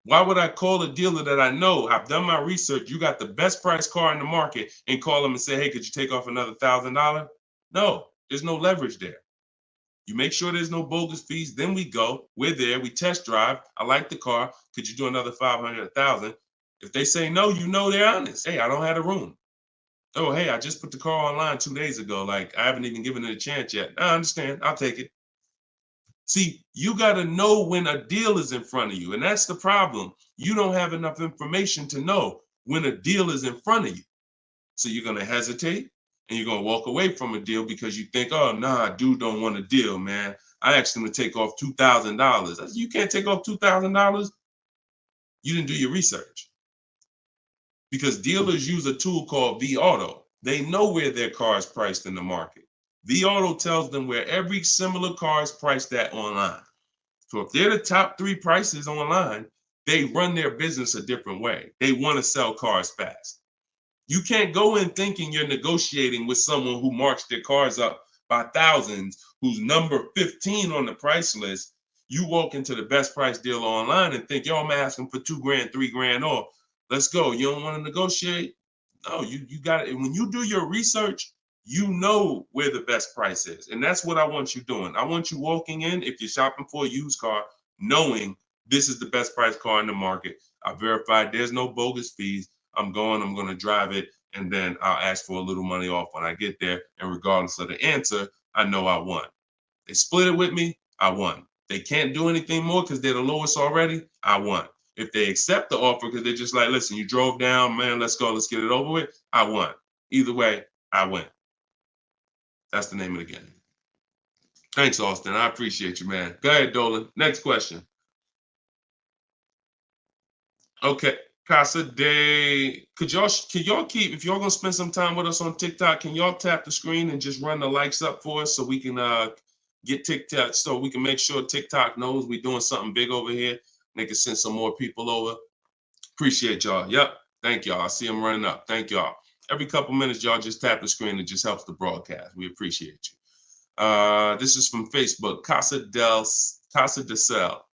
Why would I call a dealer that I know, I've done my research, you got the best price car in the market, and call them and say, hey, could you take off another $1,000? No, there's no leverage there. You make sure there's no bogus fees. Then we go. We're there. We test drive. I like the car. Could you do another 500, 1,000? If they say no, you know they're honest. Hey, I don't have a room. Oh, hey, I just put the car online 2 days ago. Like, I haven't even given it a chance yet. I understand. I'll take it. See, you got to know when a deal is in front of you. And that's the problem. You don't have enough information to know when a deal is in front of you. So you're going to hesitate. And you're going to walk away from a deal because you think, oh, nah, dude don't want a deal, man. I asked him to take off $2,000. You can't take off $2,000. You didn't do your research. Because dealers use a tool called vAuto. They know where their car is priced in the market. vAuto tells them where every similar car is priced at online. So if they're the top 3 prices online, they run their business a different way. They want to sell cars fast. You can't go in thinking you're negotiating with someone who marks their cars up by thousands, who's number 15 on the price list. You walk into the best price deal online and think, yo, I'm asking for $2,000, $3,000 off. Let's go. You don't want to negotiate? No, you got it. And when you do your research, you know where the best price is. And that's what I want you doing. I want you walking in, if you're shopping for a used car, knowing this is the best price car in the market. I verified there's no bogus fees. I'm going to drive it, and then I'll ask for a little money off when I get there. And regardless of the answer, I know I won. They split it with me, I won. They can't do anything more because they're the lowest already, I won. If they accept the offer because they're just like, listen, you drove down, man, let's go, let's get it over with, I won. Either way, I win. That's the name of the game. Thanks, Austin. I appreciate you, man. Go ahead, Dolan. Next question. Okay. Casa Day, can y'all keep, if y'all gonna spend some time with us on TikTok, can y'all tap the screen and just run the likes up for us so we can get TikTok, so we can make sure TikTok knows we're doing something big over here. They can send some more people over. Appreciate y'all. Yep. Thank y'all. I see them running up. Thank y'all. Every couple minutes, y'all just tap the screen. It just helps the broadcast. We appreciate you. This is from Facebook. Casa de Sel.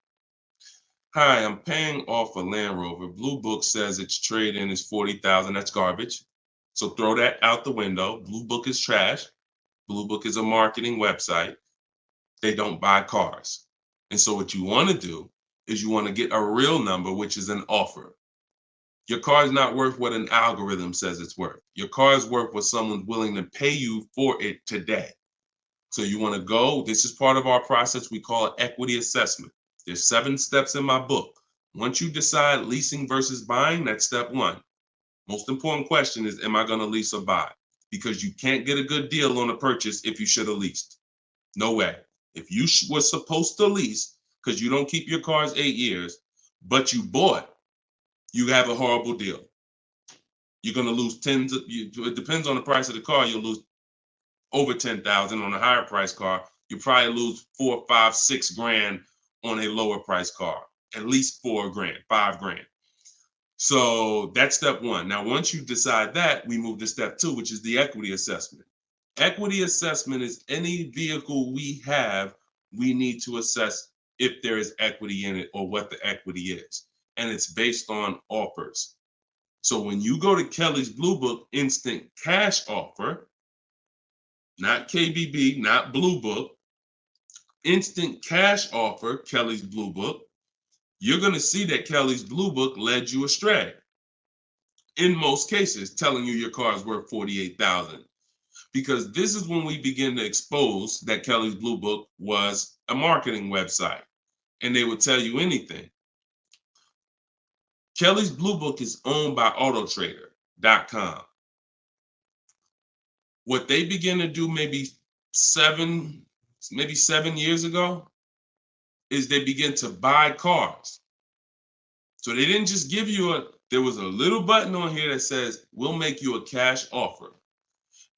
Hi, I'm paying off a Land Rover. Blue Book says its trade-in is $40,000. That's garbage. So throw that out the window. Blue Book is trash. Blue Book is a marketing website. They don't buy cars. And so what you want to do is you want to get a real number, which is an offer. Your car is not worth what an algorithm says it's worth. Your car is worth what someone's willing to pay you for it today. So you want to go, this is part of our process. We call it equity assessment. There's 7 steps in my book. Once you decide leasing versus buying, that's step 1. Most important question is, am I going to lease or buy? Because you can't get a good deal on a purchase if you should have leased. No way. If you were supposed to lease, because you don't keep your cars 8 years, but you bought, you have a horrible deal. You're going to lose it depends on the price of the car. You'll lose over 10,000 on a higher price car. You probably lose 4, 5, 6 grand on a lower price car, at least 4 grand, 5 grand. So that's step 1. Now, once you decide that, we move to step 2, which is the equity assessment. Equity assessment is any vehicle we have, we need to assess if there is equity in it or what the equity is. And it's based on offers. So when you go to Kelly's Blue Book instant cash offer, not KBB, not Blue Book, instant cash offer, Kelly's Blue Book, you're going to see that Kelly's Blue Book led you astray. In most cases, telling you your car is worth $48,000. Because this is when we begin to expose that Kelly's Blue Book was a marketing website and they would tell you anything. Kelly's Blue Book is owned by autotrader.com. What they began to do maybe 7 years ago is they begin to buy cars. So they didn't just give you there was a little button on here that says, we'll make you a cash offer.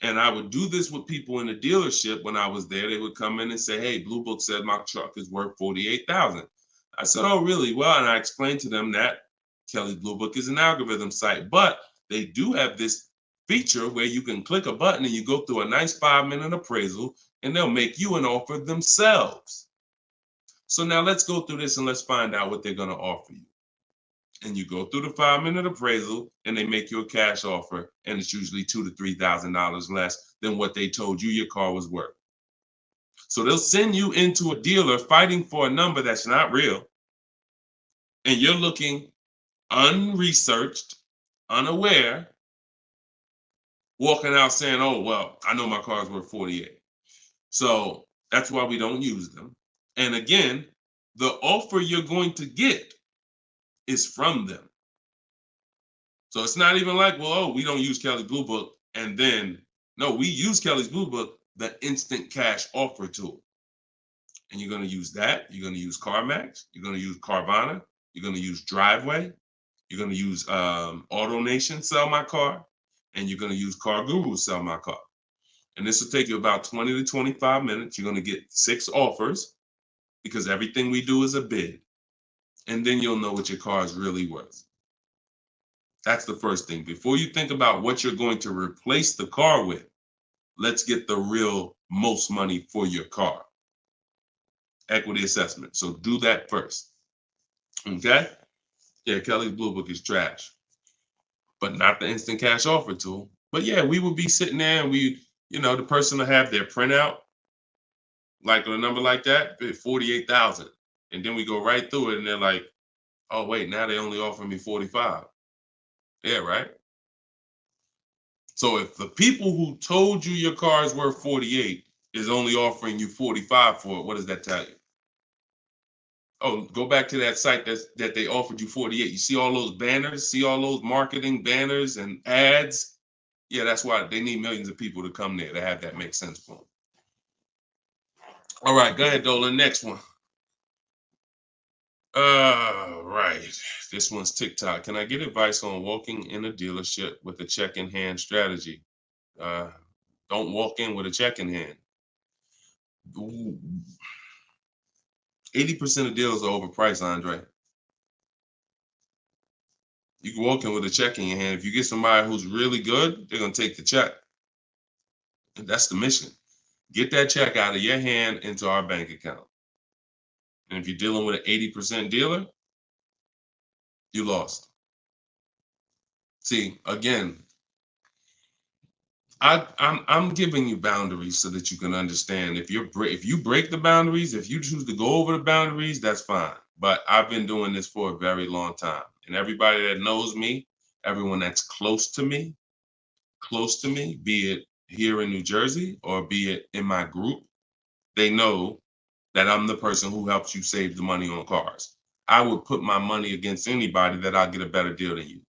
And I would do this with people in the dealership when I was there. They would come in and say, hey, Blue Book said my truck is worth $48,000. I said, oh, really? Well, and I explained to them that Kelly's Blue Book is an algorithm site, but they do have this feature where you can click a button and you go through a nice 5-minute appraisal and they'll make you an offer themselves. So now let's go through this and let's find out what they're going to offer you. And you go through the 5-minute appraisal and they make you a cash offer, and it's usually $2,000 to $3,000 less than what they told you your car was worth. So they'll send you into a dealer fighting for a number that's not real, and you're looking unresearched, unaware, walking out saying, oh, well, I know my car's worth 48. So that's why we don't use them. And again, the offer you're going to get is from them. So it's not even like, well, oh, we don't use Kelly's Blue Book. And then, no, we use Kelly's Blue Book, the instant cash offer tool. And you're going to use that. You're going to use CarMax. You're going to use Carvana. You're going to use Driveway. You're going to use AutoNation, Sell My Car. And you're going to use Car Guru, Sell My Car. And this will take you about 20 to 25 minutes. You're going to get 6 offers because everything we do is a bid. And then you'll know what your car is really worth. That's the first thing. Before you think about what you're going to replace the car with, let's get the real most money for your car. Equity assessment. So do that first. Okay? Yeah, Kelly's Blue Book is trash, but not the instant cash offer tool. But yeah, we would be sitting there and the person will have their printout, like a number like that, 48,000. And then we go right through it and they're like, oh, wait, now they only offer me 45. Yeah, right? So if the people who told you your car is worth 48 is only offering you 45 for it, what does that tell you? Oh, go back to that site that they offered you 48. You see all those banners, see all those marketing banners and ads? Yeah, that's why they need millions of people to come there to have that make sense for them. All right, go ahead, Dolan. Next one. Right. This one's TikTok. Can I get advice on walking in a dealership with a check in hand strategy? Don't walk in with a check in hand. 80% of deals are overpriced, Andre. You can walk in with a check in your hand. If you get somebody who's really good, they're going to take the check. And that's the mission. Get that check out of your hand into our bank account. And if you're dealing with an 80% dealer, you lost. See, again, I'm giving you boundaries so that you can understand. If you break the boundaries, if you choose to go over the boundaries, that's fine. But I've been doing this for a very long time, and everybody that knows me, everyone that's close to me, be it here in New Jersey or be it in my group, they know that I'm the person who helps you save the money on cars. I would put my money against anybody that I'll get a better deal than you.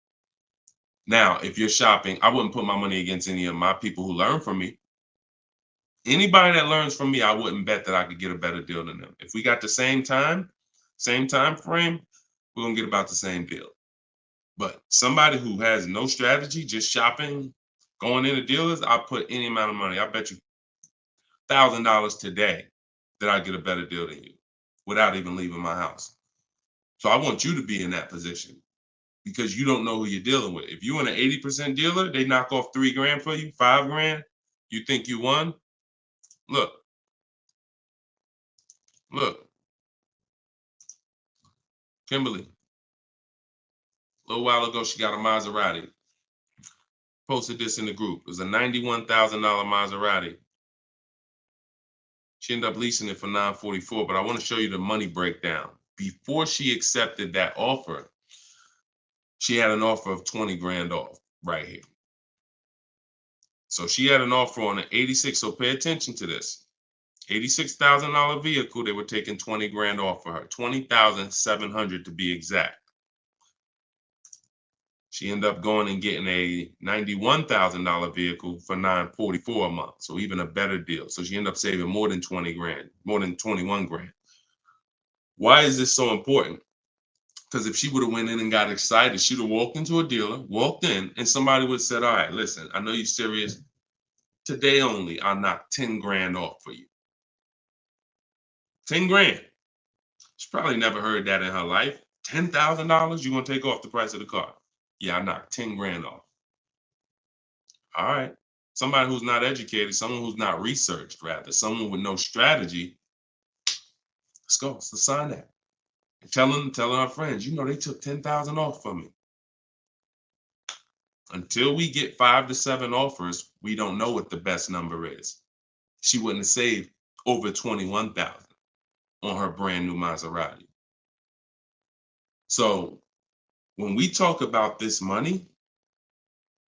Now, if you're shopping, I wouldn't put my money against any of my people who learn from me. Anybody that learns from me, I wouldn't bet that I could get a better deal than them. If we got the same time frame, we're gonna get about the same deal. But somebody who has no strategy, just shopping, going into dealers, I'll put any amount of money. I bet you $1,000 today that I get a better deal than you without even leaving my house. So I want you to be in that position because you don't know who you're dealing with. If you're in an 80% dealer, they knock off $3,000 for you, $5,000. You think you won? Look, Kimberly. A little while ago, she got a Maserati. Posted this in the group. It was a $91,000 Maserati. She ended up leasing it for $944, but I want to show you the money breakdown. Before she accepted that offer, she had an offer of 20 grand off right here. So she had an offer on an 86. So pay attention to this. $86,000 vehicle, they were taking 20 grand off for her. 20,700 to be exact. She ended up going and getting a $91,000 vehicle for $944 a month. So even a better deal. So she ended up saving more than 20 grand, more than 21 grand. Why is this so important? Because if she would have went in and got excited, she'd have walked into a dealer, walked in, and somebody would have said, all right, listen, I know you're serious. Today only, I'll knock 10 grand off for you. 10 grand. She probably never heard that in her life. $10,000 you're going to take off the price of the car. Yeah, I knocked 10 grand off. All right. Somebody who's not educated, someone who's not researched, rather, someone with no strategy. Let's go. Let's sign that. And telling our friends, you know, they took 10,000 off from me. Until we get 5 to 7 offers, we don't know what the best number is. She wouldn't have saved over 21,000 on her brand new Maserati. So when we talk about this money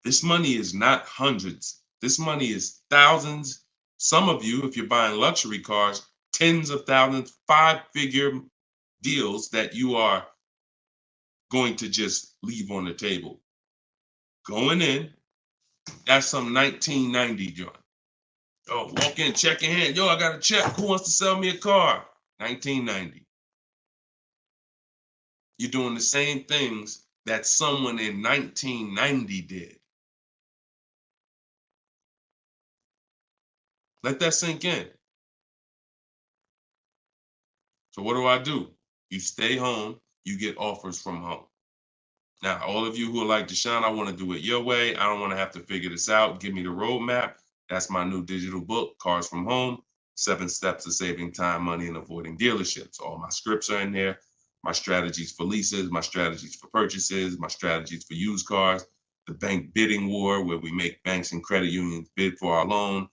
is not hundreds. This money is thousands. Some of you, if you're buying luxury cars, tens of thousands, 5-figure deals that you are going to just leave on the table. Going in, that's some 1990 joint. Oh, walk in, check in hand. Yo, I got a check. Who wants to sell me a car? 1990. You're doing the same things that someone in 1990 did. Let that sink in. So what do? You stay home, you get offers from home. Now, all of you who are like, Deshone, I want to do it your way. I don't want to have to figure this out. Give me the roadmap. That's my new digital book, Cars from Home, 7 Steps to Saving Time, Money, and Avoiding Dealerships. All my scripts are in there. My strategies for leases, my strategies for purchases, my strategies for used cars, the bank bidding war, where we make banks and credit unions bid for our loan.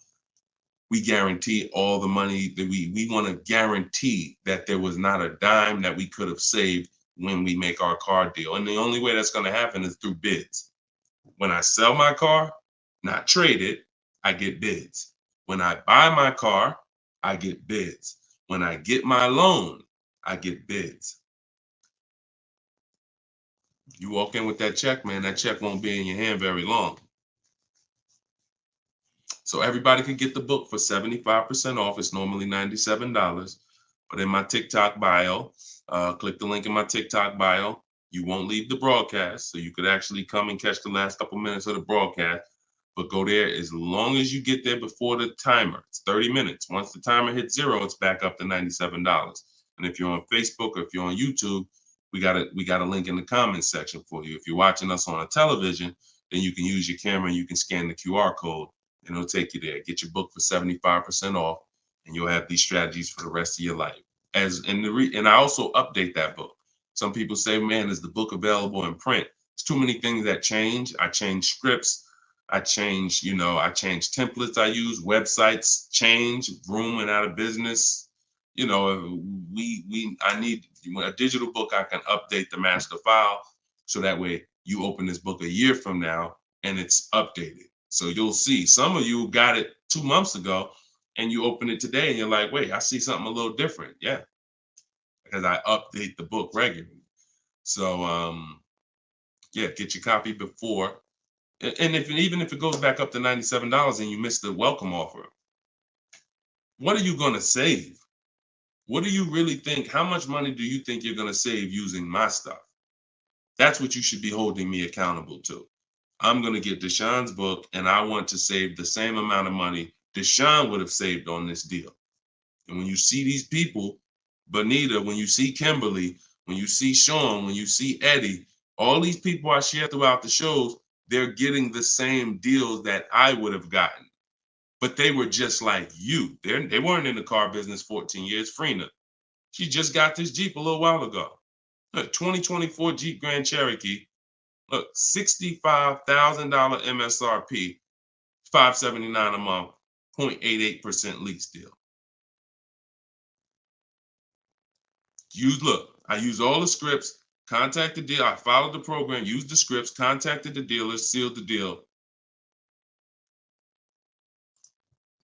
We guarantee all the money that we want to guarantee that there was not a dime that we could have saved when we make our car deal. And the only way that's going to happen is through bids. When I sell my car, not trade it, I get bids. When I buy my car, I get bids. When I get my loan, I get bids. You walk in with that check, man, that check won't be in your hand very long. So everybody can get the book for 75% off. It's normally $97. But in my TikTok bio, click the link in my TikTok bio. You won't leave the broadcast, so you could actually come and catch the last couple minutes of the broadcast. But go there as long as you get there before the timer. It's 30 minutes. Once the timer hits 0, it's back up to $97. And if you're on Facebook or if you're on YouTube, we got a link in the comments section for you. If you're watching us on a television, then you can use your camera and you can scan the QR code and it'll take you there. Get your book for 75% off, and you'll have these strategies for the rest of your life. And I also update that book. Some people say, man, is the book available in print? There's too many things that change. I change scripts. I change templates I use, websites change, Vroom went out of business. I need a digital book. I can update the master file so that way you open this book a year from now and it's updated. So you'll see some of you got it 2 months ago and you open it today and you're like, wait, I see something a little different. Yeah, because I update the book regularly. So get your copy before. And even if it goes back up to $97 and you missed the welcome offer, what are you going to save? What do you really think? How much money do you think you're going to save using my stuff? That's what you should be holding me accountable to. I'm going to get Deshone's book, and I want to save the same amount of money Deshone would have saved on this deal. And when you see these people, Bonita, when you see Kimberly, when you see Sean, when you see Eddie, all these people I share throughout the shows, they're getting the same deals that I would have gotten. But they were just like you. They weren't in the car business 14 years. Frina, she just got this Jeep a little while ago. Look, 2024 Jeep Grand Cherokee. Look, $65,000 MSRP, $579 a month, 0.88% lease deal. I use all the scripts, contacted the dealer, I followed the program, used the scripts, contacted the dealer, sealed the deal.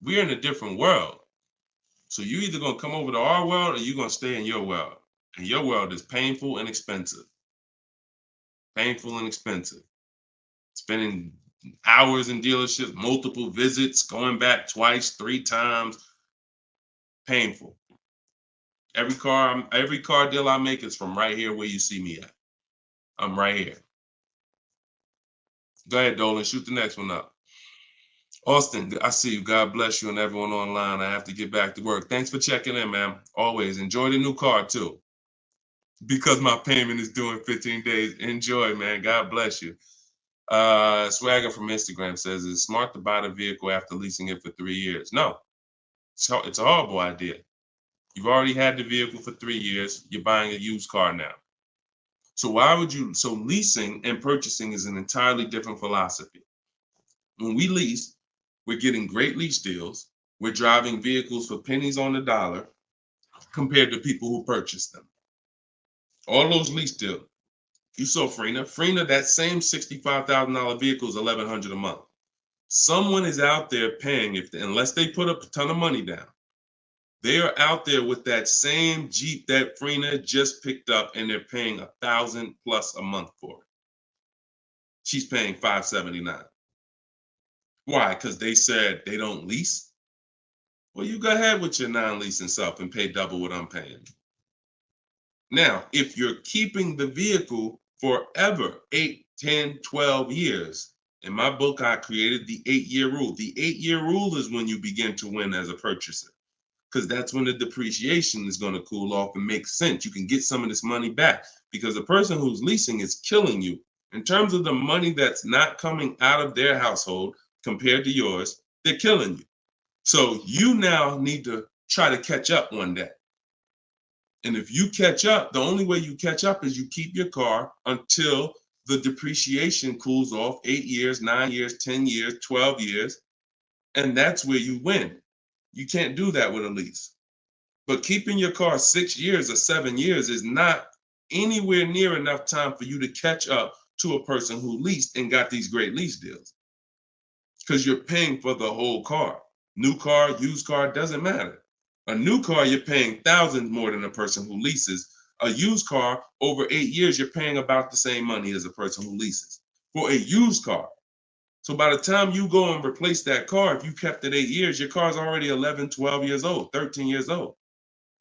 We're in a different world. So you either gonna come over to our world or you're gonna stay in your world. And your world is painful and expensive. Painful and expensive. Spending hours in dealerships, multiple visits, going back twice, 3 times. Painful. Every car deal I make is from right here where you see me at. I'm right here. Go ahead, Dolan, shoot the next one up. Austin, I see you. God bless you and everyone online. I have to get back to work. Thanks for checking in, man. Always enjoy the new car too. Because my payment is due in 15 days. Enjoy, man. God bless you. Swagger from Instagram says, is it smart to buy the vehicle after leasing it for 3 years? No, it's a horrible idea. You've already had the vehicle for 3 years. You're buying a used car now. So leasing and purchasing is an entirely different philosophy. When we lease, we're getting great lease deals. We're driving vehicles for pennies on the dollar compared to people who purchase them. All those lease deals. You saw Frina, that same $65,000 vehicle is $1,100 a month. Someone is out there paying, unless they put up a ton of money down, they are out there with that same Jeep that Frina just picked up and they're paying $1,000 plus a month for it. She's paying $579. Why? Because they said they don't lease? Well, you go ahead with your non-leasing stuff and pay double what I'm paying. Now, if you're keeping the vehicle forever, 8, 10, 12 years, in my book, I created the 8-year rule. The 8-year rule is when you begin to win as a purchaser, because that's when the depreciation is going to cool off and make sense. You can get some of this money back because the person who's leasing is killing you in terms of the money that's not coming out of their household compared to yours. They're killing you. So you now need to try to catch up one day. And if you catch up, the only way you catch up is you keep your car until the depreciation cools off 8 years, 9 years, 10 years, 12 years. And that's where you win. You can't do that with a lease. But keeping your car 6 years or 7 years is not anywhere near enough time for you to catch up to a person who leased and got these great lease deals. Because you're paying for the whole car. New car, used car, doesn't matter. A new car, you're paying thousands more than a person who leases. A used car, over 8 years, you're paying about the same money as a person who leases for a used car. So by the time you go and replace that car, if you kept it 8 years, your car's already 11, 12 years old, 13 years old.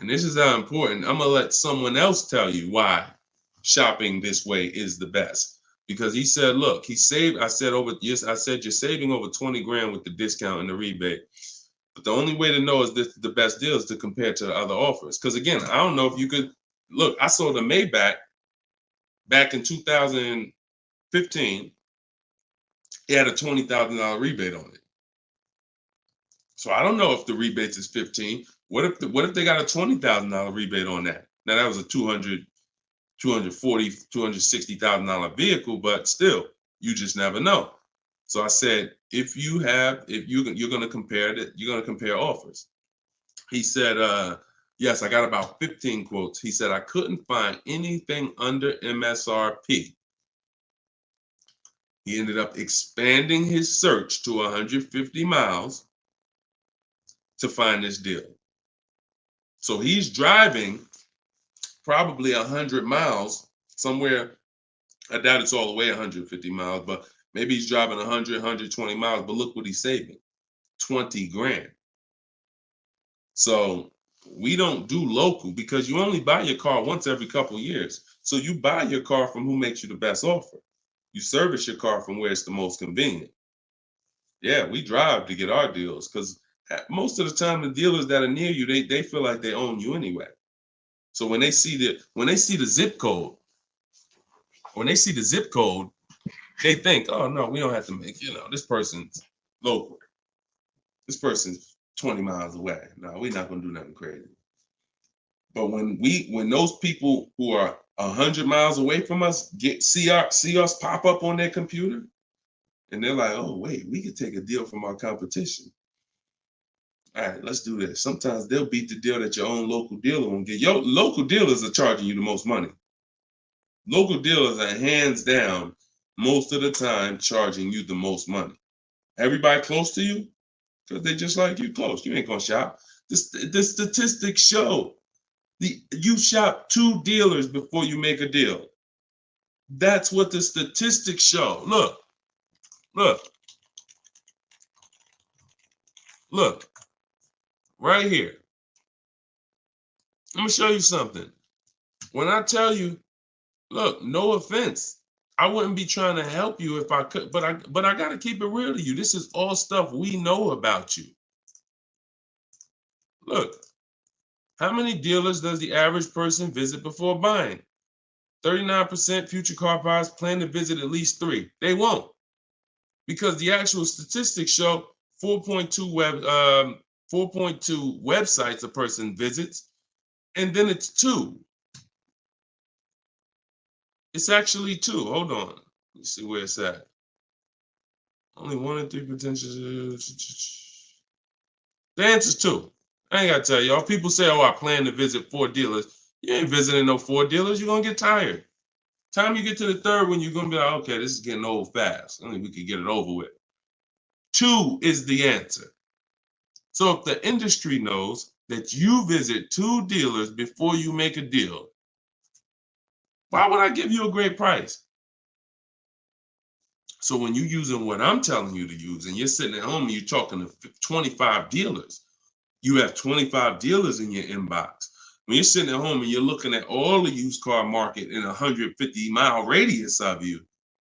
And this is how important. I'm gonna let someone else tell you why shopping this way is the best. Because he said, look, he saved. I said I said you're saving over 20 grand with the discount and the rebate. But the only way to know is this the best deal is to compare to the other offers. Because again, I don't know if you could look. I sold a Maybach back in 2015. It had a $20,000 rebate on it. So I don't know if the rebates is 15. What if they got a $20,000 rebate on that? Now that was a $260,000 vehicle, but still, you just never know. So I said, if you're going to compare it, you're going to compare offers. He said, yes, I got about 15 quotes. He said, I couldn't find anything under MSRP. He ended up expanding his search to 150 miles to find this deal. So he's driving probably 100 miles somewhere. I doubt it's all the way 150 miles, but maybe he's driving 100, 120 miles. But look what he's saving, 20 grand. So we don't do local because you only buy your car once every couple of years. So you buy your car from who makes you the best offer. You service your car from where it's the most convenient. Yeah, we drive to get our deals because most of the time the dealers that are near you, they feel like they own you anyway. So when they see the zip code, they think, oh no, we don't have to make, this person's local. This person's 20 miles away. No, we're not gonna do nothing crazy. But when those people who are 100 miles away from us see us pop up on their computer, and they're like, oh wait, we could take a deal from our competition. All right, let's do this. Sometimes they'll beat the deal that your own local dealer won't get. Your local dealers are charging you the most money. Local dealers are hands down most of the time charging you the most money. Everybody close to you, because they just like you close. You ain't gonna shop. The statistics show you shop 2 dealers before you make a deal. That's what the statistics show. Look, right here. Let me show you something. When I tell you, look, no offense, I wouldn't be trying to help you if I could, but I got to keep it real to you. This is all stuff we know about you. Look, how many dealers does the average person visit before buying? 39% future car buyers plan to visit at least 3. They won't, because the actual statistics show 4.2 websites a person visits, and then it's 2. It's actually 2. Hold on. Let's see where it's at. Only 1 in 3 potential. The answer's 2. I ain't got to tell y'all. People say, oh, I plan to visit 4 dealers. You ain't visiting no 4 dealers. You're going to get tired. Time you get to the 3rd one, you're going to be like, okay, this is getting old fast. I think we could get it over with. 2 is the answer. So if the industry knows that you visit 2 dealers before you make a deal, why would I give you a great price? So when you're using what I'm telling you to use and you're sitting at home and you're talking to 25 dealers, you have 25 dealers in your inbox. When you're sitting at home and you're looking at all the used car market in a 150-mile radius of you,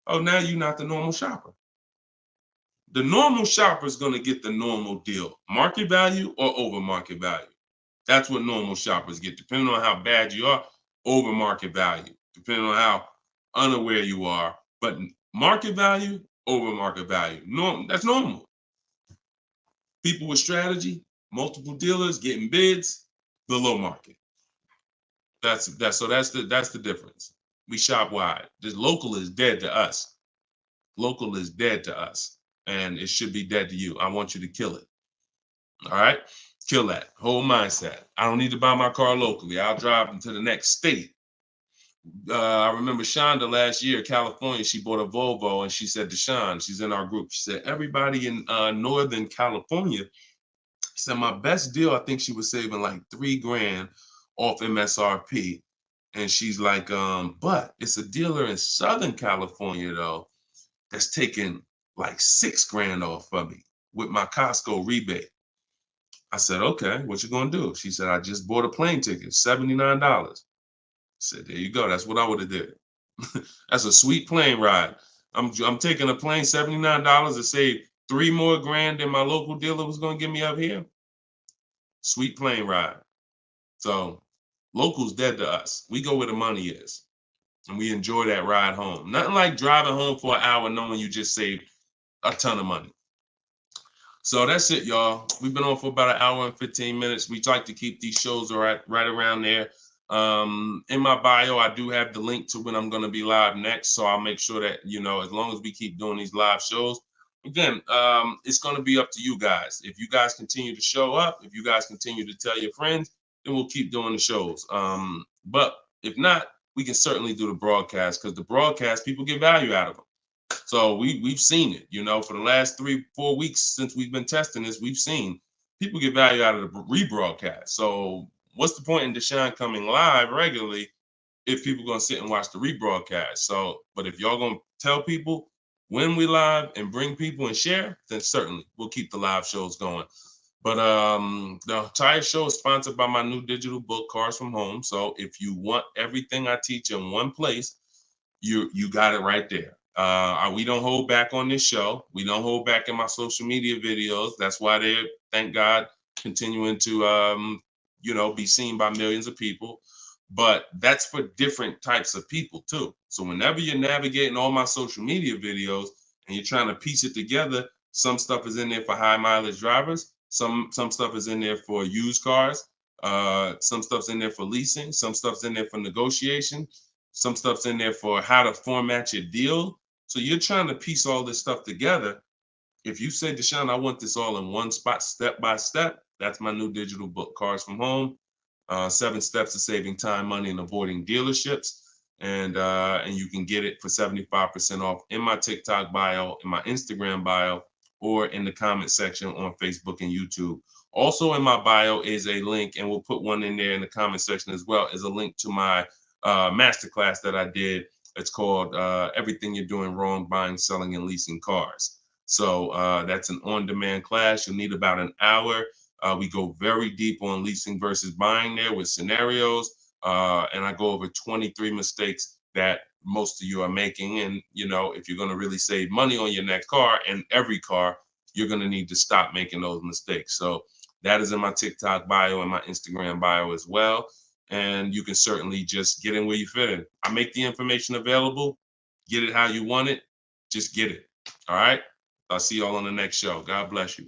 oh, now you're not the normal shopper. The normal shopper is going to get the normal deal, market value or over market value. That's what normal shoppers get, depending on how bad you are, over market value, depending on how unaware you are. But market value, over market value. That's normal. People with strategy, multiple dealers getting bids, below market. That's the difference. We shop wide. This local is dead to us. Local is dead to us, and it should be dead to you. I want you to kill it. All right? Kill that whole mindset. I don't need to buy my car locally. I'll drive into the next state. I remember Shonda last year, California, she bought a Volvo and she said to Sean, she's in our group, she said, everybody in Northern California, she said, my best deal, I think she was saving like $3 grand off MSRP. And she's like, but it's a dealer in Southern California though, that's taking like $6 grand off of me with my Costco rebate. I said, okay, what you gonna do? She said, I just bought a plane ticket, $79. I said, there you go. That's what I would have did. That's a sweet plane ride. I'm taking a plane, $79 to save 3 more grand than my local dealer was gonna give me up here. Sweet plane ride. So local's dead to us. We go where the money is, and we enjoy that ride home. Nothing like driving home for an hour knowing you just saved a ton of money. So that's it, y'all. We've been on for about an hour and 15 minutes. We like to keep these shows right around there. In my bio, I do have the link to when I'm going to be live next. So I'll make sure that, as long as we keep doing these live shows, again, it's going to be up to you guys. If you guys continue to show up, if you guys continue to tell your friends, then we'll keep doing the shows. But if not, we can certainly do the broadcast, because the broadcast, people get value out of them. So we've seen it, for the last 3-4 weeks since we've been testing this, we've seen people get value out of the rebroadcast. So what's the point in Deshone coming live regularly if people are going to sit and watch the rebroadcast? So, but if y'all going to tell people when we live and bring people and share, then certainly we'll keep the live shows going. But the entire show is sponsored by my new digital book, Cars from Home. So if you want everything I teach in one place, you got it right there. We don't hold back on this show. We don't hold back in my social media videos. That's why they're, thank God, continuing to be seen by millions of people. But that's for different types of people too. So whenever you're navigating all my social media videos and you're trying to piece it together, some stuff is in there for high mileage drivers. Some stuff is in there for used cars. Some stuff's in there for leasing. Some stuff's in there for negotiation. Some stuff's in there for how to format your deal. So you're trying to piece all this stuff together. If you say, Deshone, I want this all in one spot, step by step, that's my new digital book, Cars from Home, 7 Steps to Saving Time, Money, and Avoiding Dealerships. And you can get it for 75% off in my TikTok bio, in my Instagram bio, or in the comment section on Facebook and YouTube. Also in my bio is a link, and we'll put one in there in the comment section as well, is a link to my masterclass that I did. It's called Everything You're Doing Wrong Buying, Selling, and Leasing Cars. So that's an on-demand class. You'll need about an hour. We go very deep on leasing versus buying there with scenarios. And I go over 23 mistakes that most of you are making. And, if you're going to really save money on your next car and every car, you're going to need to stop making those mistakes. So that is in my TikTok bio and my Instagram bio as well. And you can certainly just get in where you fit in. I make the information available. Get it how you want it. Just get it. All right. I'll see y'all on the next show. God bless you.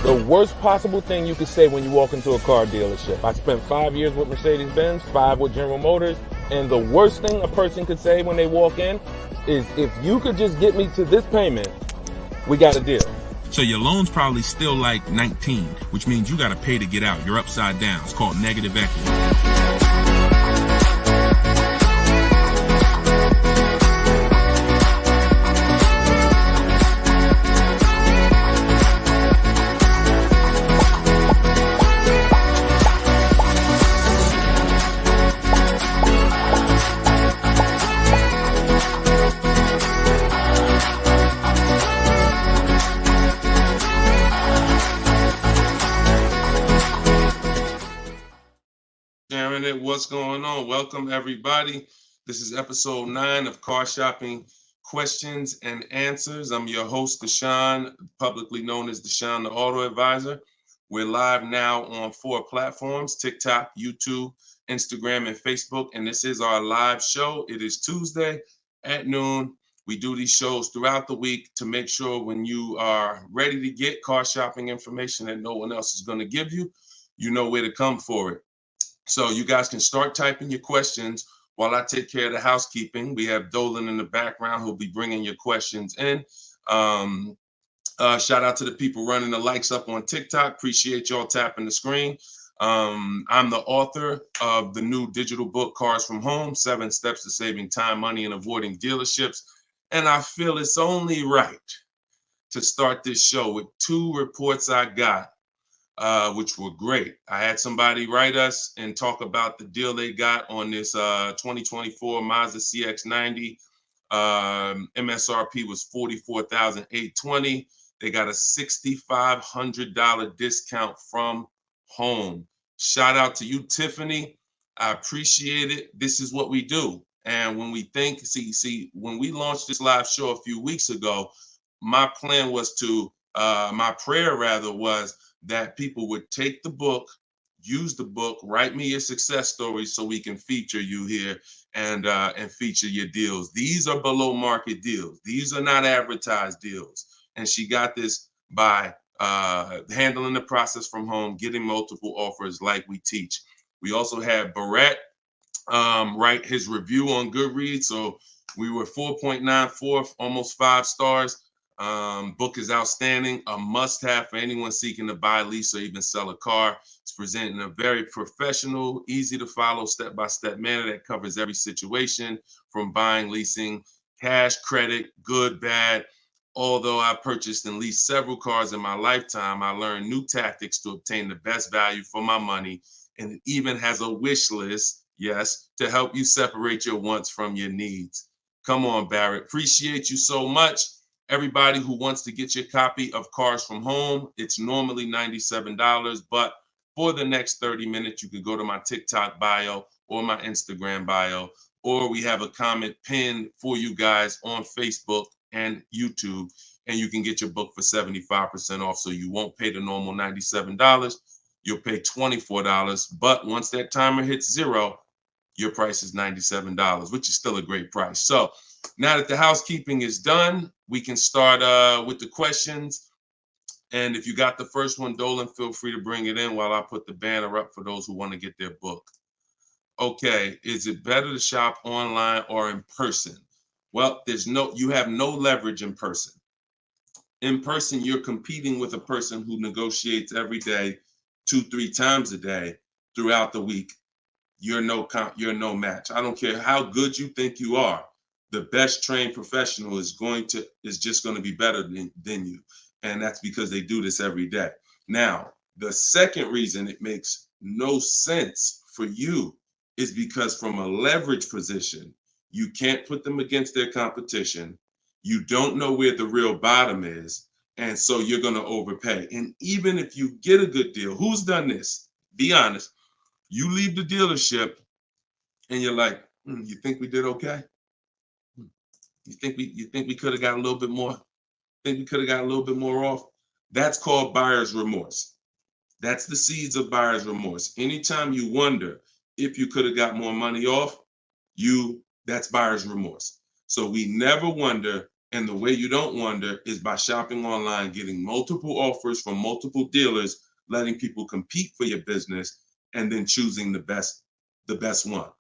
The worst possible thing you could say when you walk into a car dealership. I spent 5 years with Mercedes-Benz, 5 with General Motors, and the worst thing a person could say when they walk in is, if you could just get me to this payment, we got a deal. So your loan's probably still like 19, which means you got to pay to get out. You're upside down. It's called negative equity. What's going on? Welcome, everybody. This is episode 9 of Car Shopping Questions and Answers. I'm your host, Deshone, publicly known as Deshone the Auto Advisor. We're live now on 4 platforms: TikTok, YouTube, Instagram, and Facebook. And this is our live show. It is Tuesday at noon. We do these shows throughout the week to make sure when you are ready to get car shopping information that no one else is going to give you, you know where to come for it. So you guys can start typing your questions while I take care of the housekeeping. We have Dolan in the background who'll be bringing your questions in. Shout out to the people running the likes up on TikTok. Appreciate y'all tapping the screen. I'm the author of the new digital book, Cars from Home, 7 Steps to Saving Time, Money, and Avoiding Dealerships. And I feel it's only right to start this show with two reports I got, which were great. I had somebody write us and talk about the deal they got on this 2024 Mazda CX-90. MSRP was $44,820. They got a $6,500 discount from home. Shout out to you, Tiffany. I appreciate it. This is what we do. And when we think, when we launched this live show a few weeks ago, my plan was my prayer rather was that people would take the book, use the book, write me your success stories so we can feature you here and feature your deals. These are below market deals. These are not advertised deals. And she got this by handling the process from home, getting multiple offers like we teach. We also had Barrett write his review on Goodreads. So we were 4.94, almost 5 stars. Book is outstanding, a must-have for anyone seeking to buy, lease, or even sell a car. It's presented in a very professional, easy-to-follow, step-by-step manner that covers every situation from buying, leasing, cash, credit, good, bad. Although I've purchased and leased several cars in my lifetime, I learned new tactics to obtain the best value for my money, and it even has a wish list, yes, to help you separate your wants from your needs. Come on, Barrett. Appreciate you so much. Everybody who wants to get your copy of Cars from Home, it's normally $97, but for the next 30 minutes, you can go to my TikTok bio or my Instagram bio, or we have a comment pinned for you guys on Facebook and YouTube, and you can get your book for 75% off. So you won't pay the normal $97. You'll pay $24. But once that timer hits 0, your price is $97, which is still a great price. So now that the housekeeping is done, we can start with the questions. And if you got the first one, Dolan, feel free to bring it in while I put the banner up for those who want to get their book. Okay, is it better to shop online or in person? Well, you have no leverage in person. In person, you're competing with a person who negotiates every day, 2-3 times a day throughout the week. You're no match. I don't care how good you think you are. The best trained professional is just going to be better than you. And that's because they do this every day. Now, the second reason it makes no sense for you is because from a leverage position, you can't put them against their competition. You don't know where the real bottom is. And so you're going to overpay. And even if you get a good deal, who's done this? Be honest. You leave the dealership and you're like, you think we did okay? You think we could have got a little bit more? Think we could have got a little bit more off? That's called buyer's remorse. That's the seeds of buyer's remorse. Anytime you wonder if you could have got more money off, that's buyer's remorse. So we never wonder, and the way you don't wonder is by shopping online, getting multiple offers from multiple dealers, letting people compete for your business, and then choosing the best one.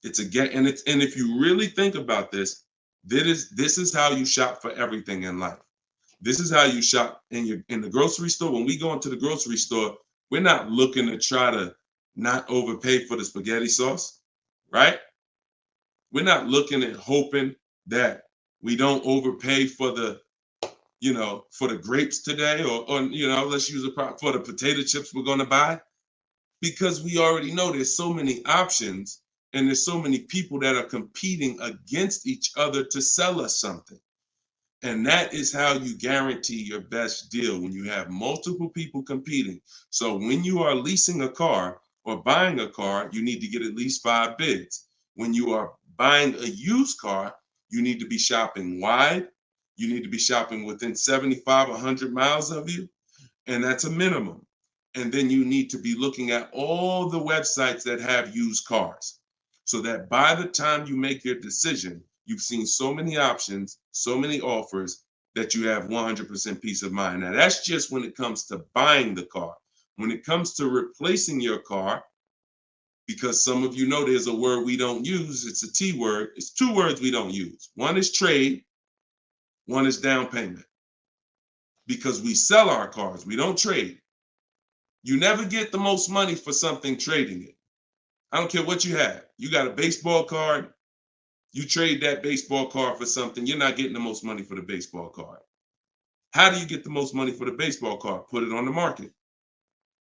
And if you really think about this, this is how you shop for everything in life. This is how you shop in the grocery store. When we go into the grocery store, we're not looking to try to not overpay for the spaghetti sauce, right? We're not looking at hoping that we don't overpay for the grapes today, or let's use for the potato chips we're going to buy, because we already know there's so many options and there's so many people that are competing against each other to sell us something. And that is how you guarantee your best deal, when you have multiple people competing. So when you are leasing a car or buying a car, you need to get at least 5 bids. When you are buying a used car, you need to be shopping wide. You need to be shopping within 75, 100 miles of you. And that's a minimum. And then you need to be looking at all the websites that have used cars, so that by the time you make your decision, you've seen so many options, so many offers, that you have 100% peace of mind. Now, that's just when it comes to buying the car. When it comes to replacing your car, because some of you know there's a word we don't use, it's a T word. It's 2 words we don't use. One is trade, one is down payment. Because we sell our cars, we don't trade. You never get the most money for something trading it. I don't care what you have. You got a baseball card, You trade that baseball card for something, you're not getting the most money for the baseball card. How do you get the most money for the baseball card? Put it on the market.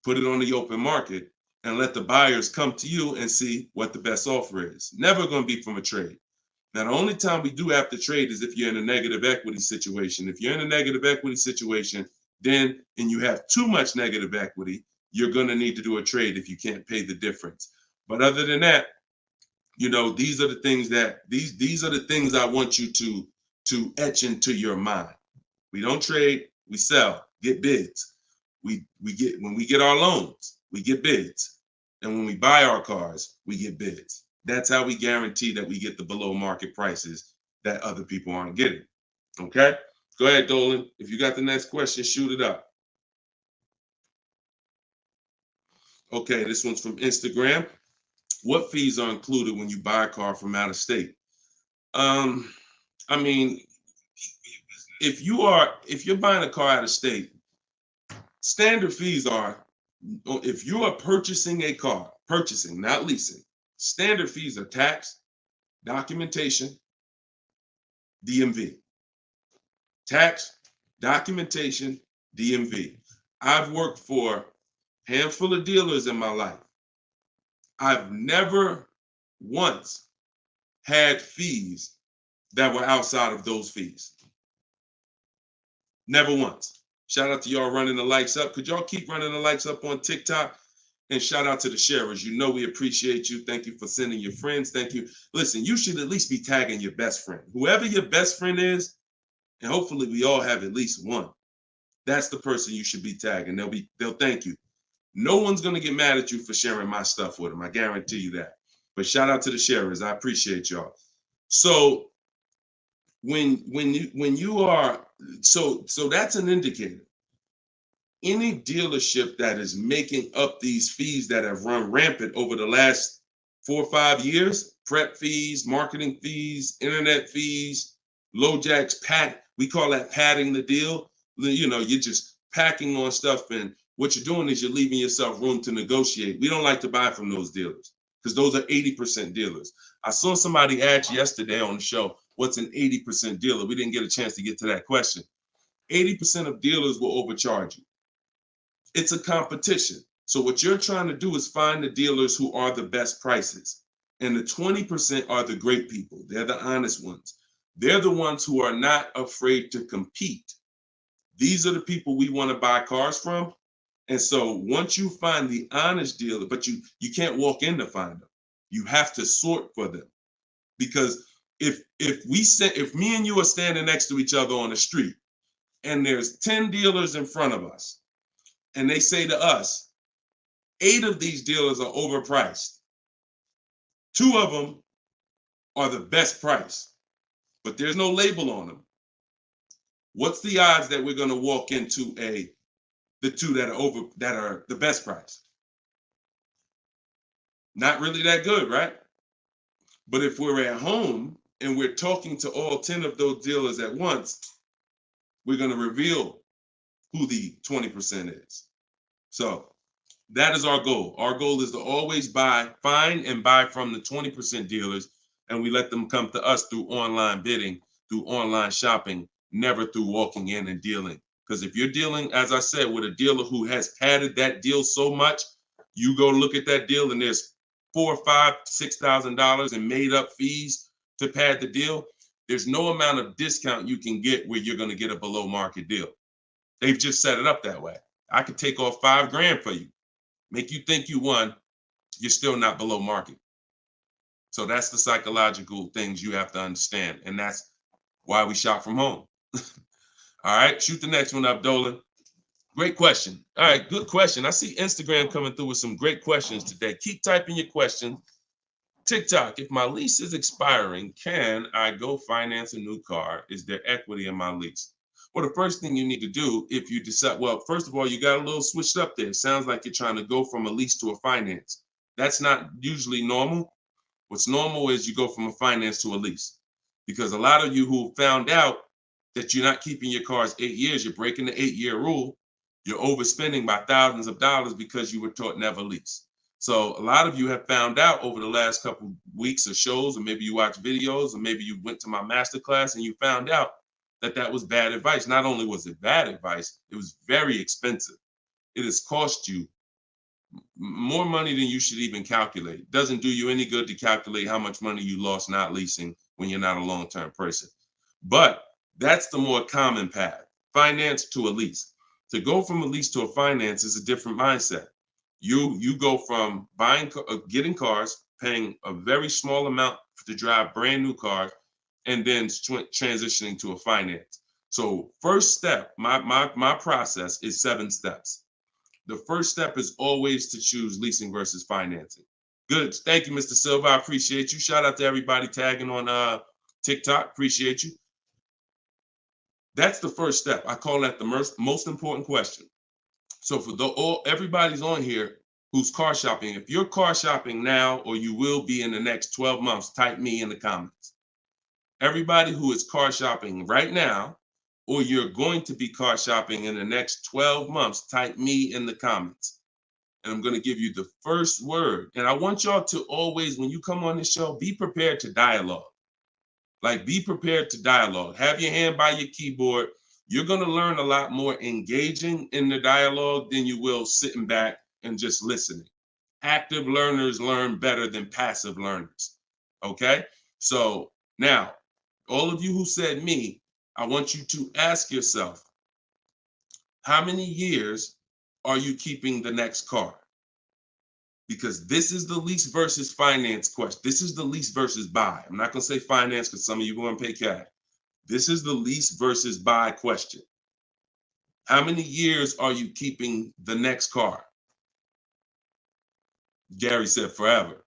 Put it on the open market and let the buyers come to you and see what the best offer is. Never going to be from a trade. Now, the only time we do have to trade is if you're in a negative equity situation. If you're in a negative equity situation, then, and you have too much negative equity, you're going to need to do a trade if you can't pay the difference. But other than that, you know, these are the things that these are the things I want you to etch into your mind. We don't trade, we sell, get bids. We get, when we get our loans, we get bids. And when we buy our cars, we get bids. That's how we guarantee that we get the below market prices that other people aren't getting. Okay? Go ahead, Dolan. If you got the next question, shoot it up. Okay, this one's from Instagram. What fees are included when you buy a car from out of state? I mean, if you're buying a car out of state, standard fees are, if you are purchasing a car, purchasing, not leasing, standard fees are tax, documentation, DMV. Tax, documentation, DMV. I've worked for a handful of dealers in my life. I've never once had fees that were outside of those fees. Never once. Shout out to y'all running the likes up. Could y'all keep running the likes up on TikTok? And shout out to the sharers. You know we appreciate you. Thank you for sending your friends. Thank you. Listen, you should at least be tagging your best friend. Whoever your best friend is, and hopefully we all have at least one. That's the person you should be tagging. They'll thank you. No one's gonna get mad at you for sharing my stuff with them. I guarantee you that. But shout out to the sharers. I appreciate y'all. So when you are, so that's an indicator. Any dealership that is making up these fees that have run rampant over the last 4 or 5 years, prep fees, marketing fees, internet fees, low jacks, we call that padding the deal. You know, you're just packing on stuff, and what you're doing is you're leaving yourself room to negotiate. We don't like to buy from those dealers because those are 80% dealers. I saw somebody ask yesterday on the show, what's an 80% dealer? We didn't get a chance to get to that question. 80% of dealers will overcharge you. It's a competition. So what you're trying to do is find the dealers who are the best prices. And the 20% are the great people. They're the honest ones. They're the ones who are not afraid to compete. These are the people we want to buy cars from. And so once you find the honest dealer, but you can't walk in to find them. You have to sort for them. Because if me and you are standing next to each other on the street and there's 10 dealers in front of us, and they say to us, 8 of these dealers are overpriced. 2 of them are the best price, but there's no label on them. What's the odds that we're going to walk into the 2 that are the best price? Not really that good, right? But if we're at home and we're talking to all 10 of those dealers at once, we're going to reveal who the 20% is. So that is our goal. Our goal is to always find and buy from the 20% dealers, and we let them come to us through online bidding, through online shopping, never through walking in and dealing. Because if you're dealing, as I said, with a dealer who has padded that deal so much, you go look at that deal and there's $4,000, $5,000, $6,000 in made up fees to pad the deal. There's no amount of discount you can get where you're going to get a below market deal. They've just set it up that way. I could take off $5,000 for you, make you think you won. You're still not below market. So that's the psychological things you have to understand. And that's why we shop from home. All right, shoot the next one up, Dolan. Great question. All right, good question. I see Instagram coming through with some great questions today. Keep typing your questions. TikTok, if my lease is expiring, can I go finance a new car? Is there equity in my lease? Well, the first thing you need to do if you decide, well, first of all, you got a little switched up there. It sounds like you're trying to go from a lease to a finance. That's not usually normal. What's normal is you go from a finance to a lease. Because a lot of you who found out that you're not keeping your cars 8 years, you're breaking the 8-year rule, you're overspending by thousands of dollars because you were taught never lease. So a lot of you have found out over the last couple weeks of shows, or maybe you watch videos, or maybe you went to my masterclass and you found out that that was bad advice. Not only was it bad advice, it was very expensive. It has cost you more money than you should even calculate. It doesn't do you any good to calculate how much money you lost not leasing when you're not a long-term person. But that's the more common path, finance to a lease. To go from a lease to a finance is a different mindset. You go from getting cars, paying a very small amount to drive brand new cars, and then transitioning to a finance. So first step, my process is 7 steps. The first step is always to choose leasing versus financing. Good. Thank you, Mr. Silva. I appreciate you. Shout out to everybody tagging on TikTok. Appreciate you. That's the first step. I call that the most important question. So for everybody's on here who's car shopping, if you're car shopping now or you will be in the next 12 months, type me in the comments. Everybody who is car shopping right now, or you're going to be car shopping in the next 12 months, type me in the comments. And I'm going to give you the first word. And I want y'all to always, when you come on this show, be prepared to dialogue. Like, be prepared to dialogue. Have your hand by your keyboard. You're going to learn a lot more engaging in the dialogue than you will sitting back and just listening. Active learners learn better than passive learners. Okay? So now, all of you who said me, I want you to ask yourself, how many years are you keeping the next car? Because this is the lease versus finance question. This is the lease versus buy. I'm not going to say finance because some of you are going to pay cash. This is the lease versus buy question. How many years are you keeping the next car? Gary said forever.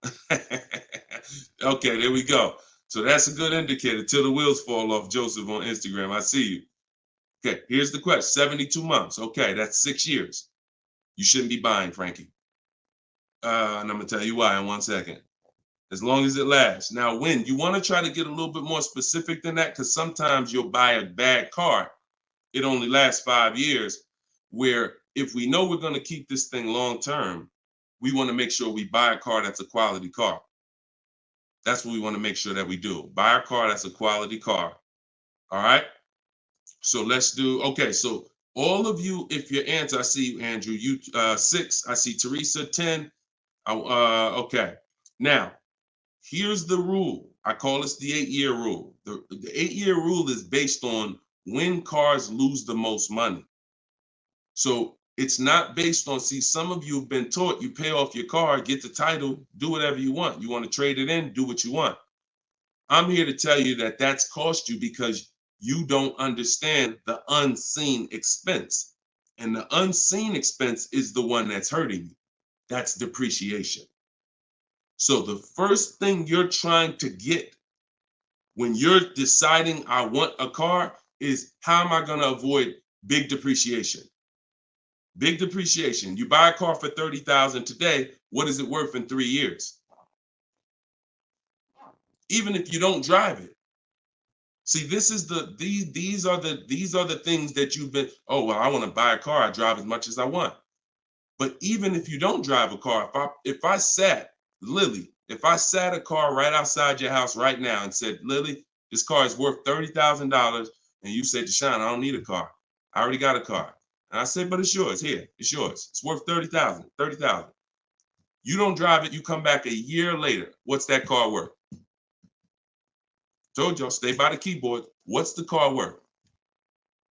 Okay, there we go. So that's a good indicator till the wheels fall off, Joseph on Instagram. I see you. Okay, here's the question. 72 months. Okay, that's 6 years. You shouldn't be buying, Frankie. And I'm going to tell you why in 1 second. As long as it lasts. Now, when you want to try to get a little bit more specific than that, because sometimes you'll buy a bad car. It only lasts 5 years, where if we know we're going to keep this thing long term, we want to make sure we buy a car that's a quality car. That's what we want to make sure that we do. Buy a car that's a quality car. All right. So let's do, okay. So all of you, if your answer, I see you, Andrew, you 6, I see Teresa 10. Okay. Now, here's the rule. I call this the 8-year rule. The 8-year rule is based on when cars lose the most money. So it's not based on, see, some of you have been taught you pay off your car, get the title, do whatever you want. You want to trade it in, do what you want. I'm here to tell you that that's cost you because you don't understand the unseen expense. And the unseen expense is the one that's hurting you. That's depreciation. So the first thing you're trying to get when you're deciding I want a car is, how am I going to avoid big depreciation? Big depreciation. You buy a car for $30,000 today. What is it worth in 3 years? Even if you don't drive it. See, this is these are the things that you've been, oh, well, I want to buy a car. I drive as much as I want. But even if you don't drive a car, if I sat a car right outside your house right now and said, Lily, this car is worth $30,000, and you said, Deshone, I don't need a car. I already got a car. And I said, but it's yours. Here, it's yours. It's worth $30,000. You don't drive it. You come back a year later. What's that car worth? Told y'all, stay by the keyboard. What's the car worth?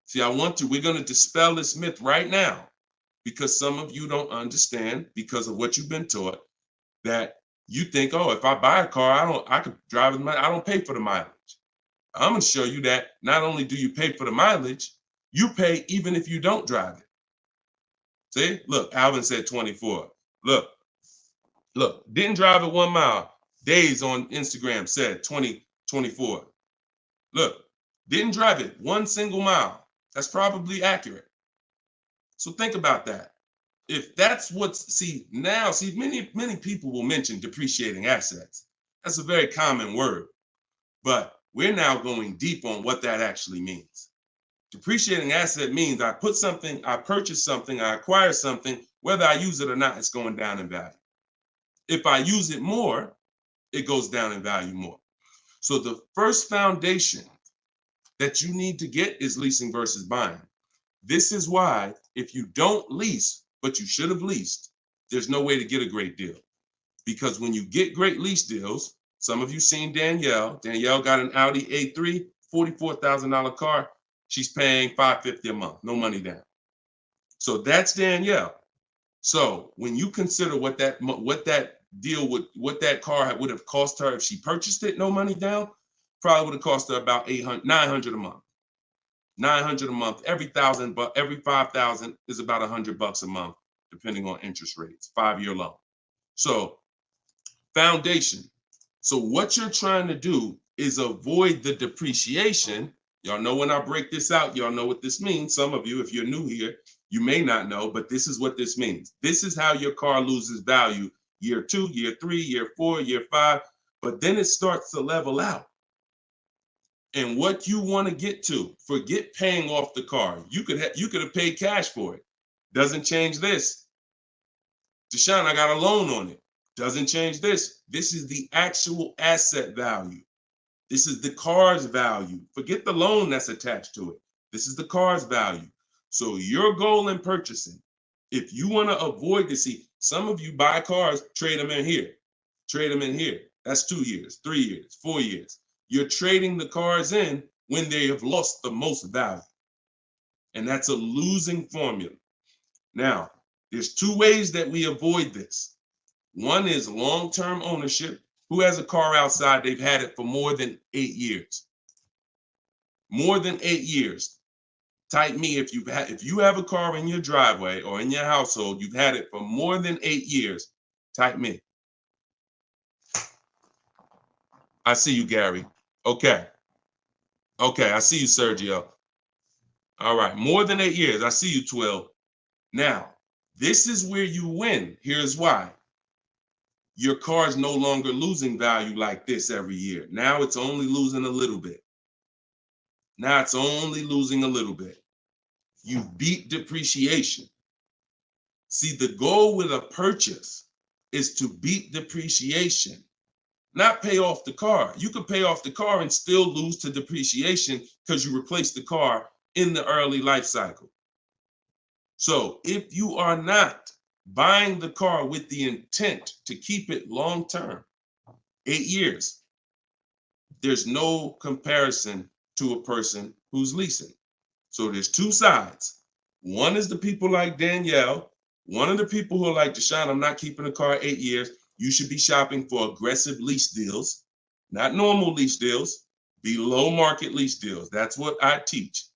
See, we're going to dispel this myth right now, because some of you don't understand, because of what you've been taught, that you think, oh, if I buy a car, I could drive it. I don't pay for the mileage. I'm going to show you that not only do you pay for the mileage, you pay even if you don't drive it. See, look, Alvin said 24. Look, didn't drive it 1 mile. Days on Instagram said 24. Look, didn't drive it 1 single mile. That's probably accurate. So think about that. If that's many people will mention depreciating assets. That's a very common word, but we're now going deep on what that actually means. Depreciating asset means I purchase something, I acquire something, whether I use it or not, it's going down in value. If I use it more, it goes down in value more. So the first foundation that you need to get is leasing versus buying. This is why if you don't lease, but you should have leased, there's no way to get a great deal. Because when you get great lease deals, some of you seen Danielle. Danielle got an Audi A3, $44,000 car. She's paying $550 a month, no money down. So that's Danielle. So when you consider what that deal would, what that car would have cost her if she purchased it, no money down, probably would have cost her about $900 a month. $900 a month. Every 1,000, but every 5,000 is about $100 a month, depending on interest rates. 5-year loan. So foundation. So what you're trying to do is avoid the depreciation. Y'all know when I break this out, y'all know what this means. Some of you, if you're new here, you may not know, but this is what this means. This is how your car loses value year 2, year 3, year 4, year 5, but then it starts to level out. And what you want to get to, forget paying off the car. You could have paid cash for it. Doesn't change this. Deshone, I got a loan on it. Doesn't change this. This is the actual asset value. This is the car's value. Forget the loan that's attached to it. This is the car's value. So your goal in purchasing, if you want to avoid this, see, some of you buy cars, trade them in here. Trade them in here. That's 2 years, 3 years, 4 years. You're trading the cars in when they have lost the most value. And that's a losing formula. Now, there's 2 ways that we avoid this. One is long-term ownership. Who has a car outside? They've had it for more than 8 years. More than 8 years. Type me if you have a car in your driveway or in your household, you've had it for more than 8 years. Type me. I see you, Gary. Okay. Okay, I see you, Sergio. All right, more than 8 years. I see you, Twill. Now, this is where you win. Here's why. Your car is no longer losing value like this every year. Now it's only losing a little bit. Now it's only losing a little bit. You beat depreciation. See, the goal with a purchase is to beat depreciation, not pay off the car. You could pay off the car and still lose to depreciation because you replaced the car in the early life cycle. So if you are not buying the car with the intent to keep it long term, 8 years, there's no comparison to a person who's leasing. So there's 2 sides. One is the people like Danielle. One of the people who are like, Deshone, I'm not keeping a car 8 years. You should be shopping for aggressive lease deals, not normal lease deals, below market lease deals. That's what I teach.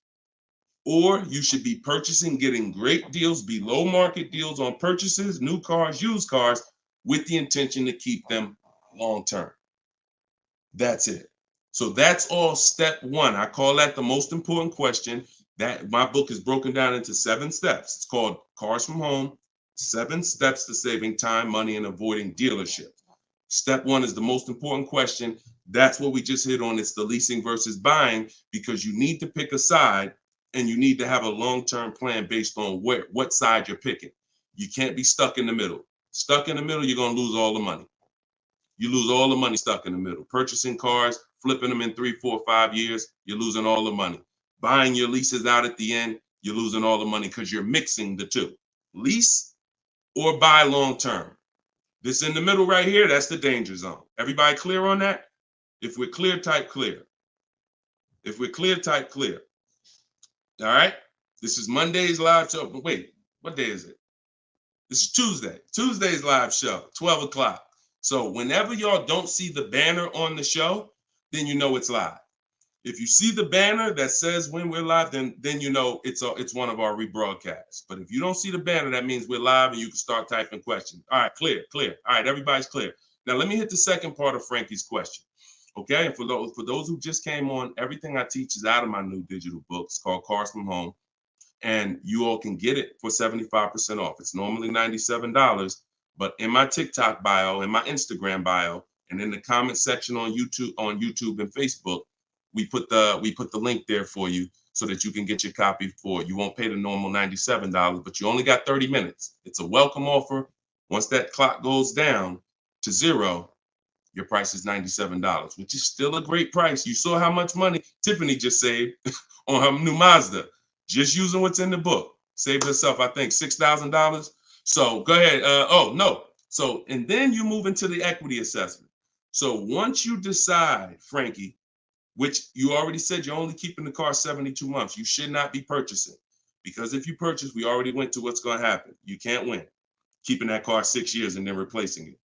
Or you should be purchasing, getting great deals, below market deals on purchases, new cars, used cars, with the intention to keep them long term. That's it. So that's all step 1. I call that the most important question. That my book is broken down into 7 steps. It's called Cars from Home, 7 Steps to Saving Time, Money, and Avoiding Dealership. Step 1 is the most important question. That's what we just hit on. It's the leasing versus buying, because you need to pick a side and you need to have a long-term plan based on what side you're picking. You can't be stuck in the middle. Stuck in the middle, you're going to lose all the money. You lose all the money stuck in the middle. Purchasing cars, flipping them in 3, 4, 5 years, you're losing all the money. Buying your leases out at the end, you're losing all the money because you're mixing the 2. Lease or buy long-term. This in the middle right here, that's the danger zone. Everybody clear on that? If we're clear, type clear. If we're clear, type clear. All right? This is Monday's live show. But wait, what day is it? This is Tuesday. Tuesday's live show, 12 o'clock. So whenever y'all don't see the banner on the show, then you know it's live. If you see the banner that says when we're live, then you know it's one of our rebroadcasts. But if you don't see the banner, that means we're live and you can start typing questions. All right, clear. All right, everybody's clear. Now let me hit the second part of Frankie's question. Okay, and for those who just came on, everything I teach is out of my new digital book. It's called Cars from Home, and you all can get it for 75% off. It's normally $97, but in my TikTok bio, in my Instagram bio, and in the comment section on YouTube and Facebook, we put the link there for you so that you can get your copy for it. You won't pay the normal $97, but you only got 30 minutes. It's a welcome offer. Once that clock goes down, to 0, your price is $97, which is still a great price. You saw how much money Tiffany just saved on her new Mazda, just using what's in the book. Saved herself, I think, $6,000. So go ahead. Oh, no. So, and then you move into the equity assessment. So once you decide, Frankie, which you already said you're only keeping the car 72 months, you should not be purchasing. Because if you purchase, we already went to what's going to happen. You can't win keeping that car 6 years and then replacing it.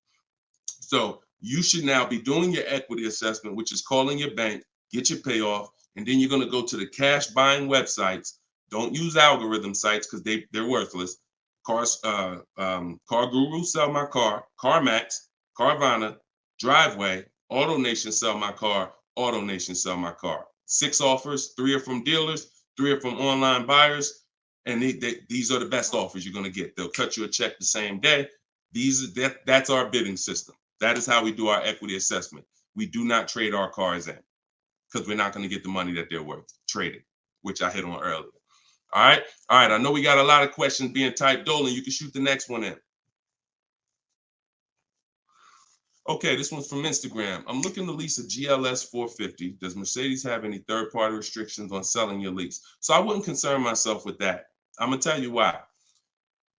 So you should now be doing your equity assessment, which is calling your bank, get your payoff, and then you're going to go to the cash buying websites. Don't use algorithm sites because they're worthless. Car Guru, Sell My Car, CarMax, Carvana, Driveway, AutoNation, Sell My Car, AutoNation, Sell My Car. 6 offers, 3 are from dealers, 3 are from online buyers, and these are the best offers you're going to get. They'll cut you a check the same day. That's our bidding system. That is how we do our equity assessment. We do not trade our cars in because we're not going to get the money that they're worth trading, which I hit on earlier. All right. I know we got a lot of questions being typed. Dolan, you can shoot the next one in. Okay, this one's from Instagram. I'm looking to lease a GLS 450. Does Mercedes have any third-party restrictions on selling your lease? So I wouldn't concern myself with that. I'm going to tell you why.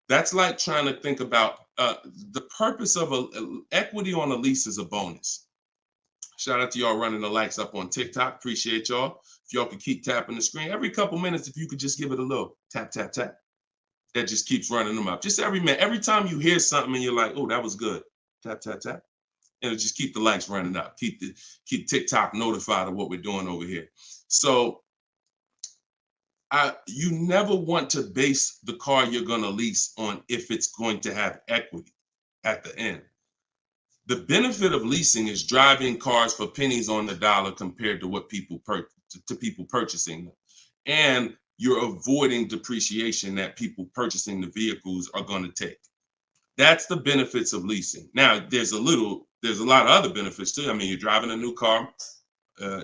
That's like trying to think about the purpose of equity on a lease is a bonus. Shout out to y'all running the likes up on TikTok. Appreciate y'all. If y'all could keep tapping the screen every couple minutes, if you could just give it a little tap, tap, tap. That just keeps running them up. Just every minute. Every time you hear something and you're like, oh, that was good. Tap, tap, tap. And it'll just keep the likes running up. Keep TikTok notified of what we're doing over here. So you never want to base the car you're going to lease on if it's going to have equity at the end. The benefit of leasing is driving cars for pennies on the dollar compared to what people purchasing them. And you're avoiding depreciation that people purchasing the vehicles are going to take. That's the benefits of leasing. Now, there's a lot of other benefits too. I mean, you're driving a new car.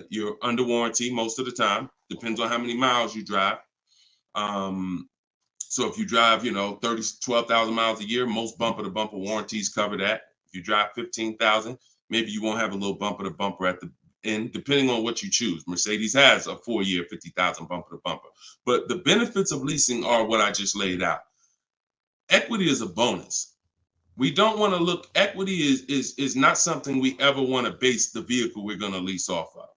You're under warranty most of the time. Depends on how many miles you drive. So if you drive, 12,000 miles a year, most bumper to bumper warranties cover that. If you drive 15,000, maybe you won't have a little bumper to bumper at the end, depending on what you choose. Mercedes has a 4-year 50,000 bumper to bumper. But the benefits of leasing are what I just laid out. Equity is a bonus. We don't want to look, equity is not something we ever want to base the vehicle we're going to lease off of.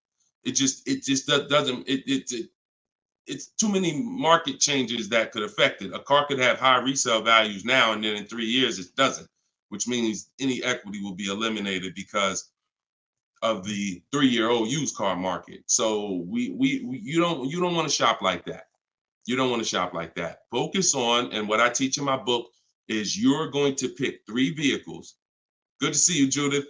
It just doesn't, it's too many market changes that could affect it. A car could have high resale values now, and then in 3 years it doesn't, which means any equity will be eliminated because of the 3-year-old used car market. So you don't want to shop like that. You don't want to shop like that. Focus on, and what I teach in my book is you're going to pick 3 vehicles. Good to see you, Judith.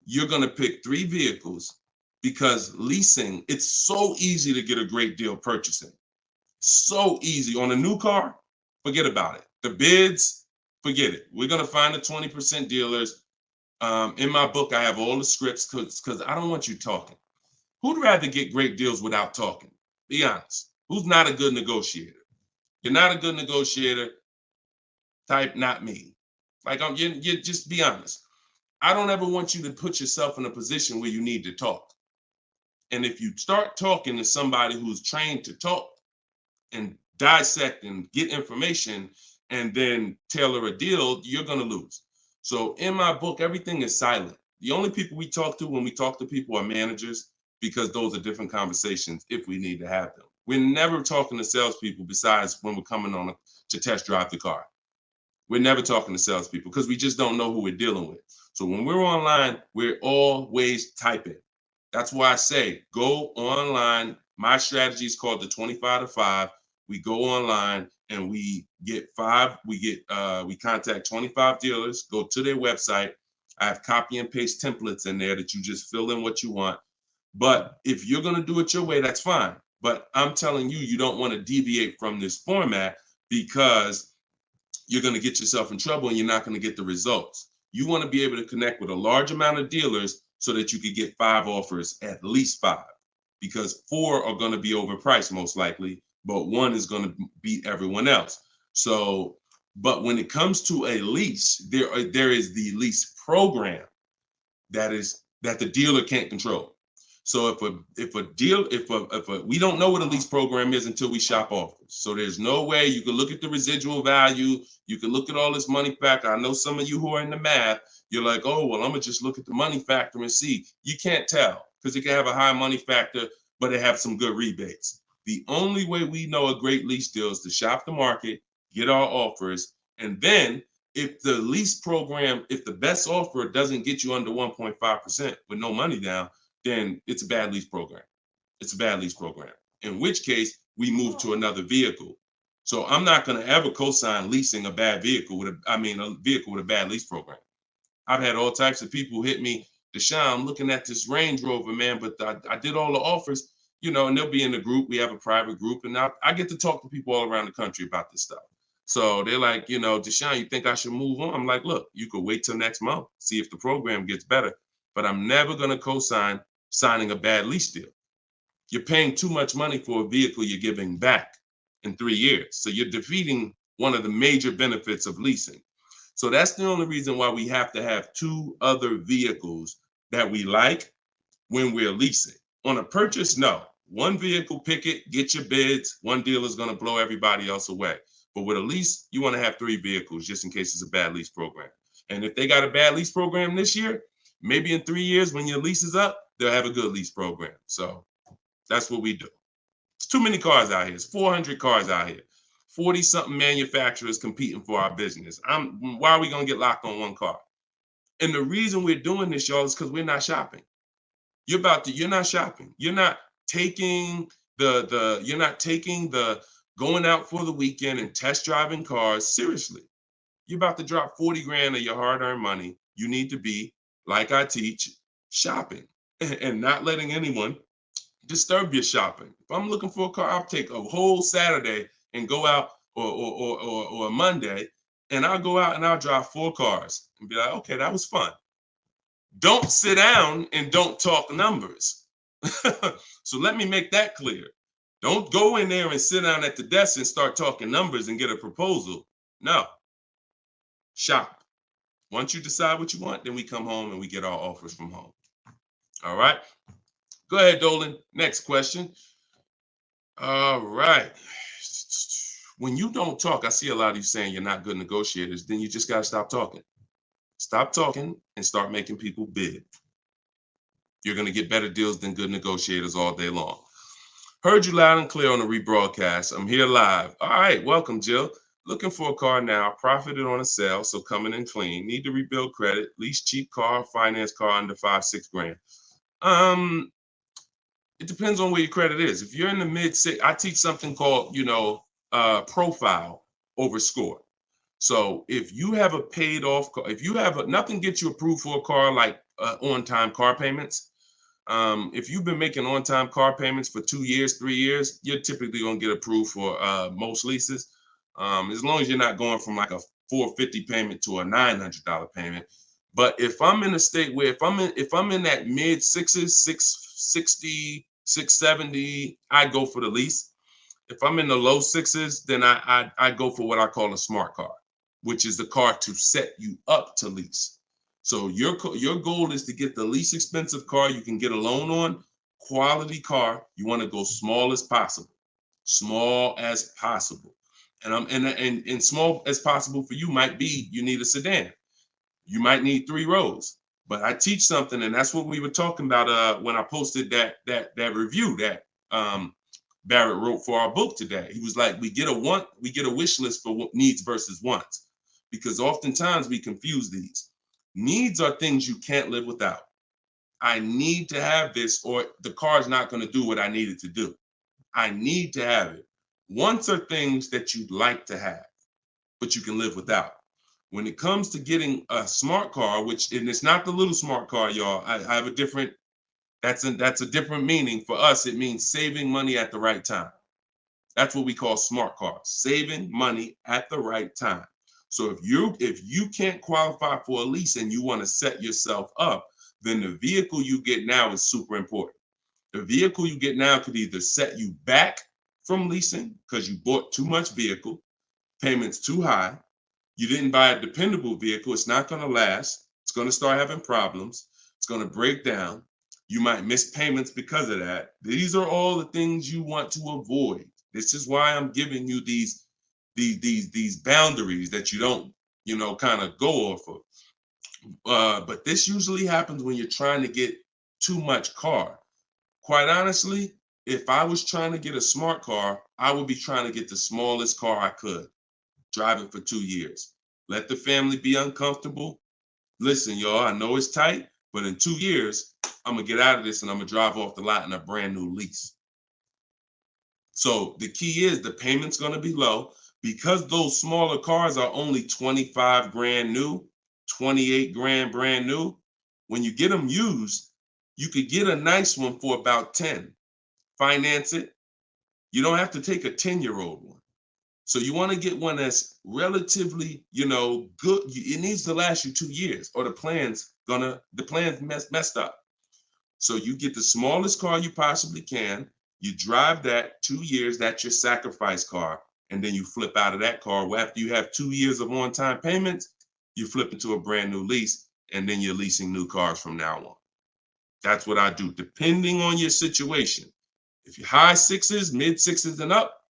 You're going to pick 3 vehicles because leasing, it's so easy to get a great deal purchasing. So easy. On a new car, forget about it. The bids, forget it. We're going to find the 20% dealers. In my book, I have all the scripts because I don't want you talking. Who'd rather get great deals without talking? Be honest. Who's not a good negotiator? You're not a good negotiator. Type not me. Like you just be honest. I don't ever want you to put yourself in a position where you need to talk. And if you start talking to somebody who's trained to talk and dissect and get information and then tailor a deal, you're going to lose. So in my book, everything is silent. The only people we talk to when we talk to people are managers, because those are different conversations if we need to have them. We're never talking to salespeople besides when we're coming on to test drive the car. We're never talking to salespeople because we just don't know who we're dealing with. So when we're online, we're always typing. That's why I say go online. My strategy is called the 25 to 5. We go online and we contact 25 dealers, go to their website. I have copy and paste templates in there that you just fill in what you want. But if you're going to do it your way, that's fine. But I'm telling you, you don't want to deviate from this format because you're going to get yourself in trouble and you're not going to get the results. You want to be able to connect with a large amount of dealers so that you could get 5 offers, at least 5, because 4 are going to be overpriced most likely, but 1 is going to beat everyone else. So, but when it comes to a lease, there is the lease program. that the dealer can't control. So if we don't know what a lease program is until we shop offers. So there's no way you can look at the residual value. You can look at all this money factor. I know some of you who are in the math, you're like, oh, well, I'm gonna just look at the money factor and see. You can't tell because it can have a high money factor, but it have some good rebates. The only way we know a great lease deal is to shop the market, get our offers, and then if the lease program, if the best offer doesn't get you under 1.5% with no money down, then it's a bad lease program. It's a bad lease program. In which case, we move to another vehicle. So I'm not going to ever co-sign leasing a bad vehicle a vehicle with a bad lease program. I've had all types of people hit me, Deshone, I'm looking at this Range Rover, man, but I did all the offers, and they'll be in the group. We have a private group, and I get to talk to people all around the country about this stuff. So they're like, Deshone, you think I should move on? I'm like, look, you could wait till next month, see if the program gets better, but I'm never going to co-sign signing a bad lease deal. You're paying too much money for a vehicle you're giving back in 3 years. So you're defeating one of the major benefits of leasing. So that's the only reason why we have to have 2 other vehicles that we like when we're leasing. On a purchase, no. One vehicle, pick it, get your bids. One dealer is going to blow everybody else away. But with a lease, you want to have 3 vehicles just in case it's a bad lease program. And if they got a bad lease program this year, maybe in 3 years when your lease is up, they'll have a good lease program. So that's what we do. It's too many cars out here. It's 400 cars out here. 40-something manufacturers competing for our business. Why are we going to get locked on one car? And the reason we're doing this, y'all, is because we're not shopping. You're not shopping. You're not taking the going out for the weekend and test driving cars seriously. You're about to drop 40 grand of your hard-earned money. You need to be, like I teach, shopping and not letting anyone disturb your shopping. If I'm looking for a car, I'll take a whole Saturday and go out or a Monday, and I'll go out and I'll drive 4 cars and be like, okay, that was fun. Don't sit down and don't talk numbers. So let me make that clear. Don't go in there and sit down at the desk and start talking numbers and get a proposal. No. Shop. Once you decide what you want, then we come home and we get our offers from home. All right. Go ahead, Dolan. Next question. All right. When you don't talk, I see a lot of you saying you're not good negotiators. Then you just got to stop talking. Stop talking and start making people bid. You're going to get better deals than good negotiators all day long. Heard you loud and clear on the rebroadcast. I'm here live. All right. Welcome, Jill. Looking for a car now. Profited on a sale, so coming in clean. Need to rebuild credit. Lease cheap car, finance car under 5-6 grand. It depends on where your credit is. If you're in the mid-6, I teach something called, profile over score. So if you have a paid off car, if you have nothing gets you approved for a car like on-time car payments. If you've been making on-time car payments for 2 years, 3 years, you're typically gonna get approved for most leases. As long as you're not going from like a $450 payment to a $900 payment. But if I'm in a state where if I'm in that mid-6s, 660, 670, I go for the lease. If I'm in the low 6s, then I go for what I call a smart car, which is the car to set you up to lease. So your goal is to get the least expensive car you can get a loan on, quality car. You want to go small as possible, and small as possible for you might be you need a sedan. You might need 3 rows. But I teach something, and that's what we were talking about when I posted that review that Barrett wrote for our book today. He was like, we get a wish list for needs versus wants, because oftentimes we confuse these. Needs are things you can't live without. I need to have this, or the car's not going to do what I need it to do. I need to have it. Wants are things that you'd like to have, but you can live without. When it comes to getting a smart car, and it's not the little smart car, y'all. I have a different. That's a different meaning for us. It means saving money at the right time. That's what we call smart cars. Saving money at the right time. So if you can't qualify for a lease and you want to set yourself up, then the vehicle you get now is super important. The vehicle you get now could either set you back from leasing because you bought too much vehicle, payments too high. You didn't buy a dependable vehicle. It's not going to last. It's going to start having problems. It's going to break down. You might miss payments because of that. These are all the things you want to avoid. This is why I'm giving you these boundaries that you don't, kind of go off of. But this usually happens when you're trying to get too much car. Quite honestly, if I was trying to get a smart car, I would be trying to get the smallest car I could, drive it for 2 years. Let the family be uncomfortable. Listen, y'all, I know it's tight, but in 2 years, I'm gonna get out of this and I'm gonna drive off the lot in a brand new lease. So the key is the payment's gonna be low because those smaller cars are only 25 grand new, 28 grand brand new. When you get them used, you could get a nice one for about 10. Finance it. You don't have to take a 10-year-old one. So you want to get one that's relatively, good. It needs to last you 2 years, or the plan's messed up. So you get the smallest car you possibly can. You drive that 2 years. That's your sacrifice car, and then you flip out of that car. Well, after you have 2 years of on-time payments, you flip into a brand new lease, and then you're leasing new cars from now on. That's what I do, depending on your situation. If you're high sixes, mid sixes, and up,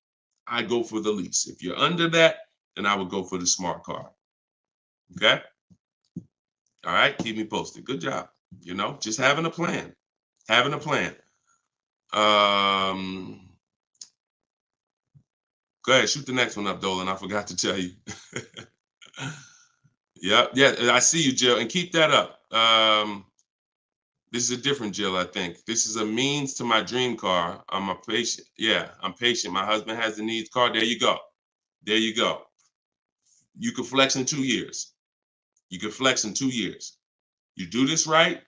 I go for the lease. If you're under that, then I would go for the smart car. Okay? All right, keep me posted. Good job. Just having a plan. Having a plan. Go ahead, shoot the next one up, Dolan. I forgot to tell you. Yeah, I see you, Jill, and keep that up. This is a different Jill, I think. This is a means to my dream car. I'm a patient. Yeah, I'm patient. My husband has the needs car. There you go. There you go. You can flex in 2 years. You can flex in 2 years. You do this right.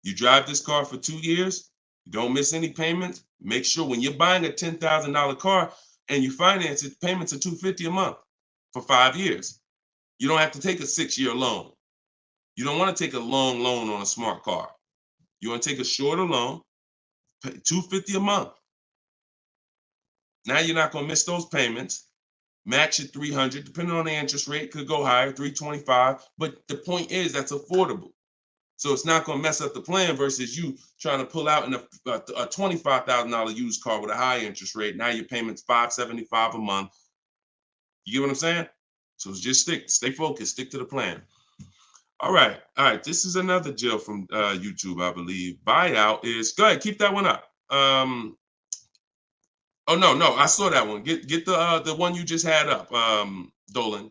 You drive this car for 2 years. You don't miss any payments. Make sure when you're buying a $10,000 car and you finance it, payments are $250 a month for 5 years. You don't have to take a 6-year loan. You don't want to take a long loan on a smart car. You want to take a shorter loan, pay $250 a month. Now you're not going to miss those payments. Max at 300, depending on the interest rate, could go higher, 325. But the point is that's affordable. So it's not going to mess up the plan versus you trying to pull out in a $25,000 used car with a high interest rate. Now your payment's $575 a month. You get what I'm saying? So just stay focused, stick to the plan. All right. This is another Jill from YouTube, I believe. Buyout is, go ahead, keep that one up. Oh no, I saw that one. Get the one you just had up, Dolan,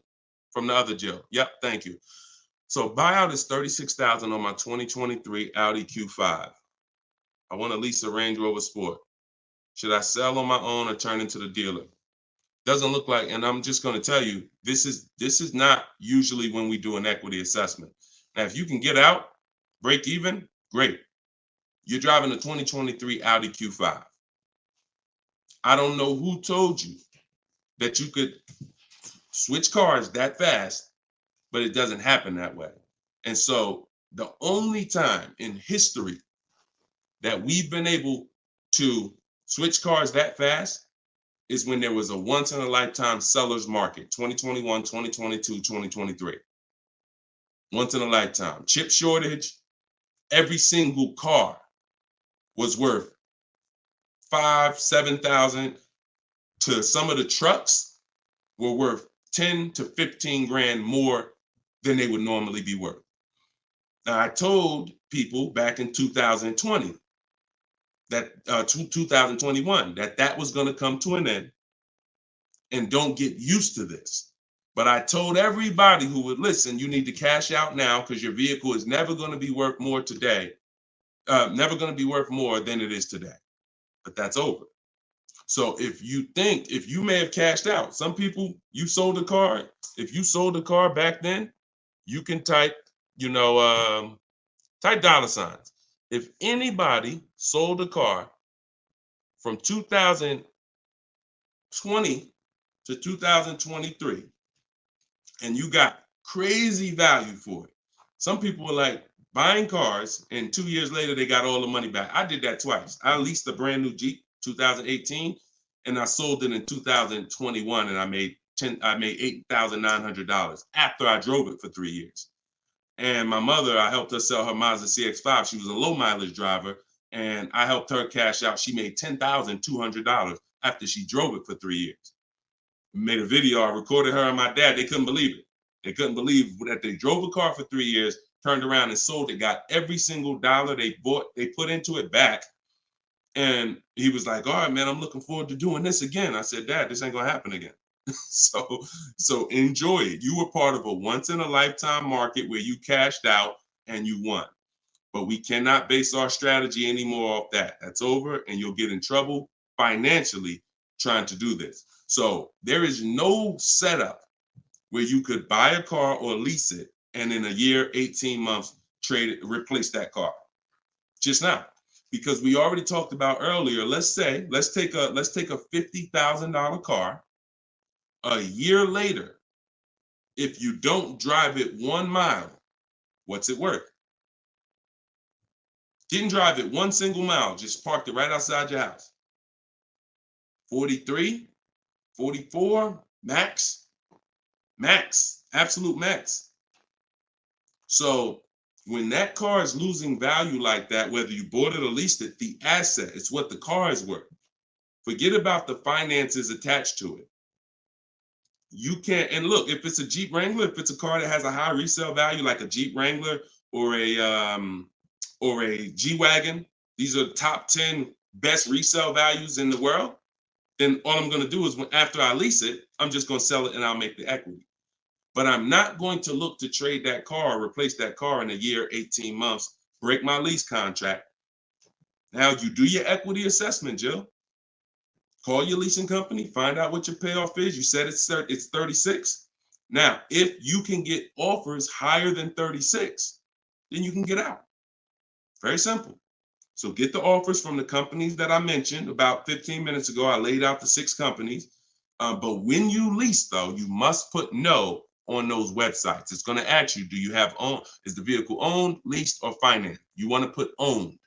from the other Jill. Yep, thank you. So buyout is $36,000 on my 2023 Audi Q5. I want to lease a Range Rover Sport. Should I sell on my own or turn into the dealer? Doesn't look like, and I'm just going to tell you, this is not usually when we do an equity assessment. Now, if you can get out, break even, great. You're driving a 2023 Audi Q5. I don't know who told you that you could switch cars that fast, but it doesn't happen that way. And so the only time in history that we've been able to switch cars that fast is when there was a once in a lifetime seller's market, 2021, 2022, 2023. Once in a lifetime. Chip shortage, every single car was worth 5,000, 7,000, to some of the trucks were worth 10 to 15 grand more than they would normally be worth. Now, I told people back in 2020 that 2021 that was going to come to an end, and don't get used to this. But I told everybody who would listen, you need to cash out now because your vehicle is never going to be worth more today, never going to be worth more than it is today. But that's over. So if you may have cashed out, some people, you sold a car. If you sold a car back then, you can type, type dollar signs. If anybody sold a car from 2020 to 2023, and you got crazy value for it. Some people were like buying cars, and 2 years later, they got all the money back. I did that twice. I leased a brand new Jeep, 2018, and I sold it in 2021, and I made $8,900 after I drove it for 3 years. And my mother, I helped her sell her Mazda CX-5. She was a low mileage driver, and I helped her cash out. She made $10,200 after she drove it for 3 years. We made a video. I recorded her and my dad. They couldn't believe it. They couldn't believe that they drove a car for 3 years, turned around and sold it, got every single dollar they put into it back. And he was like, all right, man, I'm looking forward to doing this again. I said, Dad, this ain't gonna happen again. So enjoy it. You were part of a once in a lifetime market where you cashed out and you won. But we cannot base our strategy anymore off that. That's over, and you'll get in trouble financially trying to do this. So there is no setup where you could buy a car or lease it and in a year, 18 months, trade it, replace that car. Just not. Because we already talked about earlier, let's take a $50,000 car. A year later, if you don't drive it 1 mile, what's it worth? Didn't drive it 1 single mile, just parked it right outside your house. 43, 44, max, absolute max. So when that car is losing value like that, whether you bought it or leased it, the asset, it's what the car is worth. Forget about the finances attached to it. You can't, and look, if it's a Jeep Wrangler, if it's a car that has a high resale value, like a Jeep Wrangler or a G-Wagon, these are top 10 best resale values in the world, then all I'm gonna do is after I lease it, I'm just gonna sell it and I'll make the equity. But I'm not going to look to trade that car or replace that car in a year, 18 months, break my lease contract. Now you do your equity assessment, Jill. Call your leasing company, find out what your payoff is. You said it's 36. Now, if you can get offers higher than 36, then you can get out. Very simple. So get the offers from the companies that I mentioned about 15 minutes ago. I laid out the 6 companies. But when you lease, though, you must put no on those websites. It's going to ask you, do you have is the vehicle owned, leased, or financed? You want to put owned,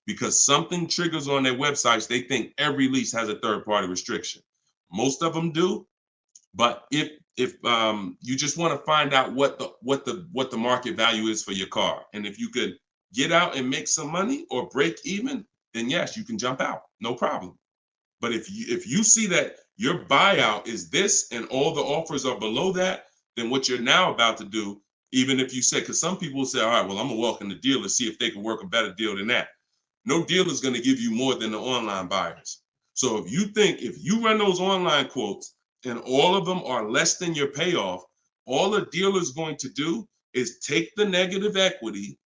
because something triggers on their websites. They think every lease has a third-party restriction. Most of them do, but if you just want to find out what the market value is for your car, and if you could get out and make some money or break even, then yes, you can jump out, no problem. But if you see that your buyout is this and all the offers are below that, then what you're now about to do, even if you say, because some people will say, all right, well, I'm gonna walk in the dealer, see if they can work a better deal than that. No dealer is going to give you more than the online buyers. So if you run those online quotes and all of them are less than your payoff, all a dealer is going to do is take the negative equity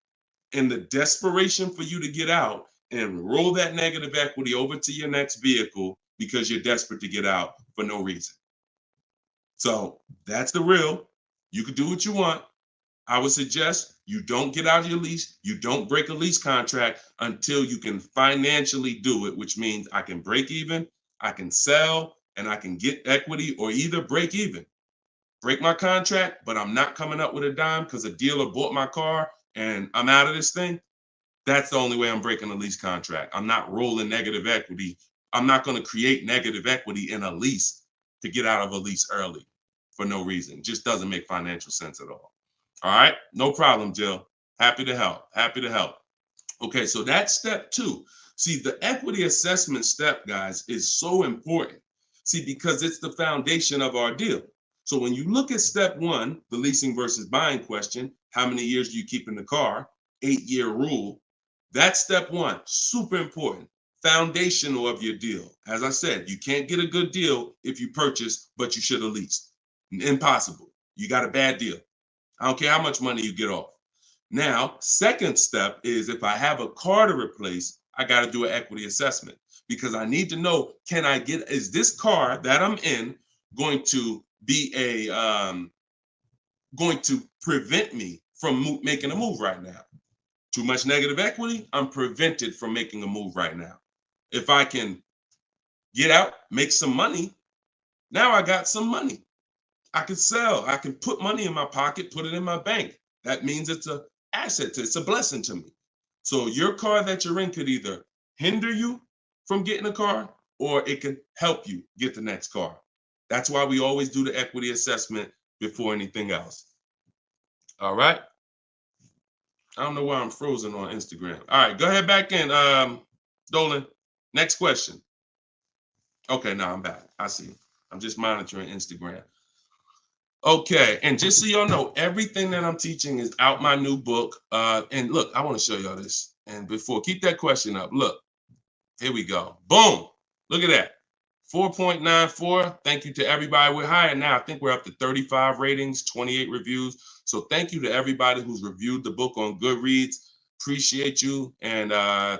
and the desperation for you to get out and roll that negative equity over to your next vehicle because you're desperate to get out for no reason. So that's the real. You can do what you want. I would suggest you don't get out of your lease. You don't break a lease contract until you can financially do it, which means I can break even, I can sell, and I can get equity, or either break even. Break my contract, but I'm not coming up with a dime because a dealer bought my car and I'm out of this thing. That's the only way I'm breaking a lease contract. I'm not rolling negative equity. I'm not going to create negative equity in a lease to get out of a lease early for no reason. It just doesn't make financial sense at all. All right, no problem, Jill. Happy to help. Happy to help. Okay, so that's step 2. See, the equity assessment step, guys, is so important. See, because it's the foundation of our deal. So when you look at step 1, the leasing versus buying question, how many years do you keep in the car? 8-year rule. That's step 1, super important. Foundational of your deal. As I said, you can't get a good deal if you purchase, but you should have leased. Impossible. You got a bad deal. I don't care how much money you get off. Now, second step is if I have a car to replace, I got to do an equity assessment because I need to know, is this car that I'm in going to be going to prevent me from making a move right now? Too much negative equity, I'm prevented from making a move right now. If I can get out, make some money, now I got some money. I can sell. I can put money in my pocket, put it in my bank. That means it's an asset. It's a blessing to me. So your car that you're in could either hinder you from getting a car or it can help you get the next car. That's why we always do the equity assessment before anything else. All right. I don't know why I'm frozen on Instagram. All right, go ahead back in, Dolan. Next question. Okay, now I'm back. I see. I'm just monitoring Instagram. Okay, and just so y'all know, everything that I'm teaching is out my new book. And look, I want to show y'all this. And before, keep that question up. Look, here we go. Boom. Look at that. 4.94. Thank you to everybody. We're higher now. I think we're up to 35 ratings, 28 reviews. So thank you to everybody who's reviewed the book on Goodreads. Appreciate you. And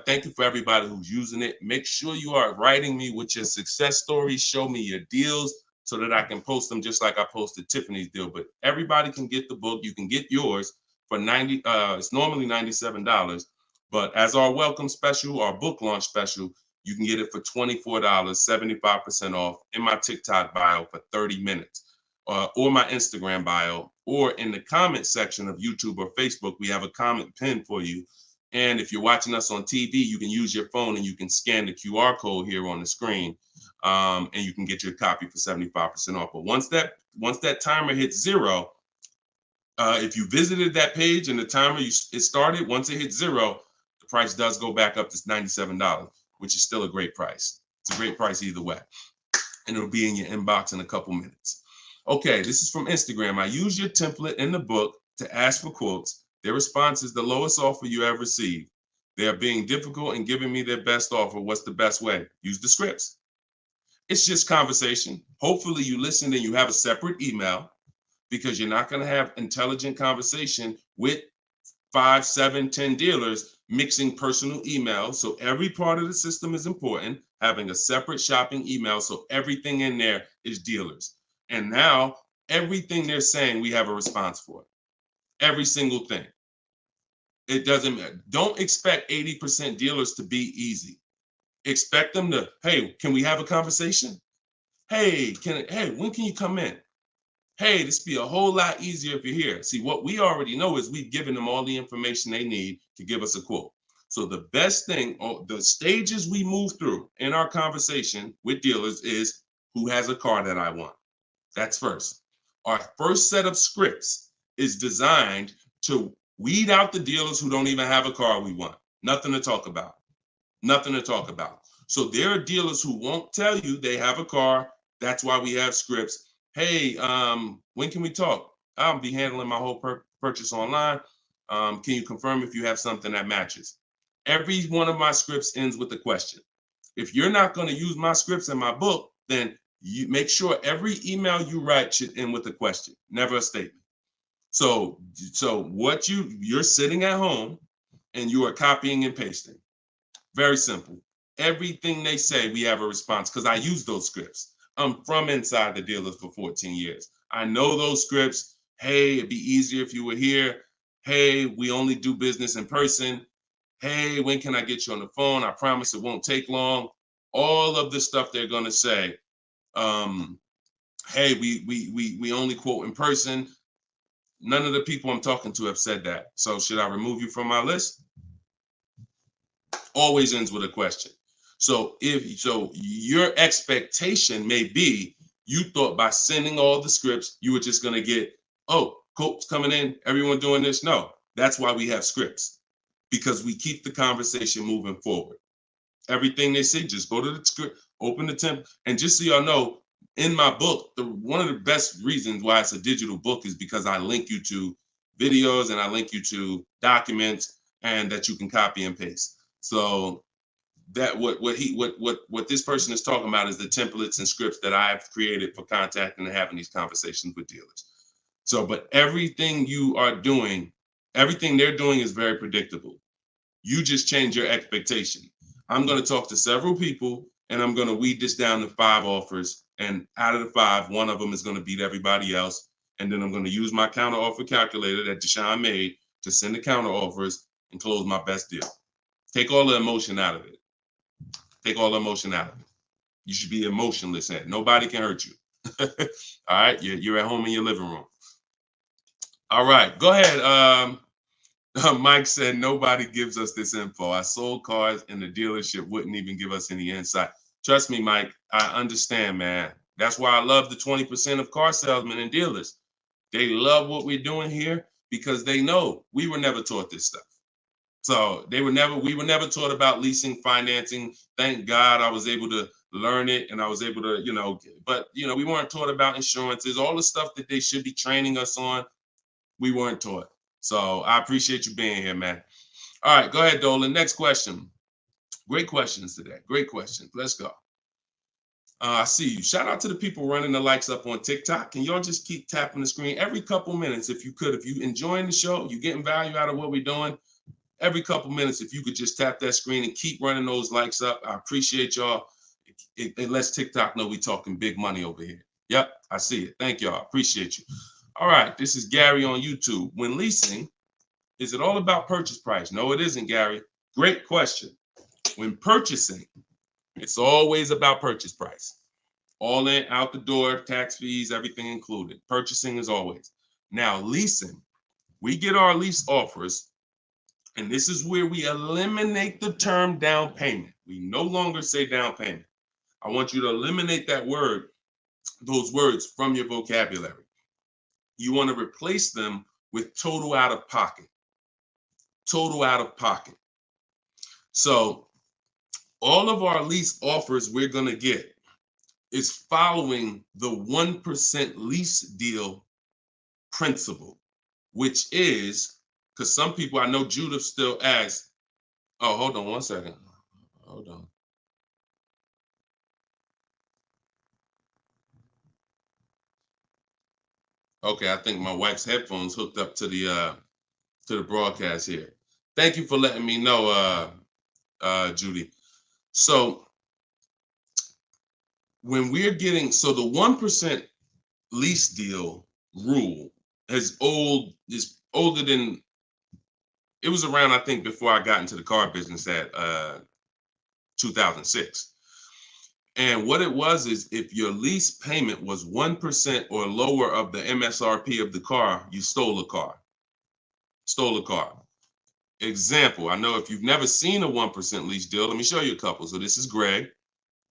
thank you for everybody who's using it. Make sure you are writing me with your success stories. Show me your deals so that I can post them just like I posted Tiffany's deal. But everybody can get the book. You can get yours for $90. It's normally $97. But as our welcome special, our book launch special, you can get it for $24, 75% off in my TikTok bio for 30 minutes, or my Instagram bio, or in the comment section of YouTube or Facebook. We have a comment pin for you. And if you're watching us on TV, you can use your phone and you can scan the QR code here on the screen, and you can get your copy for 75% off. But once that timer hits 0, if you visited that page and the timer it started, once it hits 0, the price does go back up to $97, which is still a great price. It's a great price either way. And it'll be in your inbox in a couple minutes. Okay, this is from Instagram. I use your template in the book to ask for quotes. Their response is the lowest offer you ever received. They are being difficult and giving me their best offer. What's the best way? Use the scripts. It's just conversation. Hopefully you listen and you have a separate email, because you're not going to have intelligent conversation with 5, 7, 10 dealers mixing personal emails. So every part of the system is important, having a separate shopping email. So everything in there is dealers. And now everything they're saying, we have a response for. Every single thing. It doesn't matter. Don't expect 80% dealers to be easy. Expect them to, hey, can we have a conversation? Hey, when can you come in? Hey, this be a whole lot easier if you're here. See, what we already know is we've given them all the information they need to give us a quote. So the best thing, or the stages we move through in our conversation with dealers, is who has a car that I want. That's first. Our first set of scripts is designed to weed out the dealers who don't even have a car we want. Nothing to talk about. Nothing to talk about. So there are dealers who won't tell you they have a car. That's why we have scripts. Hey, when can we talk? I'll be handling my whole purchase online. Can you confirm if you have something that matches? Every one of my scripts ends with a question. If you're not going to use my scripts in my book, then you make sure every email you write should end with a question, never a statement. So what you're sitting at home and you are copying and pasting. Very simple. Everything they say, we have a response, because I use those scripts. I'm from inside the dealers for 14 years. I know those scripts. Hey, it'd be easier if you were here. Hey, we only do business in person. Hey, when can I get you on the phone? I promise it won't take long. All of the stuff they're going to say. Hey, we only quote in person. None of the people I'm talking to have said that. So should I remove you from my list? Always ends with a question. So your expectation may be, you thought by sending all the scripts, you were just going to get, oh, quotes coming in, everyone doing this. No, that's why we have scripts, because we keep the conversation moving forward. Everything they say, just go to the script, open the template. And just so y'all know, in my book, one of the best reasons why it's a digital book is because I link you to videos and I link you to documents, and that you can copy and paste. So that what this person is talking about is the templates and scripts that I've created for contacting and having these conversations with dealers. So, but everything you are doing, everything they're doing is very predictable. You just change your expectation. I'm going to talk to several people and I'm going to weed this down to 5 offers. And out of the 5, one of them is going to beat everybody else. And then I'm going to use my counter offer calculator that Deshone made to send the counter offers and close my best deal. Take all the emotion out of it. Take all the emotion out of it. You should be emotionless. Nobody can hurt you. All right, you're at home in your living room. All right, go ahead. Mike said nobody gives us this info. I sold cars and the dealership wouldn't even give us any insight. Trust me, Mike, I understand, man. That's why I love the 20% of car salesmen and dealers. They love what we're doing here because they know we were never taught this stuff. So we were never taught about leasing, financing. Thank God I was able to learn it, and I was able to, but we weren't taught about insurances, all the stuff that they should be training us on. We weren't taught. So I appreciate you being here, man. All right, go ahead, Dolan. Next question. Great questions today. Great questions. Let's go. I see you. Shout out to the people running the likes up on TikTok. Can y'all just keep tapping the screen every couple minutes if you could? If you enjoying the show, you getting value out of what we're doing, every couple minutes, if you could just tap that screen and keep running those likes up. I appreciate y'all. It lets TikTok know we talking big money over here. Yep, I see it. Thank y'all. Appreciate you. All right, this is Gary on YouTube. When leasing, is it all about purchase price? No, it isn't, Gary. Great question. When purchasing, it's always about purchase price. All in, out the door, tax fees, everything included. Purchasing is always. Now, leasing, we get our lease offers, and this is where we eliminate the term down payment. We no longer say down payment. I want you to eliminate that word, those words from your vocabulary. You want to replace them with total out of pocket. Total out of pocket. So all of our lease offers we're going to get is following the 1% lease deal principle, which is, because some people, I know Judith still asks, oh, hold on one second. Hold on. Okay, I think my wife's headphones hooked up to the broadcast here. Thank you for letting me know, Judy. So when we're getting, so the 1% lease deal rule is older than, it was around, I think, before I got into the car business at 2006. And what it was is if your lease payment was 1% or lower of the MSRP of the car, you stole a car. Stole a car. Example, I know if you've never seen a 1% lease deal, let me show you a couple. So this is Greg.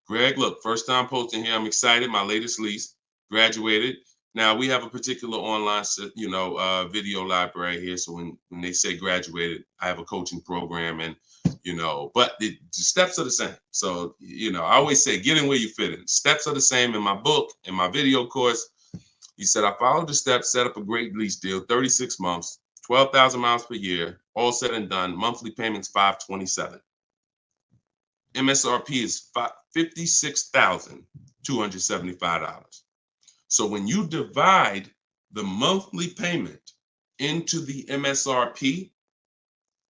Greg, look, first time posting here. I'm excited. My latest lease, graduated. Now we have a particular online, video library here. So when they say graduated, I have a coaching program, and but the steps are the same. So I always say, get in where you fit in. Steps are the same in my book, in my video course. He said, I followed the steps, set up a great lease deal, 36 months, 12,000 miles per year, all said and done. Monthly payments $527. MSRP is $56,275. So when you divide the monthly payment into the MSRP,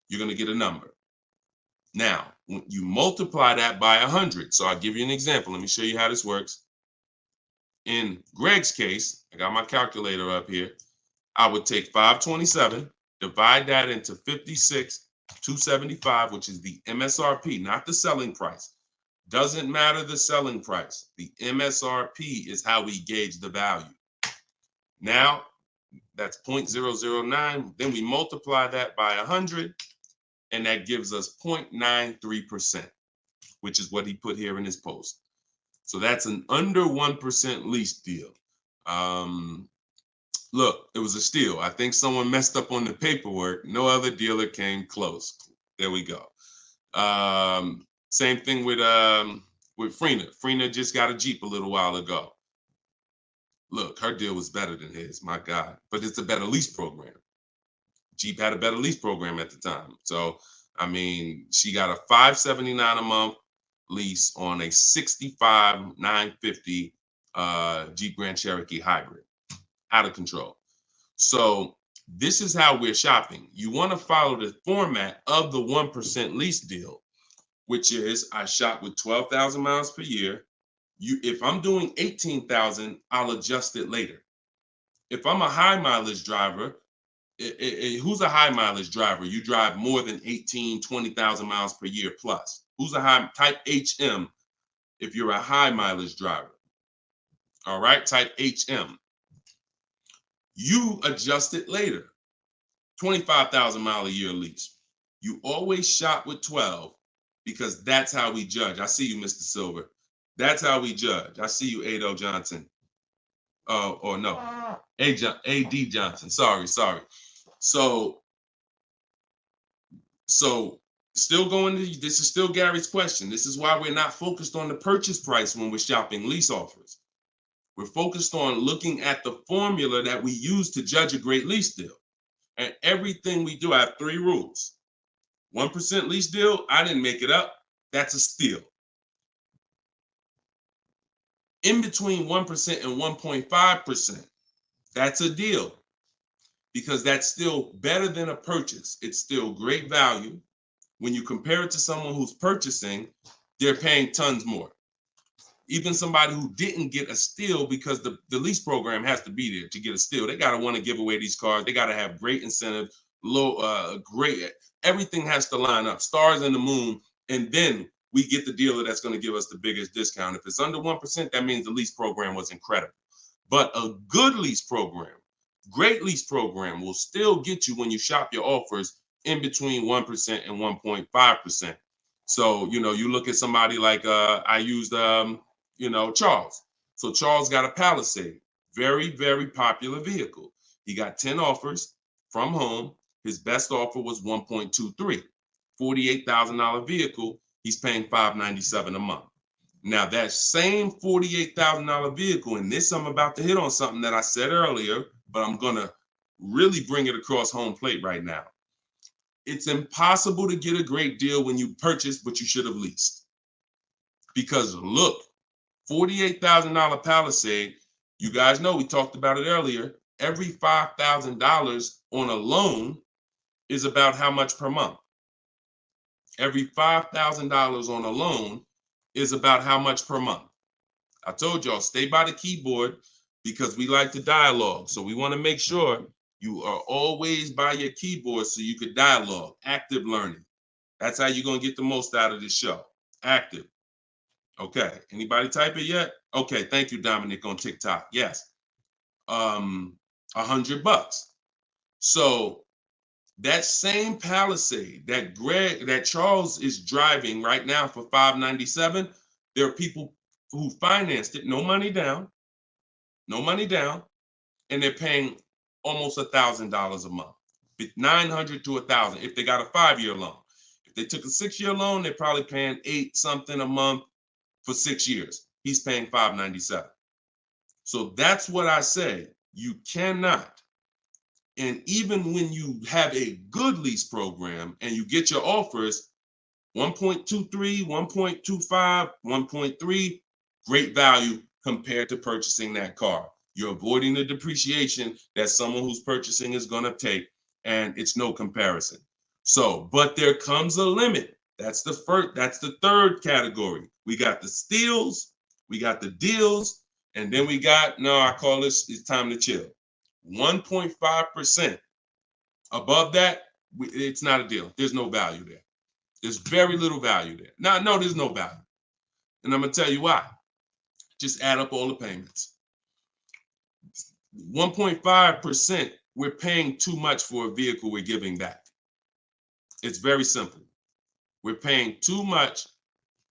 you're going to get a number. Now, when you multiply that by 100, so I'll give you an example. Let me show you how this works. In Greg's case, I got my calculator up here. I would take 527, divide that into 56,275, which is the MSRP, not the selling price. Doesn't matter the selling price. The MSRP is how we gauge the value. Now, that's 0.009. Then we multiply that by 100, and that gives us 0.93%, which is what he put here in his post. So that's an under 1% lease deal. Look, it was a steal. I think someone messed up on the paperwork. No other dealer came close. There we go. Same thing with Freena. Freena just got a Jeep a little while ago. Look, her deal was better than his, my God. But it's a better lease program. Jeep had a better lease program at the time. So, I mean, she got a $579 a month lease on a $65,950 Jeep Grand Cherokee hybrid. Out of control. So this is how we're shopping. You want to follow the format of the 1% lease deal, which is I shop with 12,000 miles per year. If I'm doing 18,000, I'll adjust it later. If I'm a high mileage driver, who's a high mileage driver? You drive more than 20,000 miles per year plus. Who's a high type HM if you're a high mileage driver? All right, type HM. You adjust it later. 25,000 mile a year lease. You always shop with 12 because that's how we judge. I see you, Mr. Silver. That's how we judge. I see you, Ado Johnson. Or no, AD Johnson. Sorry. So still going to, this is still Gary's question. This is why we're not focused on the purchase price when we're shopping lease offers. We're focused on looking at the formula that we use to judge a great lease deal. And everything we do, I have 3 rules. 1% lease deal, I didn't make it up. That's a steal. In between 1% and 1.5%, that's a deal, because that's still better than a purchase. It's still great value. When you compare it to someone who's purchasing, they're paying tons more. Even somebody who didn't get a steal, because the lease program has to be there to get a steal. They got to want to give away these cars. They got to have great incentive, great, everything has to line up, stars in the moon, and then we get the dealer that's going to give us the biggest discount. If it's under 1%, that means the lease program was incredible. But a good lease program, great lease program, will still get you, when you shop your offers, in between 1% and 1.5%. So, you look at somebody like, I used, Charles. So Charles got a Palisade, very, very popular vehicle. He got 10 offers from home. His best offer was 1.23, $48,000 vehicle. He's paying $597 a month. Now that same $48,000 vehicle, and this I'm about to hit on something that I said earlier, but I'm gonna really bring it across home plate right now. It's impossible to get a great deal when you purchase, but you should have leased. Because look, $48,000 Palisade, you guys know we talked about it earlier. Every $5,000 on a loan is about how much per month? Every $5,000 on a loan is about how much per month? I told y'all, stay by the keyboard, because we like to dialogue. So we want to make sure you are always by your keyboard so you could dialogue. Active learning. That's how you're going to get the most out of this show. Active. Okay. Anybody type it yet? Okay. Thank you, Dominic, on TikTok. Yes. $100. So that same Palisade that Charles is driving right now for $597, there are people who financed it, no money down, and they're paying almost $1,000 a month, $900 to $1,000 if they got a 5-year loan. If they took a 6-year loan, they're probably paying $8 something a month for 6 years. He's paying $597. So that's what I say. You cannot. And even when you have a good lease program and you get your offers, 1.23, 1.25, 1.3, great value compared to purchasing that car. You're avoiding the depreciation that someone who's purchasing is going to take, and it's no comparison. So, but there comes a limit. That's the third category. We got the steals, we got the deals, and then we got, I call this, it's time to chill. 1.5%. Above that, it's not a deal. There's no value there. There's very little value there. Now, no, there's no value. And I'm going to tell you why. Just add up all the payments. 1.5%, we're paying too much for a vehicle we're giving back. It's very simple. We're paying too much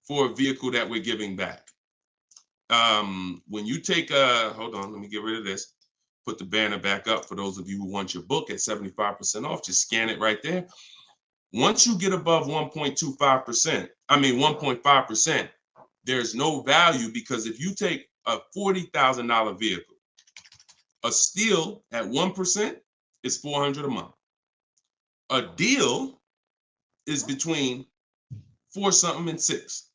for a vehicle that we're giving back. When you take hold on, let me get rid of this. Put the banner back up for those of you who want your book at 75% off. Just scan it right there. Once you get above 1.5%, there's no value, because if you take a $40,000 vehicle, a steal at 1% is $400 a month. A deal is between 4 something and 6.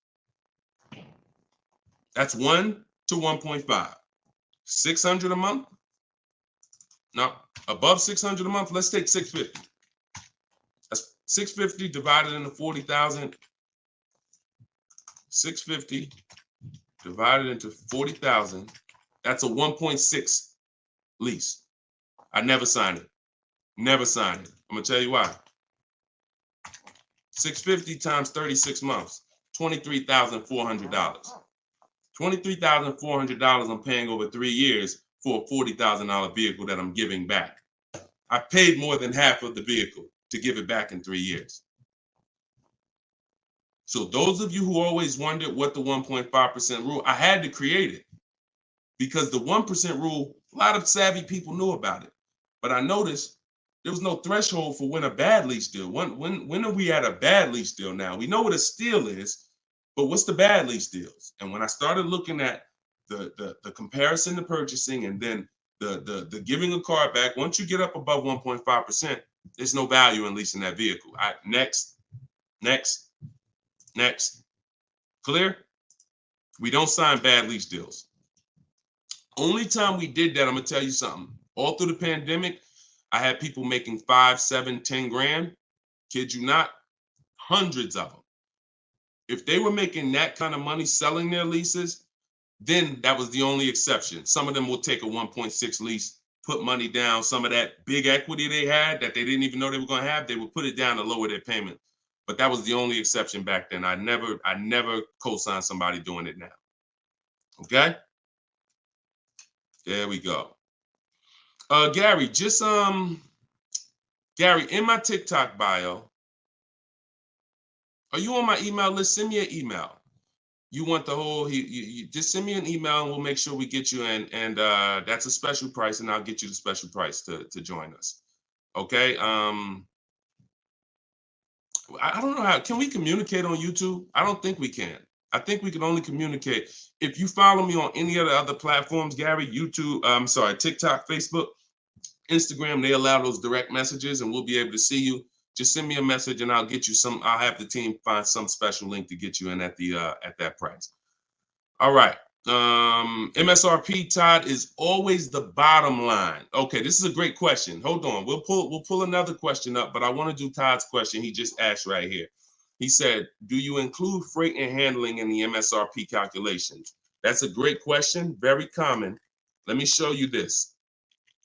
That's 1 to 1.5. 600 a month. Now, above 600 a month, let's take 650. That's 650 divided into 40,000. 650 divided into 40,000. That's a 1.6 lease. I never signed it. Never signed it. I'm gonna tell you why. 650 times 36 months, $23,400. $23,400 I'm paying over 3 years for a $40,000 vehicle that I'm giving back. I paid more than half of the vehicle to give it back in 3 years. So those of you who always wondered what the 1.5% rule, I had to create it, because the 1% rule, a lot of savvy people knew about it. But I noticed There was no threshold for when a bad lease deal. When are we at a bad lease deal now? We know what a steal is, but what's the bad lease deals? And when I started looking at the comparison to purchasing and then the giving a car back, once you get up above 1.5%, there's no value in leasing that vehicle. Next. Clear? We don't sign bad lease deals. Only time we did that, I'm gonna tell you something. All through the pandemic, I had people making 5, 7, 10 grand. Kid you not, hundreds of them. If they were making that kind of money selling their leases, then that was the only exception. Some of them will take a 1.6 lease, put money down. Some of that big equity they had that they didn't even know they were going to have, they would put it down to lower their payment. But that was the only exception back then. I never co-signed somebody doing it now. Okay? There we go. Gary, Gary, in my TikTok bio, are you on my email list? Send me an email. You want the whole, you just send me an email and we'll make sure we get you in. And that's a special price, and I'll get you the special price to join us. Okay. I don't know how, can we communicate on YouTube? I don't think we can. I think we can only communicate. If you follow me on any of the other platforms, Gary, YouTube, TikTok, Facebook, Instagram, they allow those direct messages and we'll be able to see you. Just send me a message and I'll get you I'll have the team find some special link to get you in at that price. All right. MSRP, Todd, is always the bottom line. Okay, this is a great question. Hold on. We'll pull another question up, but I want to do Todd's question he just asked right here. He said, do you include freight and handling in the MSRP calculations? That's a great question. Very common. Let me show you this.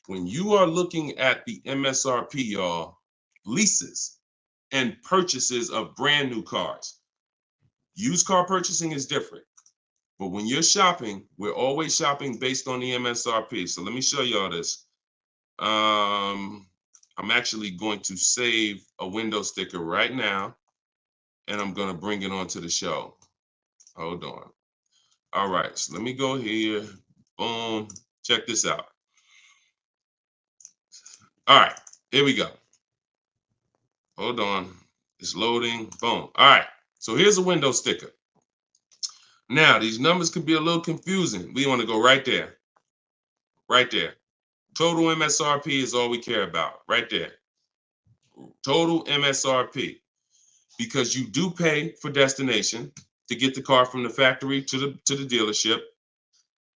When you are looking at the MSRP, y'all, leases and purchases of brand new cars, used car purchasing is different. But when you're shopping, we're always shopping based on the MSRP. So let me show y'all this. I'm actually going to save a window sticker right now, and I'm going to bring it onto the show. Hold on. All right, so let me go here. Boom. Check this out. All right, here we go. Hold on. It's loading. Boom. All right, so here's a window sticker. Now, these numbers can be a little confusing. We want to go right there. Right there. Total MSRP is all we care about. Right there. Total MSRP. Because you do pay for destination to get the car from the factory to the dealership.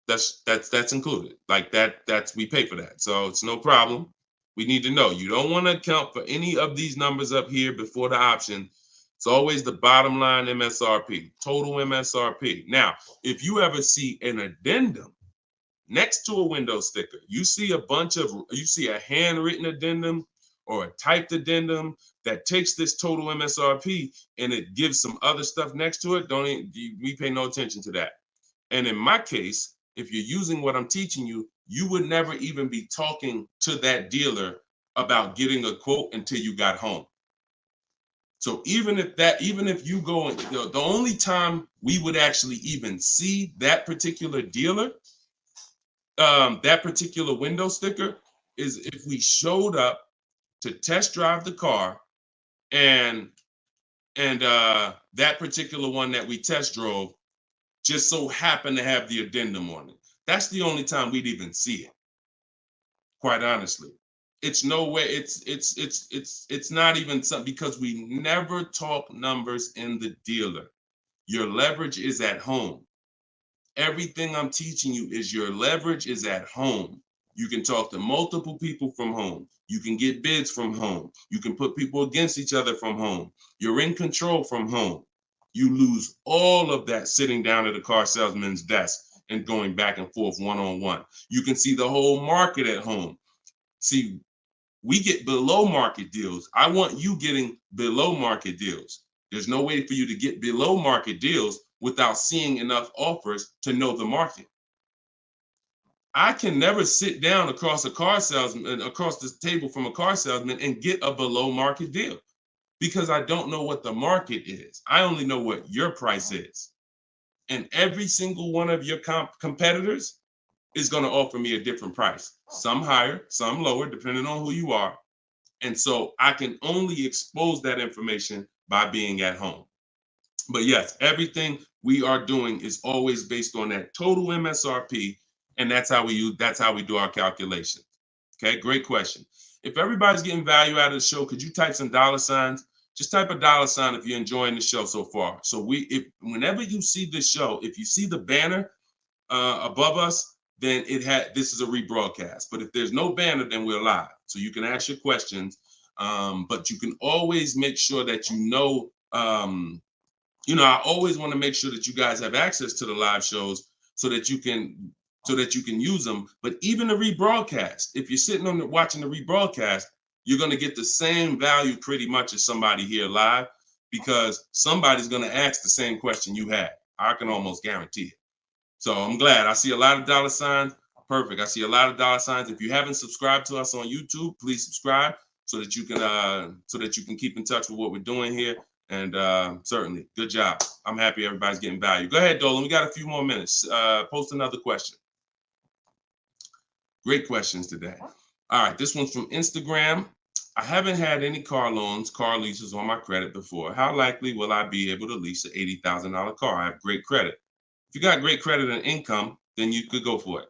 That's included. Like that's we pay for that. So it's no problem. We need to know. You don't want to account for any of these numbers up here before the option. It's always the bottom line MSRP, total MSRP. Now, if you ever see an addendum next to a window sticker, you see a handwritten addendum or a typed addendum that takes this total MSRP and it gives some other stuff next to it, we pay no attention to that. And in my case, if you're using what I'm teaching you, you would never even be talking to that dealer about getting a quote until you got home. So even if you go, the only time we would actually even see that particular dealer, that particular window sticker, is if we showed up to test drive the car and that particular one that we test drove just so happened to have the addendum on it. That's the only time we'd even see it. Quite honestly. It's no way, it's not even something, because we never talk numbers in the dealer. Your leverage is at home. Everything I'm teaching you is your leverage is at home. You can talk to multiple people from home. You can get bids from home. You can put people against each other from home. You're in control from home. You lose all of that sitting down at a car salesman's desk and going back and forth one-on-one. You can see the whole market at home. See, we get below market deals. I want you getting below market deals. There's no way for you to get below market deals without seeing enough offers to know the market. I can never sit down across the table from a car salesman and get a below market deal because I don't know what the market is. I only know what your price is. And every single one of your competitors is going to offer me a different price. Some higher, some lower, depending on who you are. And so I can only expose that information by being at home. But yes, everything we are doing is always based on that total MSRP, and that's how we do our calculations. Okay, great question. If everybody's getting value out of the show, could you type some dollar signs? Just type a dollar sign if you're enjoying the show so far. So if whenever you see this show, if you see the banner above us, then this is a rebroadcast. But if there's no banner, then we're live. So you can ask your questions, but you can always make sure that I always want to make sure that you guys have access to the live shows so that you can use them. But even the rebroadcast, if you're sitting on watching the rebroadcast, you're going to get the same value pretty much as somebody here live, because somebody's going to ask the same question you had. I can almost guarantee it. So I'm glad. I see a lot of dollar signs. Perfect. I see a lot of dollar signs. If you haven't subscribed to us on YouTube, please subscribe so that you can keep in touch with what we're doing here. And certainly, good job. I'm happy everybody's getting value. Go ahead, Dolan. We got a few more minutes. Post another question. Great questions today. All right, this one's from Instagram. I haven't had any car leases on my credit before. How likely will I be able to lease an $80,000 car? I have great credit. If you got great credit and income, then you could go for it.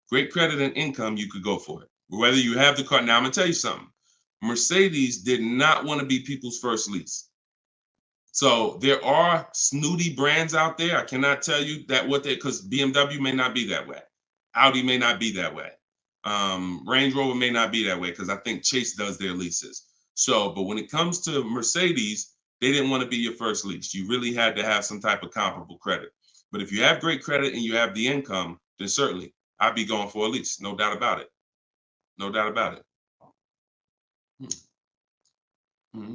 Great credit and income, you could go for it. Whether you have the car. Now, I'm going to tell you something. Mercedes did not want to be people's first lease. So there are snooty brands out there. I cannot tell you that because BMW may not be that way. Audi may not be that way. Range Rover may not be that way, because I think Chase does their leases. So, but when it comes to Mercedes, they didn't want to be your first lease. You really had to have some type of comparable credit. But if you have great credit and you have the income, then certainly I'd be going for a lease. No doubt about it. No doubt about it.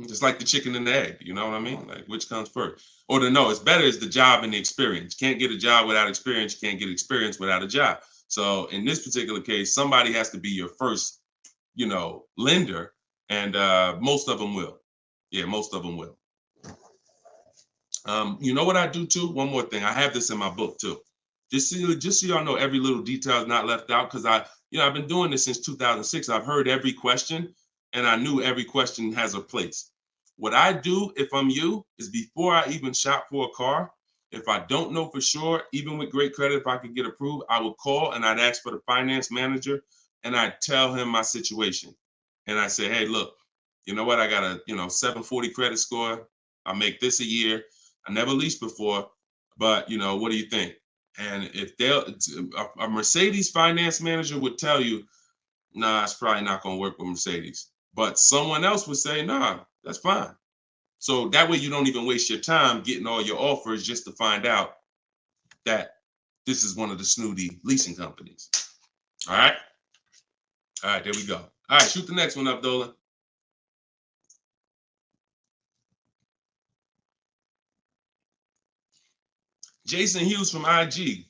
Just like the chicken and the egg, you know what I mean? Like, which comes first? Or it's better is the job and the experience. You can't get a job without experience. You can't get experience without a job. So in this particular case, somebody has to be your first, lender, and most of them will. Yeah, most of them will. You know what I do too? One more thing. I have this in my book too. Just so y'all know, every little detail is not left out, because I've been doing this since 2006. I've heard every question, and I knew every question has a place. What I do, if I'm you, is before I even shop for a car, if I don't know for sure, even with great credit, if I could get approved, I would call and I'd ask for the finance manager, and I'd tell him my situation. And I say, hey, look, you know what? I got a 740 credit score. I make this a year. I never leased before, but what do you think? And if a Mercedes finance manager would tell you, nah, it's probably not going to work with Mercedes. But someone else would say, nah, that's fine. So that way you don't even waste your time getting all your offers just to find out that this is one of the snooty leasing companies. All right. All right, there we go. All right, shoot the next one up, Dolan. Jason Hughes from IG.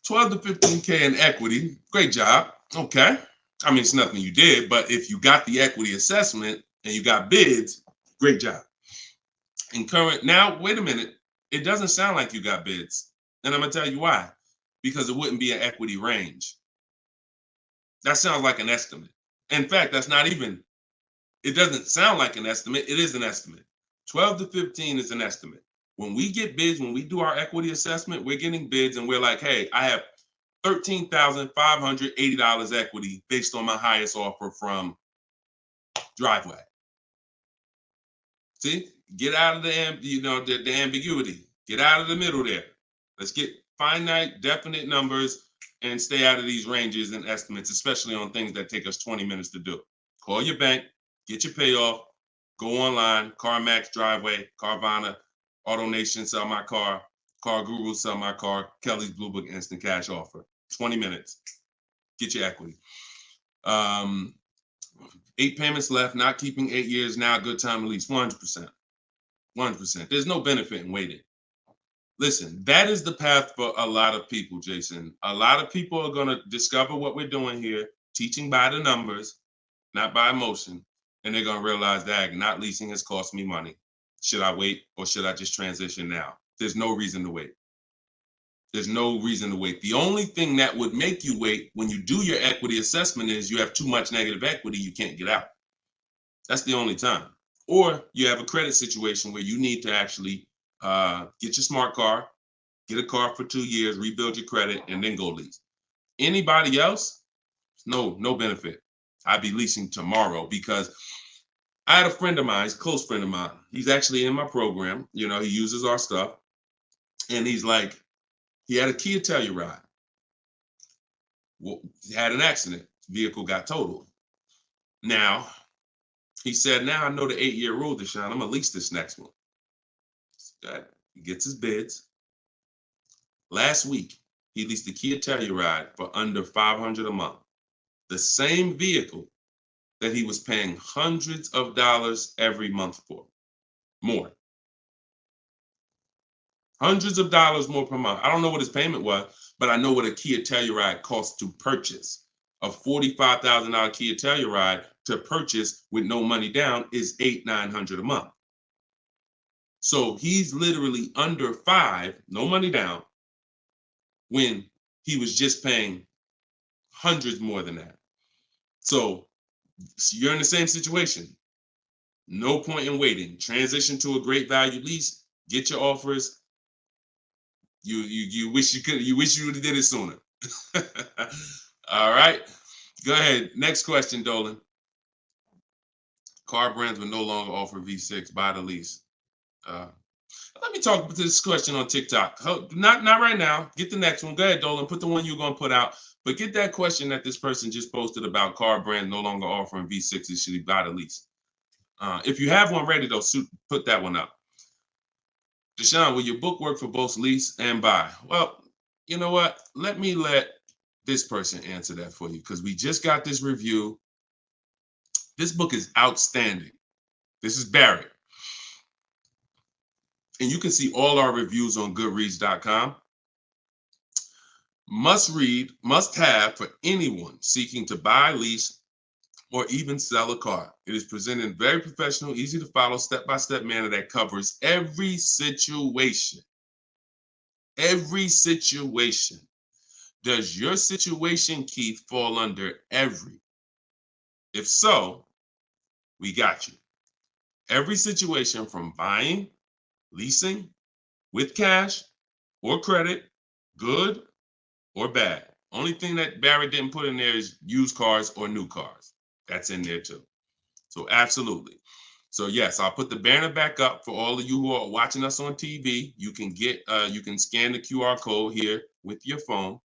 12 to 15K in equity. Great job. Okay. I mean, it's nothing you did, but if you got the equity assessment and you got bids, great job. Now, wait a minute. It doesn't sound like you got bids. And I'm going to tell you why. Because it wouldn't be an equity range. That sounds like an estimate. In fact, it doesn't sound like an estimate. It is an estimate. 12 to 15 is an estimate. When we get bids, when we do our equity assessment, we're getting bids and we're like, hey, I have $13,580 equity based on my highest offer from Driveway. See, get out of the ambiguity. Get out of the middle there. Let's get finite, definite numbers and stay out of these ranges and estimates, especially on things that take us 20 minutes to do. Call your bank, get your payoff, go online, CarMax, Driveway, Carvana, AutoNation, sell my car, Car Guru, sell my car, Kelly's Blue Book, instant cash offer. 20 minutes. Get your equity. 8 payments left, not keeping 8 years, now a good time to lease. 100%. 100%. There's no benefit in waiting. Listen, that is the path for a lot of people, Jason. A lot of people are going to discover what we're doing here, teaching by the numbers, not by emotion. And they're going to realize that not leasing has cost me money. Should I wait or should I just transition now? There's no reason to wait. There's no reason to wait. The only thing that would make you wait when you do your equity assessment is you have too much negative equity, you can't get out. That's the only time. Or you have a credit situation where you need to actually get your smart car, get a car for 2 years, rebuild your credit, and then go lease. Anybody else, no benefit. I'd be leasing tomorrow because I had a friend of mine, he's a close friend of mine. He's actually in my program. You know, he uses our stuff. And he's like, he had a Kia Telluride. Well, he had an accident. Vehicle got totaled. Now, he said, now I know the 8-year rule, Deshone. I'm going to lease this next one. He gets his bids. Last week, he leased the Kia Telluride for under $500 a month. The same vehicle that he was paying hundreds of dollars every month for. More. Hundreds of dollars more per month. I don't know what his payment was, but I know what a Kia Telluride costs to purchase. A $45,000 Kia Telluride to purchase with no money down is $800-900 a month. So he's literally under $5, no money down, when he was just paying hundreds more than that. So you're in the same situation. No point in waiting. Transition to a great value lease. Get your offers. You wish you could. You wish you would have did it sooner. All right. Go ahead. Next question, Dolan. Car brands will no longer offer V6. Buy the lease. Let me talk to this question on TikTok. Not right now. Get the next one. Go ahead, Dolan. Put the one you're going to put out. But get that question that this person just posted about car brands no longer offering V6s. Should he buy the lease? If you have one ready, though, put that one up. Deshone, will your book work for both lease and buy? Well, you know what? Let this person answer that for you because we just got this review. This book is outstanding. This is Barrett. And you can see all our reviews on goodreads.com. Must read, must have for anyone seeking to buy, lease, or even sell a car. It is presented in very professional, easy to follow, step-by-step manner that covers every situation. Every situation. Does your situation, Keith, fall under every? If so, we got you. Every situation from buying, leasing, with cash or credit, good or bad. Only thing that Barrett didn't put in there is used cars or new cars. That's in there too. So absolutely. So yes, I'll put the banner back up for all of you who are watching us on TV. You can you can scan the QR code here with your phone,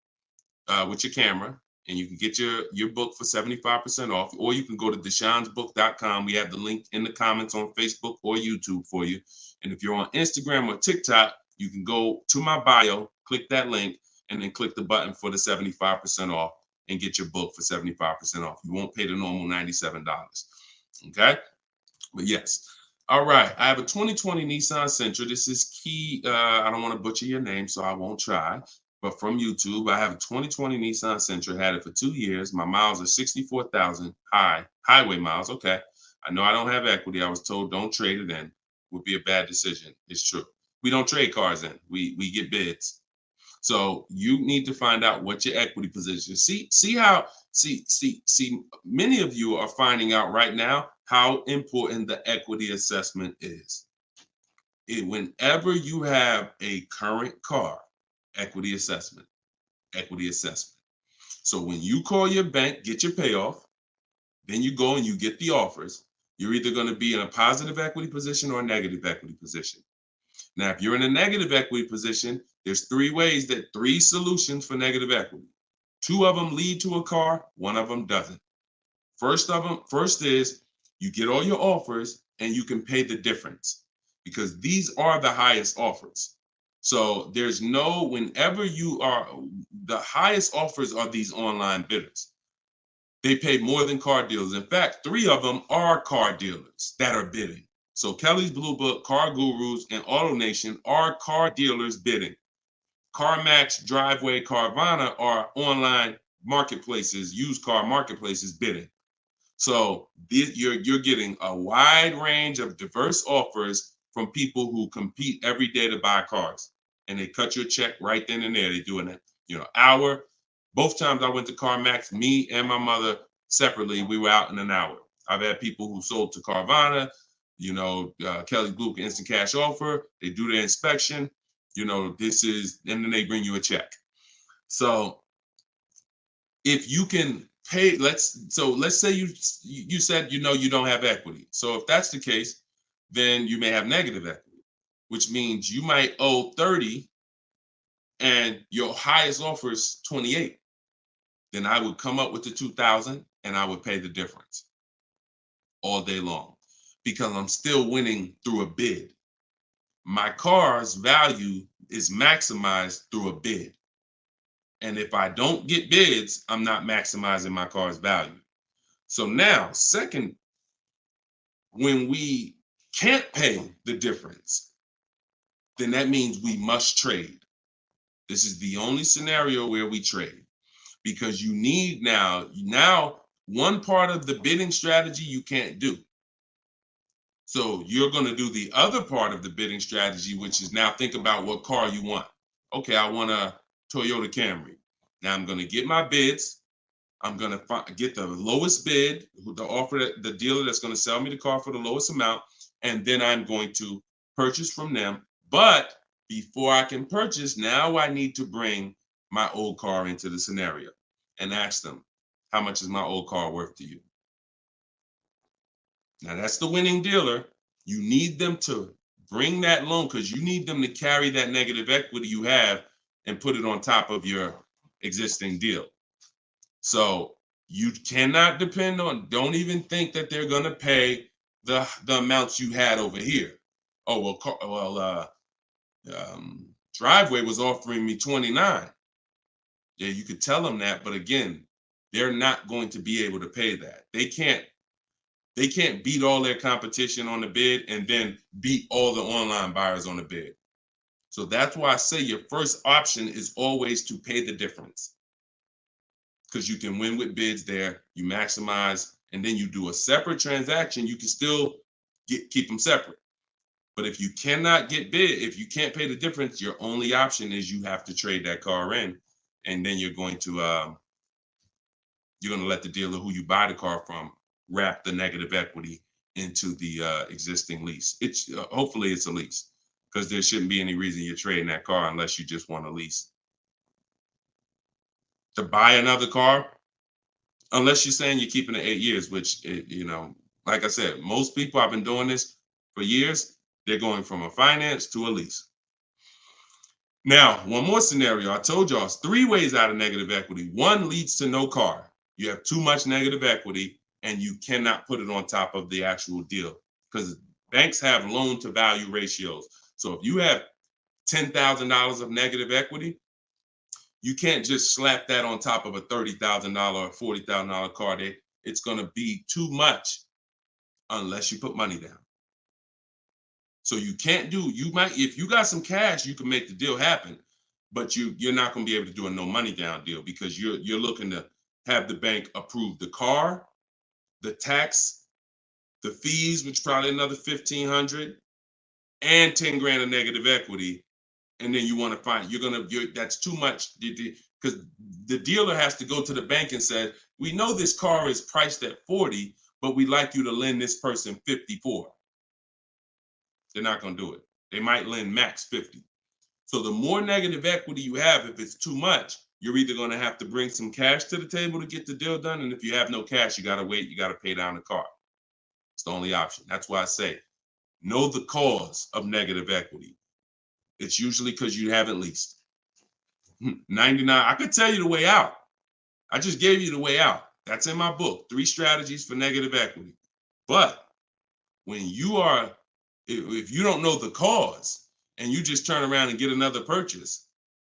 with your camera, and you can get your book for 75% off, or you can go to deshonesbook.com. We have the link in the comments on Facebook or YouTube for you. And if you're on Instagram or TikTok, you can go to my bio, click that link, and then click the button for the 75% off and get your book for 75% off. You won't pay the normal $97. Okay? But yes. All right. I have a 2020 Nissan Sentra. This is Key. I don't want to butcher your name, so I won't try. But from YouTube, I have a 2020 Nissan Sentra. Had it for 2 years. My miles are 64,000 highway miles. Okay. I know I don't have equity. I was told don't trade it in. Would be a bad decision. It's true. We don't trade cars in. We get bids. So you need to find out what your equity position. See many of you are finding out right now how important the equity assessment is. Whenever you have a current car, equity assessment. So when you call your bank, get your payoff, then you go and you get the offers, you're either going to be in a positive equity position or a negative equity position. Now, if you're in a negative equity position, there's three solutions for negative equity. 2 of them lead to a car, 1 of them doesn't. First is you get all your offers and you can pay the difference because these are the highest offers. So whenever you are, the highest offers are these online bidders. They pay more than car dealers. In fact, 3 of them are car dealers that are bidding. So Kelly's Blue Book, Car Gurus, and AutoNation are car dealers bidding. CarMax, Driveway, Carvana are online marketplaces, used car marketplaces bidding. So you're getting a wide range of diverse offers from people who compete every day to buy cars. and they cut you a check right then and there. They do an hour. Both times I went to CarMax, me and my mother separately, we were out in an hour. I've had people who sold to Carvana, Kelly Blue Instant Cash Offer. They do their inspection. And then they bring you a check. So if you can pay, let's say you said you don't have equity. So if that's the case, then you may have negative equity, which means you might owe 30 and your highest offer is 28. Then I would come up with the 2,000 and I would pay the difference all day long because I'm still winning through a bid. My car's value is maximized through a bid. And if I don't get bids, I'm not maximizing my car's value. So now, second, when we can't pay the difference, then that means we must trade. This is the only scenario where we trade because you need now one part of the bidding strategy you can't do. So you're going to do the other part of the bidding strategy, which is now think about what car you want. Okay, I want a Toyota Camry. Now I'm going to get my bids. I'm going to get the lowest bid, the dealer that's going to sell me the car for the lowest amount, and then I'm going to purchase from them. But before I can purchase, now I need to bring my old car into the scenario and ask them, how much is my old car worth to you? Now that's the winning dealer. You need them to bring that loan because you need them to carry that negative equity you have and put it on top of your existing deal. So you cannot depend on, don't even think that they're going to pay the amounts you had over here. Oh, Driveway was offering me 29. Yeah, you could tell them that, but again, they're not going to be able to pay that. They can't beat all their competition on the bid and then beat all the online buyers on the bid. So that's why I say your first option is always to pay the difference. Because you can win with bids there, you maximize, and then you do a separate transaction, you can still keep them separate. But if you cannot get bid, if you can't pay the difference, your only option is you have to trade that car in, and then you're going to let the dealer who you buy the car from wrap the negative equity into the existing lease. It's hopefully it's a lease because there shouldn't be any reason you're trading that car unless you just want a lease. To buy another car, unless you're saying you're keeping it 8 years, which, like I said, most people, I've been doing this for years, they're going from a finance to a lease. Now, one more scenario. I told y'all it's 3 ways out of negative equity. One leads to no car. You have too much negative equity and you cannot put it on top of the actual deal because banks have loan to value ratios. So if you have $10,000 of negative equity, you can't just slap that on top of a $30,000 or $40,000 car. It's going to be too much unless you put money down. So you can't if you got some cash, you can make the deal happen, but you're not going to be able to do a no money down deal because you're looking to have the bank approve the car, the tax, the fees, which probably another $1,500, and 10 grand of negative equity. And then you want to find that's too much because the dealer has to go to the bank and say, we know this car is priced at 40, but we'd like you to lend this person 54. They're not going to do it. They might lend max 50. So the more negative equity you have, if it's too much, you're either going to have to bring some cash to the table to get the deal done. And if you have no cash, you got to wait. You got to pay down the car. It's the only option. That's why I say, know the cause of negative equity. It's usually because you haven't leased. 99, I could tell you the way out. I just gave you the way out. That's in my book, 3 strategies for negative equity. But when if you don't know the cause and you just turn around and get another purchase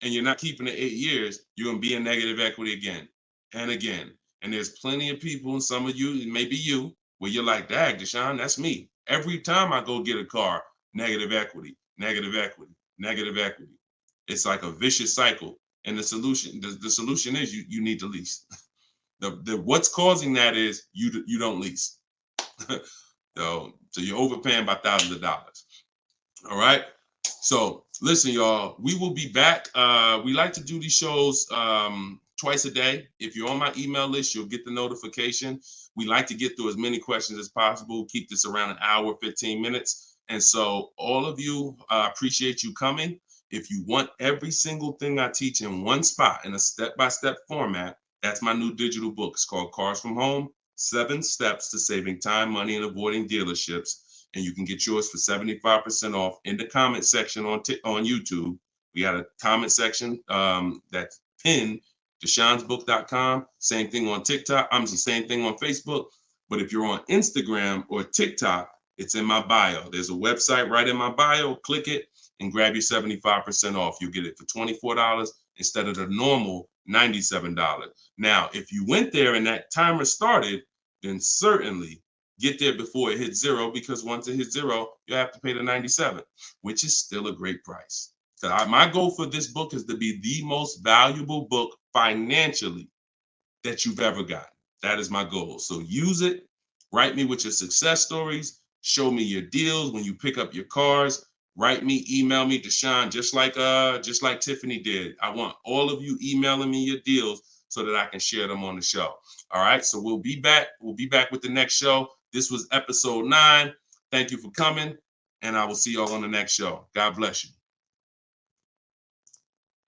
and you're not keeping it 8 years, you're going to be in negative equity again and again. And there's plenty of people, and some of you, and maybe you, where you're like, dag, Deshone, that's me. Every time I go get a car, negative equity, negative equity, negative equity. It's like a vicious cycle. And the solution is you need to lease. What's causing that is you don't lease. So you're overpaying by thousands of dollars. All right. So listen, y'all, we will be back. We like to do these shows twice a day. If you're on my email list, you'll get the notification. We like to get through as many questions as possible, keep this around an hour, 15 minutes. And so all of you, appreciate you coming. If you want every single thing I teach in one spot in a step-by-step format, that's my new digital book. It's called Cars from Home, 7 Steps to Saving Time, Money, and Avoiding Dealerships. And you can get yours for 75% off in the comment section on YouTube. We got a comment section that's pinned, deshonsbook.com. Same thing on TikTok. I'm the same thing on Facebook. But if you're on Instagram or TikTok, it's in my bio. There's a website right in my bio. Click it and grab your 75% off. You'll get it for $24 instead of the normal $97. Now, if you went there and that timer started, then certainly get there before it hits zero, because once it hits zero, you have to pay the $97, which is still a great price. So my goal for this book is to be the most valuable book financially that you've ever gotten. That is my goal. So use it. Write me with your success stories. Show me your deals when you pick up your cars. Write me, email me, Deshone, just like Tiffany did. I want all of you emailing me your deals so that I can share them on the show. All right. So we'll be back. We'll be back with the next show. This was episode 9. Thank you for coming, and I will see y'all on the next show. God bless you.